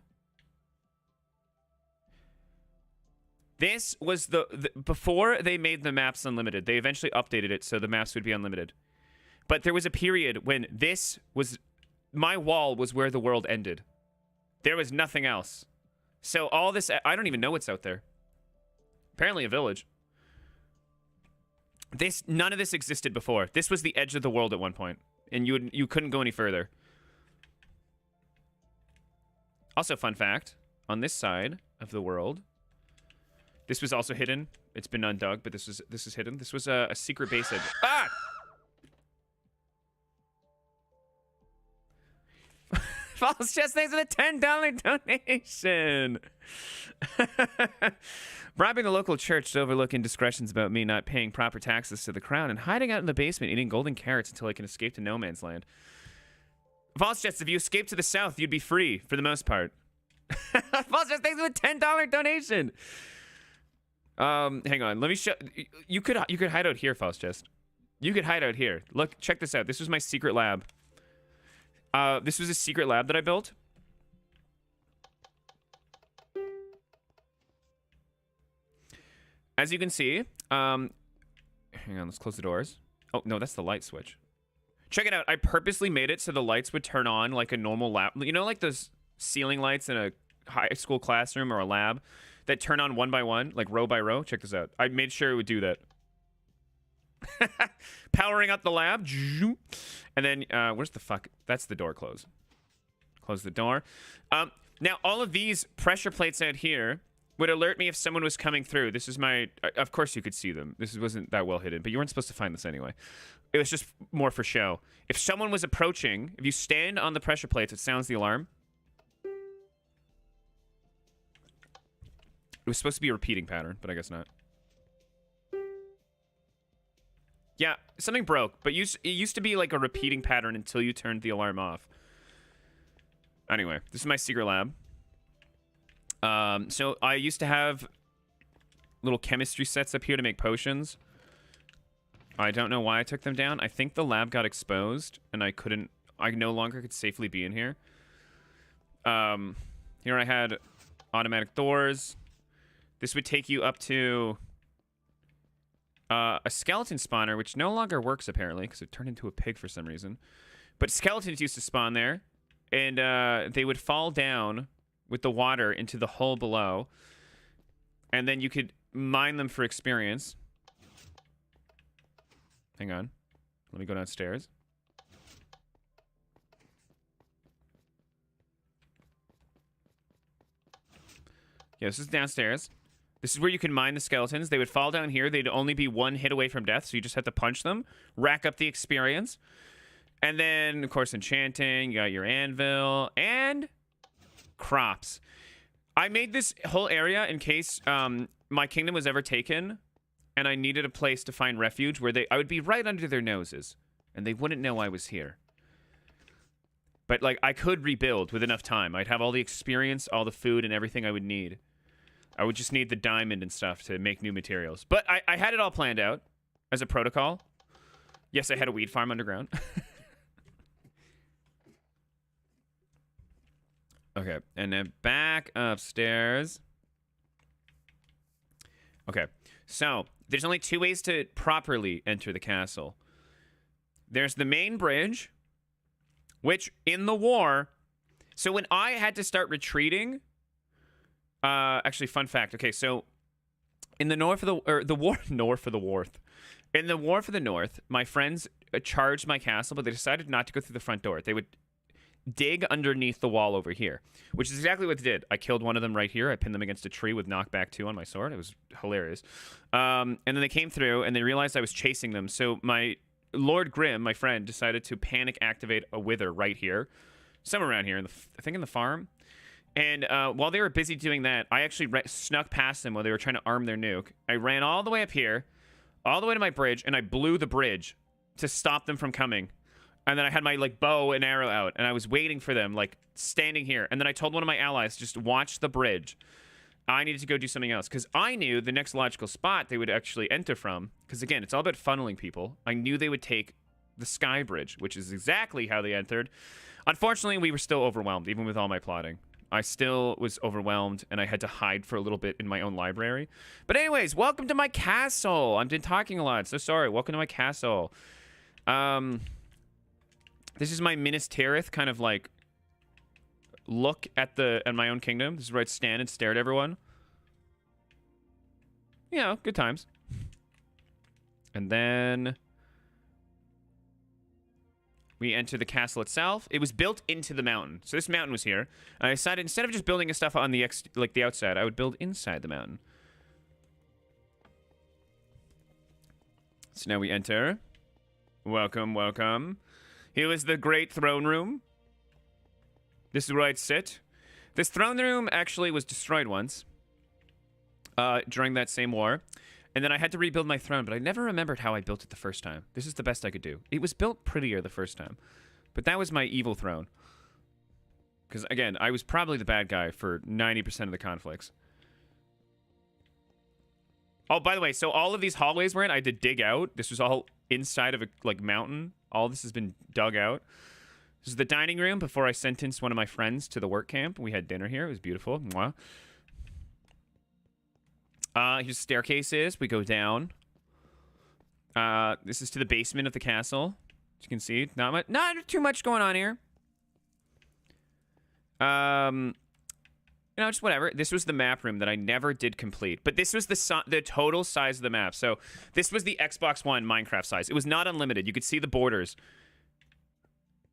This was before they made the maps unlimited. They eventually updated it so the maps would be unlimited. But there was a period when this was... My wall was where the world ended. There was nothing else. So all this... I don't even know what's out there. Apparently a village. None of this existed before. This was the edge of the world at one point. And you couldn't go any further. Also, fun fact. On this side of the world... This was also hidden. It's been undug, but this is hidden. This was a secret base. Ah! False Chest, thanks for the $10 donation. Bribing the local church to overlook indiscretions about me not paying proper taxes to the crown and hiding out in the basement eating golden carrots until I can escape to no man's land. False Chest, if you escape to the south, you'd be free for the most part. False Chest, thanks for the $10 donation. Hang on. Let me show. You could hide out here, False Chest. You could hide out here. Look, check this out. This was my secret lab. This was a secret lab that I built. As you can see, hang on, let's close the doors. Oh, no, that's the light switch. Check it out. I purposely made it so the lights would turn on like a normal lab. You know, like those ceiling lights in a high school classroom or a lab that turn on one by one, like row by row? Check this out. I made sure it would do that. Powering up the lab. And then, where's the fuck? That's the door close. Close the door. Now, all of these pressure plates out here would alert me if someone was coming through. This is my... Of course you could see them. This wasn't that well hidden, but you weren't supposed to find this anyway. It was just more for show. If someone was approaching, if you stand on the pressure plates, it sounds the alarm. It was supposed to be a repeating pattern, but I guess not. Yeah, something broke, but it used to be like a repeating pattern until you turned the alarm off. Anyway, this is my secret lab. So I used to have little chemistry sets up here to make potions. I don't know why I took them down. I think the lab got exposed, and I no longer could safely be in here. Here I had automatic doors. This would take you up to a skeleton spawner, which no longer works apparently because it turned into a pig for some reason. But skeletons used to spawn there, and they would fall down with the water into the hole below, and then you could mine them for experience. Hang on. Let me go downstairs. Yeah, this is downstairs. This is where you can mine the skeletons. They would fall down here. They'd only be one hit away from death, so you just have to punch them, rack up the experience. And then, of course, enchanting. You got your anvil and crops. I made this whole area in case my kingdom was ever taken and I needed a place to find refuge where I would be right under their noses and they wouldn't know I was here. But, like, I could rebuild with enough time. I'd have all the experience, all the food, and everything I would need. I would just need the diamond and stuff to make new materials. But I had it all planned out as a protocol. Yes, I had a weed farm underground. Okay, and then back upstairs. Okay, so there's only two ways to properly enter the castle. There's the main bridge, which in the war, so when I had to start retreating, actually, fun fact. Okay, so in the north of in the war for the north, my friends charged my castle, but they decided not to go through the front door. They would dig underneath the wall over here, which is exactly what they did. I killed one of them right here. I pinned them against a tree with knockback 2 on my sword. It was hilarious. And then they came through, and they realized I was chasing them. So my Lord Grimm, my friend, decided to panic activate a wither right here, somewhere around here, I think in the farm. And while they were busy doing that, I actually snuck past them while they were trying to arm their nuke. I ran all the way up here, all the way to my bridge, and I blew the bridge to stop them from coming. And then I had my, like, bow and arrow out, and I was waiting for them, like, standing here. And then I told one of my allies, just watch the bridge. I needed to go do something else, because I knew the next logical spot they would actually enter from, because, again, it's all about funneling people. I knew they would take the Sky Bridge, which is exactly how they entered. Unfortunately, we were still overwhelmed, even with all my plotting. I still was overwhelmed, and I had to hide for a little bit in my own library. But anyways, welcome to my castle. I've been talking a lot, so sorry. Welcome to my castle. This is my Minas Tirith kind of, like, look at my own kingdom. This is where I'd stand and stare at everyone. You know, good times. And then we enter the castle itself. It was built into the mountain. So this mountain was here. And I decided instead of just building stuff on the outside, I would build inside the mountain. So now we enter. Welcome, welcome. Here was the great throne room. This is where I'd sit. This throne room actually was destroyed once during that same war. And then I had to rebuild my throne, but I never remembered how I built it the first time. This is the best I could do. It was built prettier the first time. But that was my evil throne. Because, again, I was probably the bad guy for 90% of the conflicts. Oh, by the way, so all of these hallways we're in, I had to dig out. This was all inside of a, like, mountain. All this has been dug out. This is the dining room before I sentenced one of my friends to the work camp. We had dinner here. It was beautiful. Mwah. Here's staircases. We go down. This is to the basement of the castle. As you can see, not too much going on here. You know, just whatever. This was the map room that I never did complete. But this was the total size of the map. So this was the Xbox One Minecraft size. It was not unlimited. You could see the borders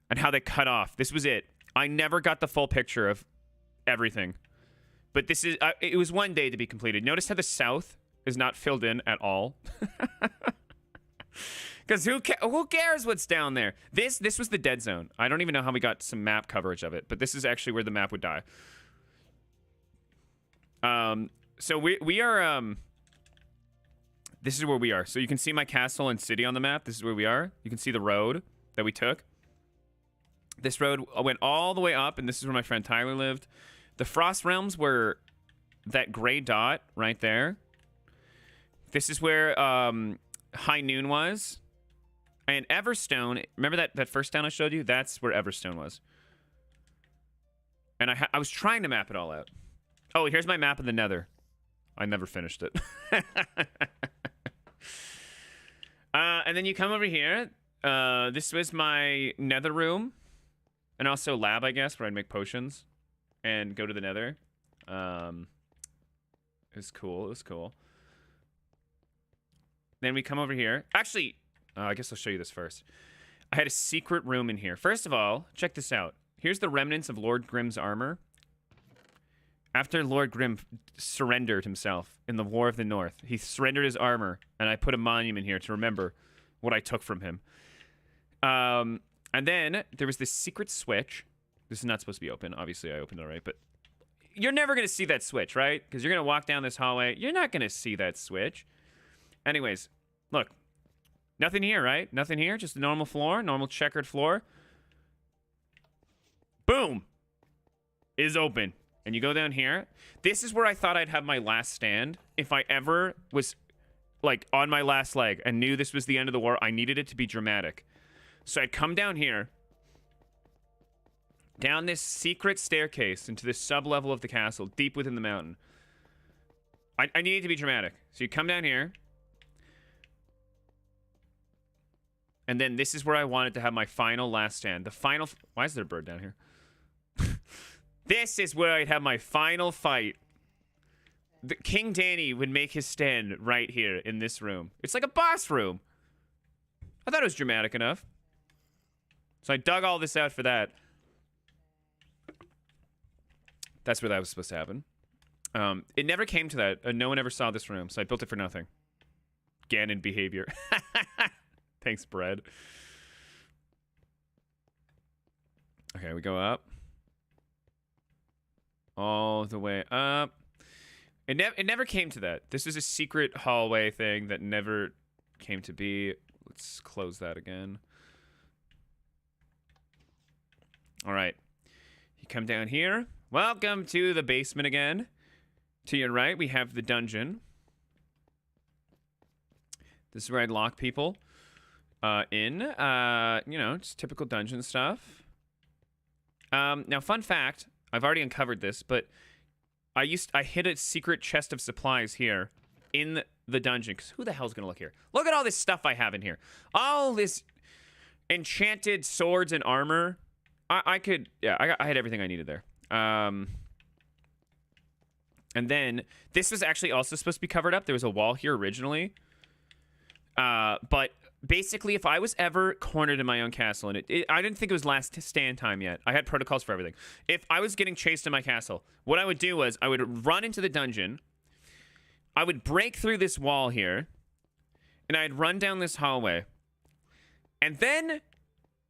and how they cut off. This was it. I never got the full picture of everything. But this is it was one day to be completed. Notice how the south is not filled in at all. Because who cares what's down there? This was the dead zone. I don't even know how we got some map coverage of it. But this is actually where the map would die. So we are This is where we are. So you can see my castle and city on the map. This is where we are. You can see the road that we took. This road went all the way up, and this is where my friend Tyler lived. The Frost Realms were that gray dot right there. This is where High Noon was. And Everstone, remember that first town I showed you? That's where Everstone was. And I was trying to map it all out. Oh, here's my map of the Nether. I never finished it. And then you come over here. This was my Nether room. And also lab, I guess, where I'd make potions. And go to the Nether. It was cool. It was cool. Then we come over here. Actually, I guess I'll show you this first. I had a secret room in here. First of all, check this out. Here's the remnants of Lord Grimm's armor. After Lord Grimm surrendered himself in the War of the North, he surrendered his armor, and I put a monument here to remember what I took from him. And then there was this secret switch. This is not supposed to be open. Obviously, I opened it already, but you're never going to see that switch, right? Because you're going to walk down this hallway. You're not going to see that switch. Anyways, look. Nothing here, right? Nothing here. Just a normal floor, normal checkered floor. Boom. Is open. And you go down here. This is where I thought I'd have my last stand. If I ever was, like, on my last leg and knew this was the end of the war, I needed it to be dramatic. So I'd come down here, down this secret staircase into this sub-level of the castle, deep within the mountain. I needed it to be dramatic. So you come down here. And then this is where I wanted to have my final last stand. The final... Why is there a bird down here? This is where I'd have my final fight. King Danny would make his stand right here in this room. It's like a boss room. I thought it was dramatic enough. So I dug all this out for that. That's where that was supposed to happen. It never came to that. No one ever saw this room, so I built it for nothing. Ganon behavior. Thanks, bread. Okay, we go up. All the way up. It never came to that. This is a secret hallway thing that never came to be. Let's close that again. All right. You come down here. Welcome to the basement again. To your right, we have the dungeon. This is where I'd lock people. You know, just typical dungeon stuff. Now, fun fact, I've already uncovered this, but I hid a secret chest of supplies here in the dungeon. Because who the hell's gonna look here? Look at all this stuff I have in here. All this enchanted swords and armor. I had everything I needed there. And then this was actually also supposed to be covered up. There was a wall here originally. But basically, if I was ever cornered in my own castle, and I didn't think it was last stand time yet. I had protocols for everything. If I was getting chased in my castle, what I would do was I would run into the dungeon. I would break through this wall here, and I'd run down this hallway. And then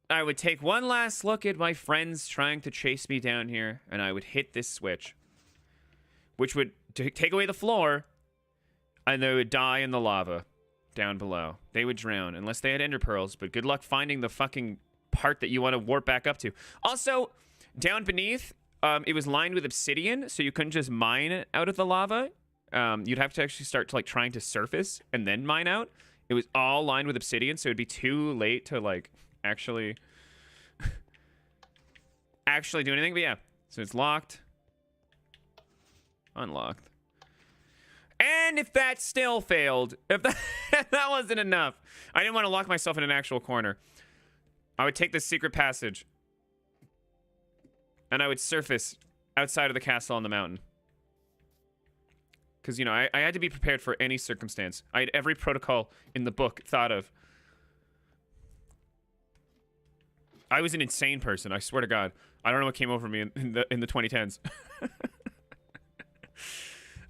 I would take one last look at my friends trying to chase me down here, and I would hit this switch, which would take away the floor, and they would die in the lava. Down below. They would drown unless they had ender pearls, but good luck finding the fucking part that you want to warp back up to. Also, down beneath, it was lined with obsidian, so you couldn't just mine out of the lava. You'd have to actually start to, like, trying to surface and then mine out. It was all lined with obsidian, so it'd be too late to, like, actually do anything. But yeah, so it's locked. Unlocked. And if that still failed, if that wasn't enough, I didn't want to lock myself in an actual corner. I would take this secret passage, and I would surface outside of the castle on the mountain. Because, you know, I had to be prepared for any circumstance. I had every protocol in the book thought of. I was an insane person, I swear to God. I don't know what came over me in the 2010s.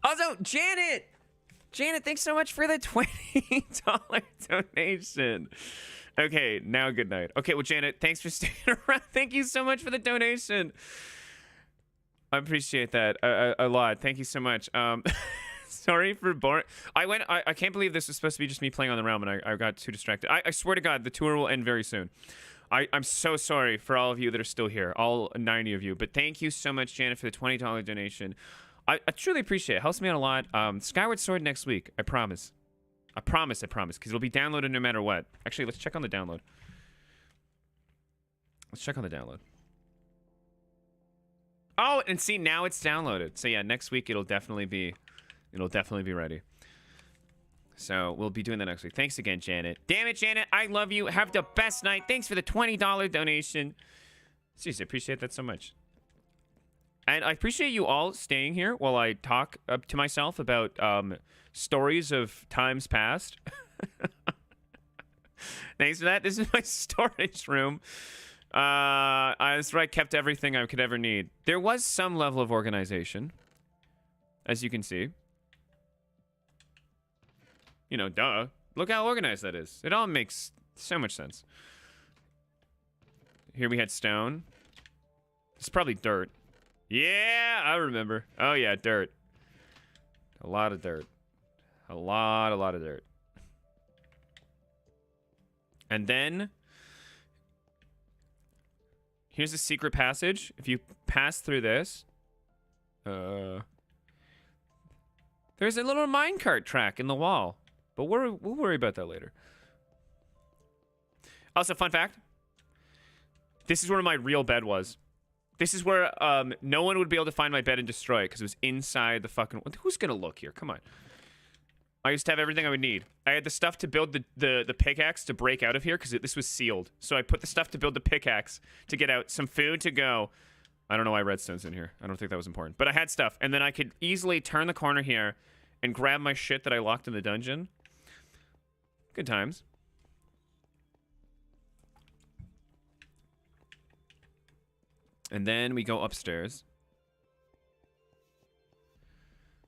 Also, Janet, thanks so much for the $20 donation. Okay, now good night. Okay, well, Janet, thanks for staying around. Thank you so much for the donation. I appreciate that a lot. Thank you so much. Sorry for boring. I can't believe this was supposed to be just me playing on the realm, and I got too distracted. I swear to God, the tour will end very soon. I'm so sorry for all of you that are still here, all 90 of you. But thank you so much, Janet, for the $20 donation. I truly appreciate it. It helps me out a lot. Skyward Sword next week. I promise. I promise. Because it'll be downloaded no matter what. Actually, let's check on the download. Oh, and see, now it's downloaded. So yeah, next week it'll definitely be ready. So we'll be doing that next week. Thanks again, Janet. Damn it, Janet. I love you. Have the best night. Thanks for the $20 donation. Seriously, I appreciate that so much. And I appreciate you all staying here while I talk to myself about stories of times past. Thanks for that. This is my storage room. That's where I kept everything I could ever need. There was some level of organization, as you can see. You know, duh. Look how organized that is. It all makes so much sense. Here we had stone. It's probably dirt. Yeah, I remember. Oh, yeah, dirt. A lot of dirt. A lot of dirt. And then here's a secret passage. If you pass through this, there's a little minecart track in the wall. But we'll worry about that later. Also, fun fact. This is where my real bed was. This is where no one would be able to find my bed and destroy it because it was inside the fucking... Who's going to look here? Come on. I used to have everything I would need. I had the stuff to build the pickaxe to break out of here because this was sealed. So I put the stuff to build the pickaxe to get out. Some food to go. I don't know why redstone's in here. I don't think that was important. But I had stuff. And then I could easily turn the corner here and grab my shit that I locked in the dungeon. Good times. And then we go upstairs.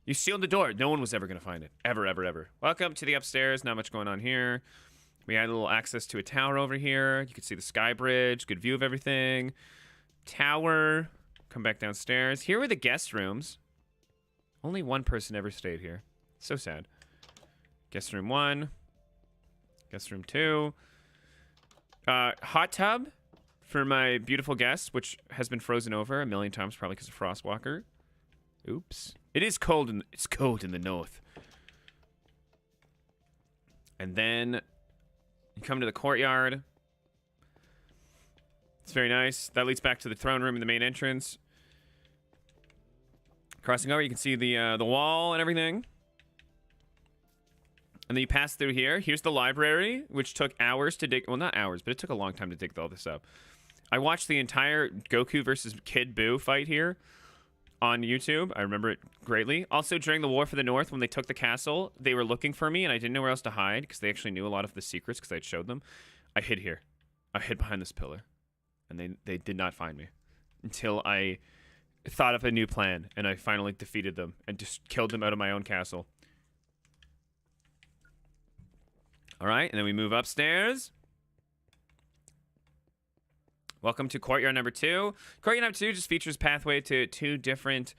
You sealed the door. No one was ever going to find it. Ever, ever, ever. Welcome to the upstairs. Not much going on here. We had a little access to a tower over here. You can see the sky bridge. Good view of everything. Tower. Come back downstairs. Here were the guest rooms. Only one person ever stayed here. So sad. Guest room 1. Guest room 2. Hot tub for my beautiful guest, which has been frozen over a million times, probably because of Frostwalker. Oops. It is cold it's cold in the north. And then you come to the courtyard. It's very nice. That leads back to the throne room and the main entrance. Crossing over, you can see the wall and everything. And then you pass through here. Here's the library, which took hours to dig. Well, not hours, but it took a long time to dig all this up. I watched the entire Goku versus Kid Buu fight here on YouTube. I remember it greatly. Also, during the War for the North, when they took the castle, they were looking for me, and I didn't know where else to hide because they actually knew a lot of the secrets because I'd showed them. I hid here. I hid behind this pillar, and they did not find me until I thought of a new plan, and I finally defeated them and just killed them out of my own castle. All right, and then we move upstairs. Welcome to courtyard number 2. Courtyard number 2 just features pathway to 2 different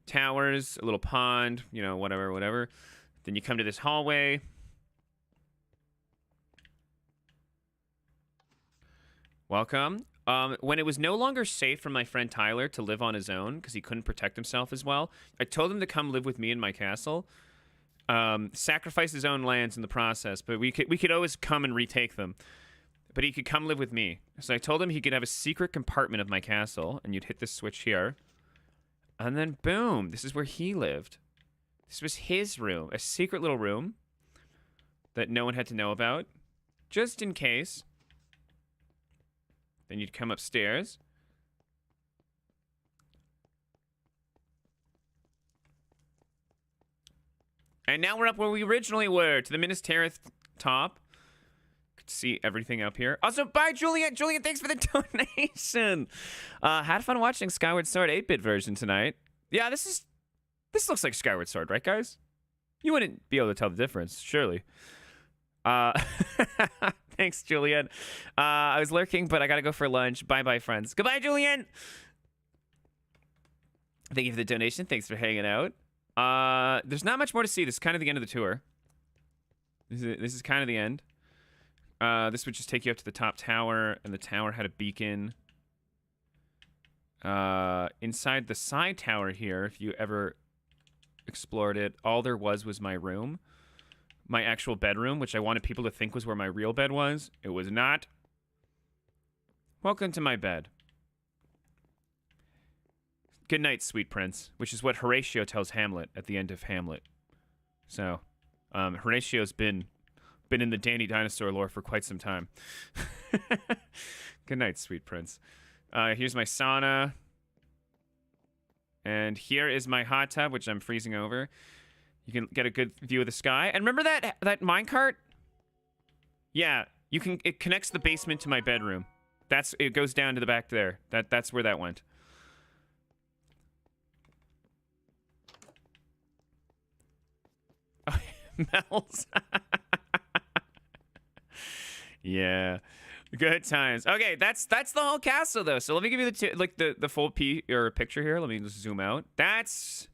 towers, a little pond, you know, whatever. Then you come to this hallway. Welcome. When it was no longer safe for my friend Tyler to live on his own because he couldn't protect himself as well, I told him to come live with me in my castle. Sacrifice his own lands in the process, but we could always come and retake them. But he could come live with me. So I told him he could have a secret compartment of my castle, and you'd hit this switch here. And then boom, this is where he lived. This was his room, a secret little room that no one had to know about, just in case. Then you'd come upstairs. And now we're up where we originally were, to the Minas Tirith top. Could see everything up here. Also, bye, Juliet. Juliet, thanks for the donation. Had fun watching Skyward Sword 8-bit version tonight. Yeah, this looks like Skyward Sword, right, guys? You wouldn't be able to tell the difference, surely. Thanks, Juliet. I was lurking, but I gotta go for lunch. Bye-bye, friends. Goodbye, Julian. Thank you for the donation. Thanks for hanging out. There's not much more to see. This is kind of the end of the tour. This is kind of the end. This would just take you up to the top tower, and the tower had a beacon. Inside the side tower here, if you ever explored it, all there was my room. My actual bedroom, which I wanted people to think was where my real bed was. It was not. Welcome to my bed. Good night, sweet prince, which is what Horatio tells Hamlet at the end of Hamlet. So, Horatio's been in the Danny Dinosaur lore for quite some time. Good night, sweet prince. Here's my sauna. And here is my hot tub, which I'm freezing over. You can get a good view of the sky. And remember that minecart? Yeah, it connects the basement to my bedroom. It goes down to the back there. That's where that went. Oh, Mel's. Yeah. Good times. Okay, that's the whole castle though. So let me give you the full picture here. Let me just zoom out. That's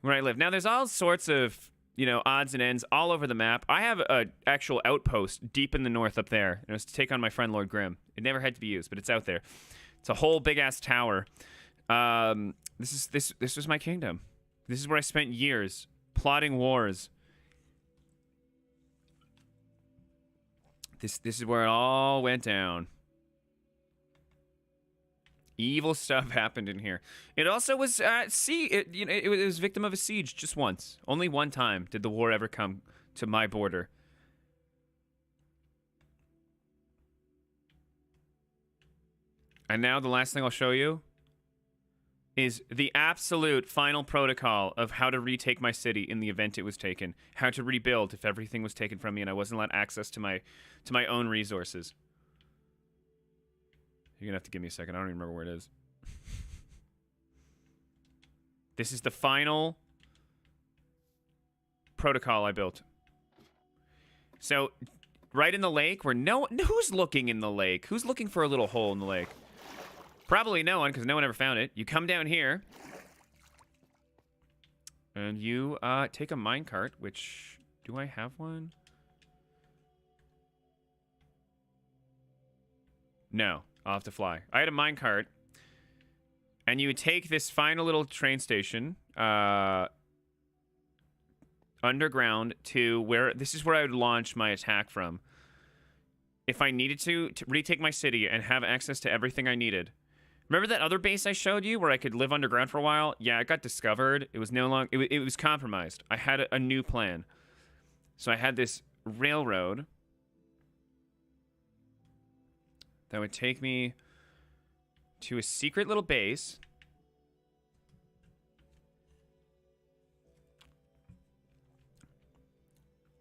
where I live. Now there's all sorts of, odds and ends all over the map. I have a actual outpost deep in the north up there. And it was to take on my friend Lord Grimm. It never had to be used, but it's out there. It's a whole big ass tower. This was my kingdom. This is where I spent years plotting wars. This is where it all went down. Evil stuff happened in here. It also was it was victim of a siege just once. Only one time did the war ever come to my border. And now the last thing I'll show you is the absolute final protocol of how to retake my city in the event it was taken. How to rebuild if everything was taken from me and I wasn't allowed access to my own resources. You're gonna have to give me a second. I don't even remember where it is. This is the final protocol I built. So, right in the lake where who's looking in the lake? Who's looking for a little hole in the lake? Probably no one, because no one ever found it. You come down here, and you take a minecart, which... Do I have one? No, I'll have to fly. I had a minecart, and you would take this final little train station underground to where... This is where I would launch my attack from. If I needed to retake my city and have access to everything I needed... Remember that other base I showed you where I could live underground for a while? Yeah, it got discovered. It was no longer... It was compromised. I had a new plan. So I had this railroad that would take me to a secret little base.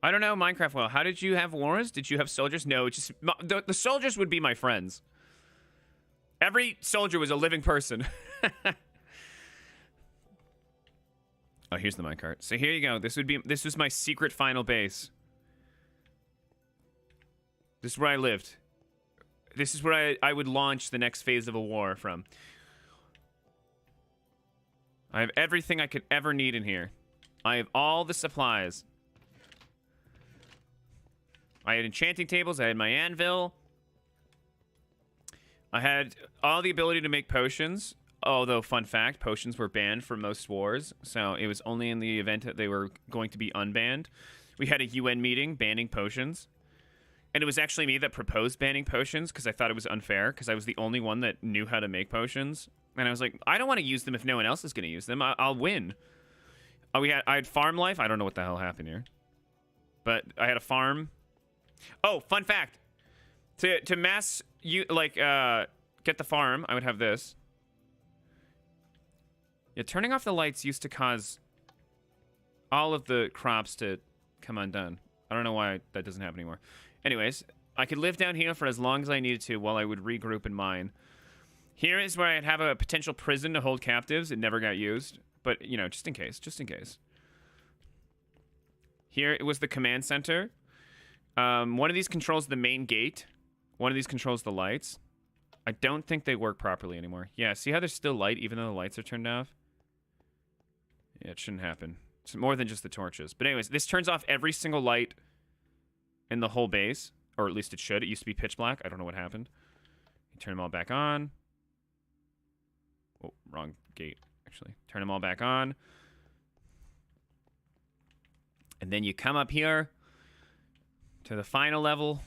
I don't know, Minecraft well. How did you have wars? Did you have soldiers? No, just the soldiers would be my friends. Every soldier was a living person. Oh, here's the minecart. So here you go. This was my secret final base. This is where I lived. This is where I would launch the next phase of a war from. I have everything I could ever need in here. I have all the supplies. I had enchanting tables. I had my anvil. I had all the ability to make potions, although, fun fact, potions were banned for most wars, so it was only in the event that they were going to be unbanned. We had a UN meeting banning potions, and it was actually me that proposed banning potions because I thought it was unfair because I was the only one that knew how to make potions, and I was like, I don't want to use them if no one else is going to use them. I'll win. I had farm life. I don't know what the hell happened here, but I had a farm. Oh, fun fact. To mass get the farm, I would have this. Yeah, turning off the lights used to cause all of the crops to come undone. I don't know why that doesn't happen anymore. Anyways, I could live down here for as long as I needed to while I would regroup and mine. Here is where I'd have a potential prison to hold captives. It never got used, but, just in case, Here it was the command center. One of these controls the main gate. One of these controls the lights. I don't think they work properly anymore. Yeah, see how there's still light even though the lights are turned off? Yeah, it shouldn't happen. It's more than just the torches. But anyways, this turns off every single light in the whole base. Or at least it should. It used to be pitch black. I don't know what happened. You turn them all back on. Oh, wrong gate, actually. Turn them all back on. And then you come up here to the final level.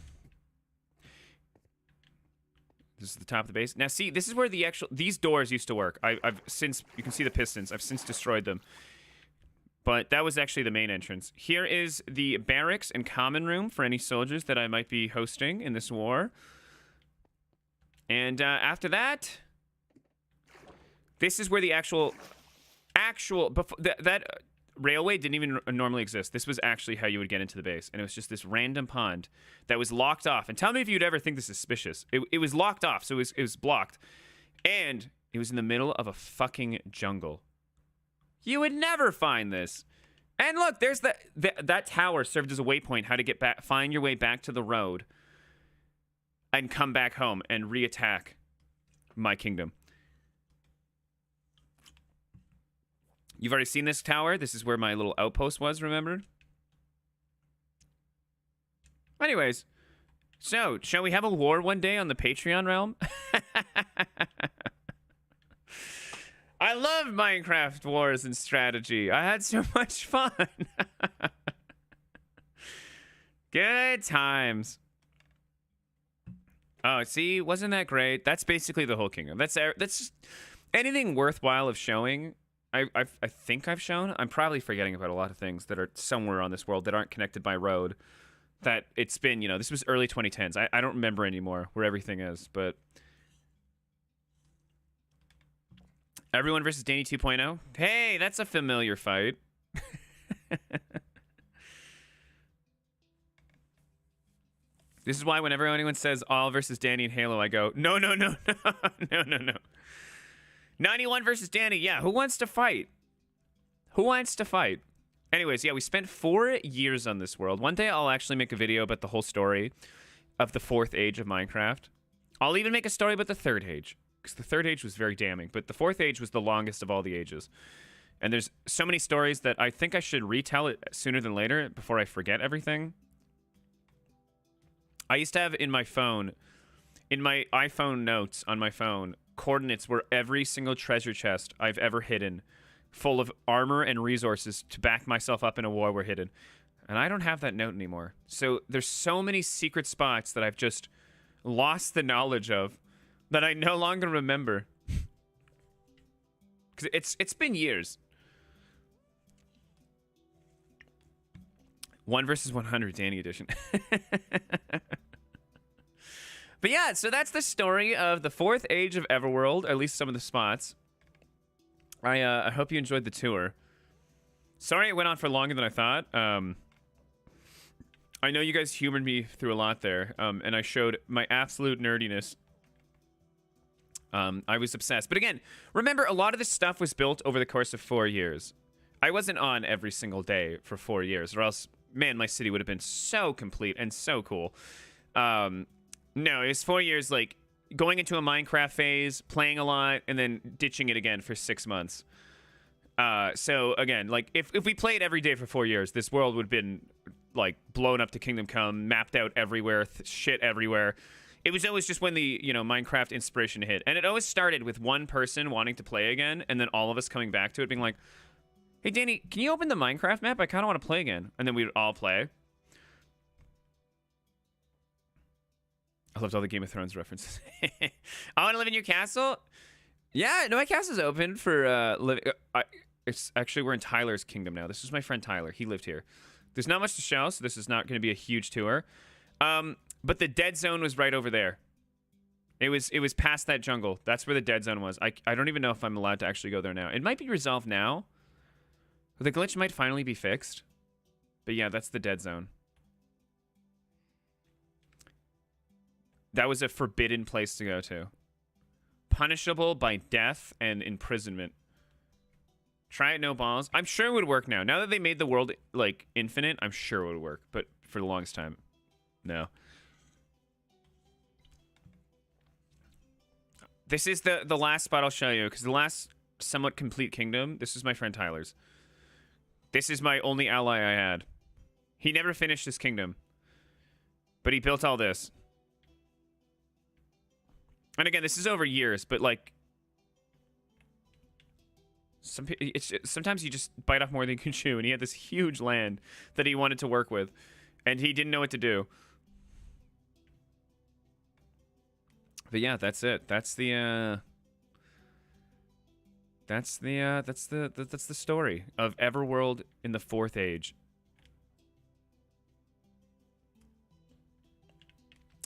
This is the top of the base. Now, see, this is where the actual... These doors used to work. I've since... You can see the pistons. I've since destroyed them. But that was actually the main entrance. Here is the barracks and common room for any soldiers that I might be hosting in this war. And after that... This is where the actual... That railway didn't even normally exist. This was actually how you would get into the base. And it was just this random pond that was locked off. And tell me if you'd ever think this is suspicious. It was locked off, so it was blocked. And it was in the middle of a fucking jungle. You would never find this. And look, there's that tower served as a waypoint, how to get back, find your way back to the road and come back home and reattack my kingdom. You've already seen this tower. This is where my little outpost was, remember? Anyways, so, shall we have a war one day on the Patreon realm? I love Minecraft wars and strategy. I had so much fun. Good times. Oh, see, wasn't that great? That's basically the whole kingdom. That's anything worthwhile of showing. I think I've shown. I'm probably forgetting about a lot of things that are somewhere on this world that aren't connected by road. That it's been, you know, this was early 2010s. I don't remember anymore where everything is, but Everyone versus Danny 2.0. Hey, that's a familiar fight. This is why whenever anyone says all versus Danny and Halo, I go, no, no, no, no, no, no, no. 91 versus Danny. Yeah, who wants to fight? Who wants to fight? Anyways, yeah, we spent 4 years on this world. One day I'll actually make a video about the whole story of the 4th age of Minecraft. I'll even make a story about the 3rd age, because the 3rd age was very damning, but the 4th age was the longest of all the ages. And there's so many stories that I think I should retell it sooner than later before I forget everything. I used to have in my phone, in my iPhone notes on my phone, coordinates where every single treasure chest I've ever hidden, full of armor and resources to back myself up in a war, were hidden. And I don't have that note anymore. So there's so many secret spots that I've just lost the knowledge of that I no longer remember. Because it's been years. 1 versus 100, Danny edition. But yeah, so that's the story of the 4th age of Everworld, or at least some of the spots. I hope you enjoyed the tour. Sorry it went on for longer than I thought. I know you guys humored me through a lot there, and I showed my absolute nerdiness. I was obsessed. But again, remember, a lot of this stuff was built over the course of 4 years. I wasn't on every single day for 4 years, or else, man, my city would have been so complete and so cool. No, it was 4 years, like, going into a Minecraft phase, playing a lot, and then ditching it again for 6 months. So, again, like, if we played every day for 4 years, this world would have been, like, blown up to Kingdom Come, mapped out everywhere, shit everywhere. It was always just when the, you know, Minecraft inspiration hit. And it always started with one person wanting to play again, and then all of us coming back to it, being like, hey, Danny, can you open the Minecraft map? I kind of want to play again. And then we would all play. I loved all the Game of Thrones references. I want to live in your castle? Yeah, no, my castle's open for living. It's actually, we're in Tyler's kingdom now. This is my friend Tyler. He lived here. There's not much to show, so this is not going to be a huge tour. But the dead zone was right over there. It was past that jungle. That's where the dead zone was. I don't even know if I'm allowed to actually go there now. It might be resolved now. The glitch might finally be fixed. But yeah, that's the dead zone. That was a forbidden place to go to. Punishable by death and imprisonment. Try it, no balls. I'm sure it would work now. Now that they made the world, like, infinite, I'm sure it would work. But for the longest time, no. This is the last spot I'll show you, because the last somewhat complete kingdom, this is my friend Tyler's. This is my only ally I had. He never finished his kingdom. But he built all this. And again, this is over years, but like... sometimes you just bite off more than you can chew, and he had this huge land that he wanted to work with, and he didn't know what to do. But yeah, that's it. That's the story of Everworld in the 4th Age.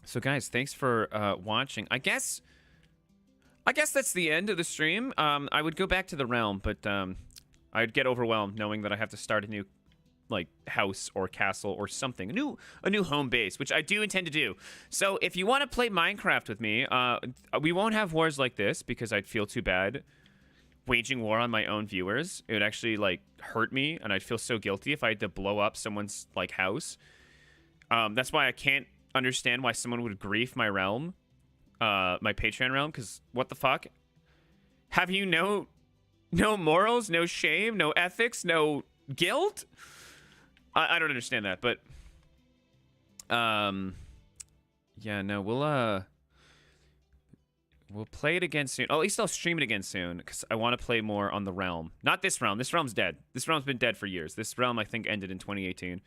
So guys, thanks for watching. I guess that's the end of the stream. I would go back to the realm, but I'd get overwhelmed knowing that I have to start a new like house or castle or something, a new home base, which I do intend to do. So if you want to play Minecraft with me, we won't have wars like this because I'd feel too bad waging war on my own viewers. It would actually like hurt me, and I'd feel so guilty if I had to blow up someone's like house. That's why I can't understand why someone would grief my realm, my Patreon realm, because what the fuck? Have you no morals, no shame, no ethics, no guilt? I don't understand that, but yeah, no, we'll play it again soon. Oh, at least I'll stream it again soon, because I want to play more on the realm. Not this realm. This realm's dead. This realm's been dead for years. This realm, I think, ended in 2018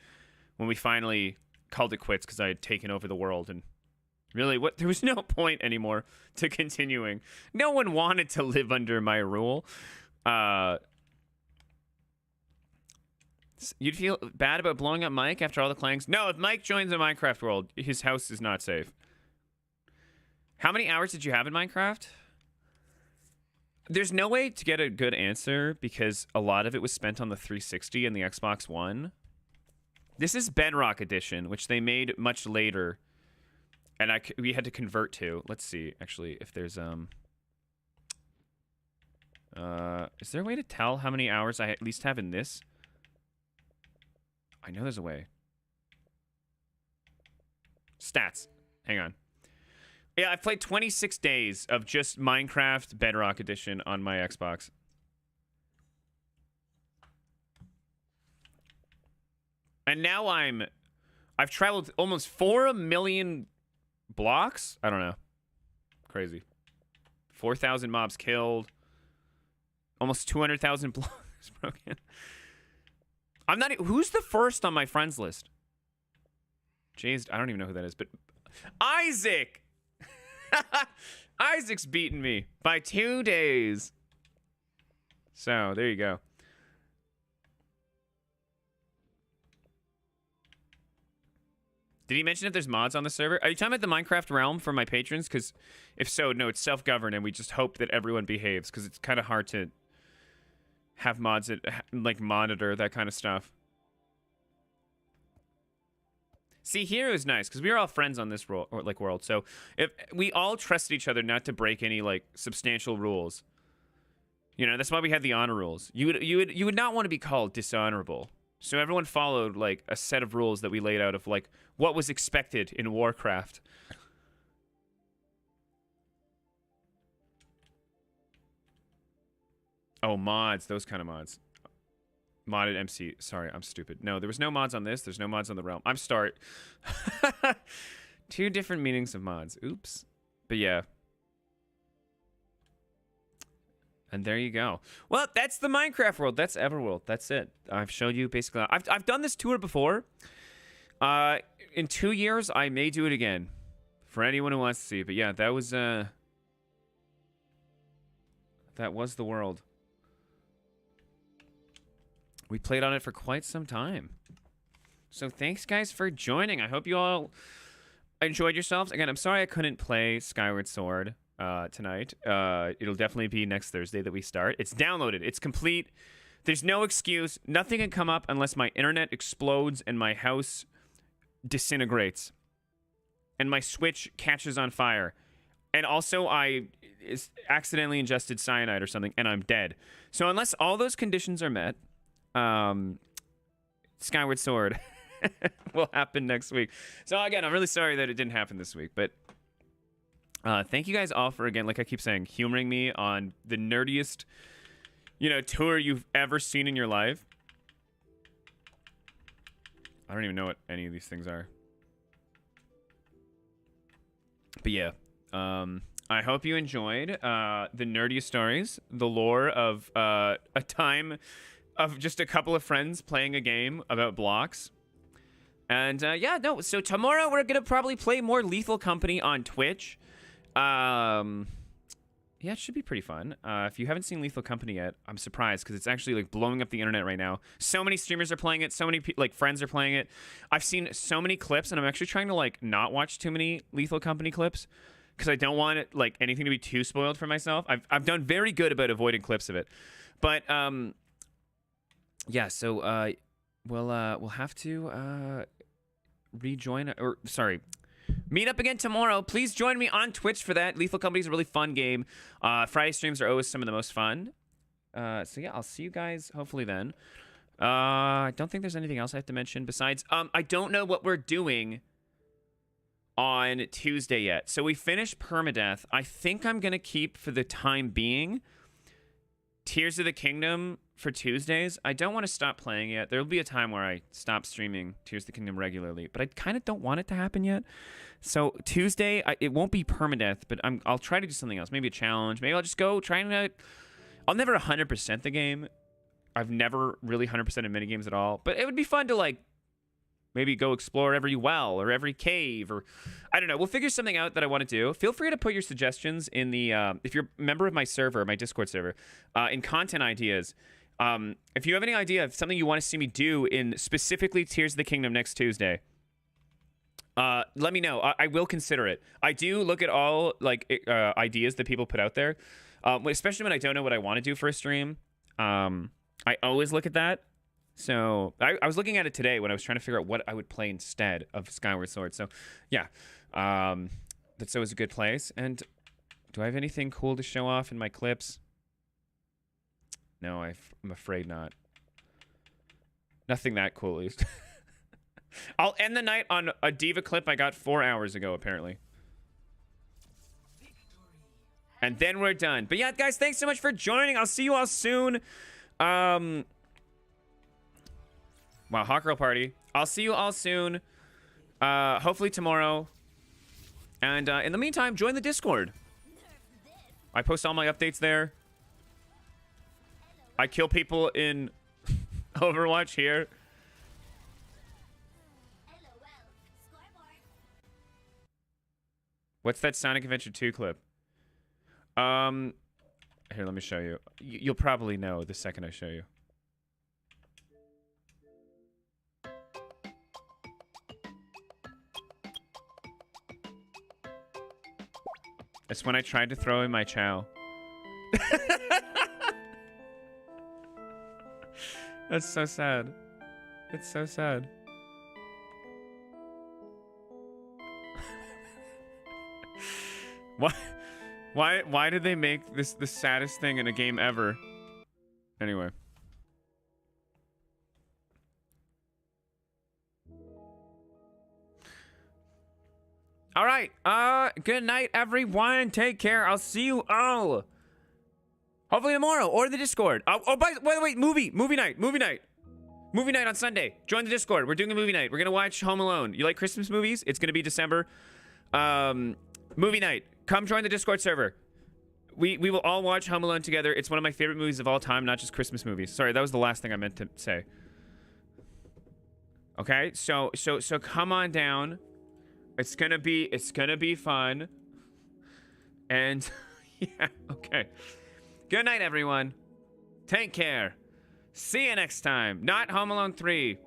when we finally called it quits because I had taken over the world, and really, there was no point anymore to continuing. No one wanted to live under my rule. You'd feel bad about blowing up Mike after all the clang's? No, if Mike joins the Minecraft world, his house is not safe. How many hours did you have in Minecraft? There's no way to get a good answer because a lot of it was spent on the 360 and the Xbox One. This is Bedrock Edition, which they made much later, and we had to convert to. Let's see, actually, if there's is there a way to tell how many hours I at least have in this? I know there's a way. Stats. Hang on. Yeah, I've played 26 days of just Minecraft Bedrock Edition on my Xbox. And now I've traveled almost 4 million blocks? I don't know. Crazy. 4,000 mobs killed. Almost 200,000 blocks broken. I'm not... Who's the first on my friends list? Jeez, I don't even know who that is, but... Isaac! Isaac's beaten me by 2 days. So, there you go. Did he mention if there's mods on the server? Are you talking about the Minecraft realm for my patrons? Because if so, no, it's self-governed, and we just hope that everyone behaves, because it's kind of hard to have mods that, like, monitor that kind of stuff. See, here is nice, because we are all friends on this world, so if we all trusted each other not to break any, like, substantial rules. You know, that's why we had the honor rules. You would not want to be called dishonorable. So everyone followed, like, a set of rules that we laid out of, like, what was expected in Warcraft. Oh, mods. Those kind of mods. Modded MC. Sorry, I'm stupid. No, there was no mods on this. There's no mods on the realm. I'm start. 2 different meanings of mods. Oops. But yeah. And there you go. Well, that's the Minecraft world. That's Everworld. That's it. I've showed you basically. I've done this tour before. In 2 years, I may do it again. For anyone who wants to see. But yeah, that was the world. We played on it for quite some time. So thanks, guys, for joining. I hope you all enjoyed yourselves. Again, I'm sorry I couldn't play Skyward Sword tonight. It'll definitely be next Thursday that we start. It's downloaded. It's complete. There's no excuse. Nothing can come up unless my internet explodes and my house disintegrates. And my Switch catches on fire. And also, I accidentally ingested cyanide or something, and I'm dead. So unless all those conditions are met... Skyward Sword will happen next week. So again, I'm really sorry that it didn't happen this week, but thank you guys all for, again, like I keep saying, humoring me on the nerdiest, tour you've ever seen in your life. I don't even know what any of these things are. But yeah, I hope you enjoyed the nerdy stories, the lore of a time of just a couple of friends playing a game about blocks. And yeah, no, so tomorrow we're going to probably play more Lethal Company on Twitch. Yeah, it should be pretty fun. If you haven't seen Lethal Company yet, I'm surprised because it's actually like blowing up the internet right now. So many streamers are playing it. So many like friends are playing it. I've seen so many clips, and I'm actually trying to like not watch too many Lethal Company clips because I don't want it like anything to be too spoiled for myself. I've done very good about avoiding clips of it, but yeah. So we'll have to rejoin or sorry. Meet up again tomorrow. Please join me on Twitch for that. Lethal Company is a really fun game. Friday streams are always some of the most fun. So yeah, I'll see you guys hopefully then. I don't think there's anything else I have to mention besides I don't know what we're doing on Tuesday yet. So we finished Permadeath. I think I'm gonna keep for the time being Tears of the Kingdom for Tuesdays. I don't want to stop playing yet. There'll be a time where I stop streaming Tears of the Kingdom regularly, but I kind of don't want it to happen yet. So Tuesday, it won't be Permadeath, but I'll try to do something else. Maybe a challenge. Maybe I'll just go trying to... I'll never 100% the game. I've never really 100% in minigames at all, but it would be fun to like maybe go explore every well or every cave or I don't know. We'll figure something out that I want to do. Feel free to put your suggestions in the if you're a member of my server, my Discord server, in content ideas. If you have any idea of something you want to see me do in specifically Tears of the Kingdom next Tuesday, let me know. I will consider it. I do look at all like ideas that people put out there, especially when I don't know what I want to do for a stream. I always look at that. So I was looking at it today when I was trying to figure out what I would play instead of Skyward Sword. So yeah, that's always a good place. And do I have anything cool to show off in my clips? No, I'm afraid not. Nothing that cool, at least. I'll end the night on a Diva clip I got 4 hours ago, apparently. And then we're done. But yeah, guys, thanks so much for joining. I'll see you all soon. Wow, Hawk Girl Party. I'll see you all soon. Hopefully tomorrow. And in the meantime, join the Discord. I post all my updates there. I kill people in Overwatch here. What's that Sonic Adventure 2 clip? Here, let me show you. You'll probably know the second I show you. It's when I tried to throw in my chow. That's so sad. It's so sad. Why did they make this the saddest thing in a game ever? Anyway. All right. Good night, everyone. Take care. I'll see you all. Hopefully tomorrow or the Discord. Oh, by the way, movie night on Sunday. Join the Discord. We're doing a movie night. We're gonna watch Home Alone. You like Christmas movies? It's gonna be December. Movie night. Come join the Discord server. We will all watch Home Alone together. It's one of my favorite movies of all time, not just Christmas movies. Sorry, that was the last thing I meant to say. Okay, so come on down. It's gonna be fun. And yeah, okay. Good night, everyone. Take care. See you next time. Not Home Alone 3.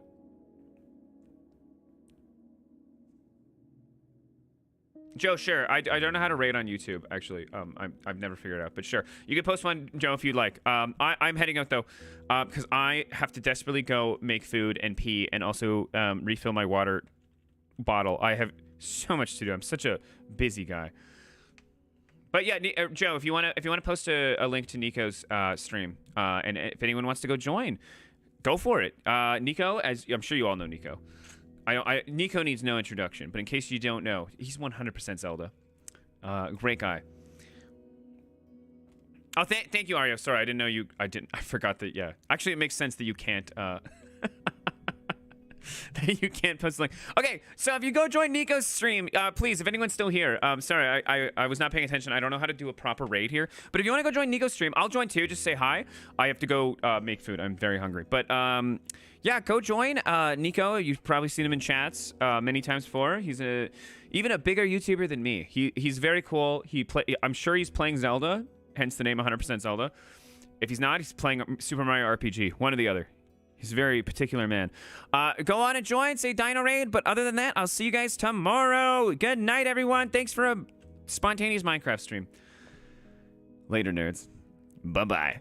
Joe, sure. I don't know how to rate on YouTube, actually. I've never figured it out, but sure. You can post one, Joe, if you'd like. I'm heading out, though, because I have to desperately go make food and pee and also refill my water bottle. I have so much to do. I'm such a busy guy. But yeah, Joe, if you want to post a link to Nico's stream, and if anyone wants to go join, go for it. Nico, as I'm sure you all know Nico. Nico needs no introduction, but in case you don't know, he's 100% Zelda. Great guy. Oh, thank you, Ario. Sorry, I didn't know you. I forgot that. Yeah, actually, it makes sense that you can't. that you can't post a link. Okay, so if you go join Nico's stream, please, if anyone's still here, sorry, I was not paying attention. I don't know how to do a proper raid here. But if you want to go join Nico's stream, I'll join too. Just say hi. I have to go make food. I'm very hungry. But yeah, go join Nico. You've probably seen him in chats many times before. He's even a bigger YouTuber than me. He's very cool. I'm sure he's playing Zelda, hence the name 100% Zelda. If he's not, he's playing Super Mario RPG. One or the other. He's a very particular man. Go on and join, say Dino Raid. But other than that, I'll see you guys tomorrow. Good night, everyone. Thanks for a spontaneous Minecraft stream. Later, nerds. Bye-bye.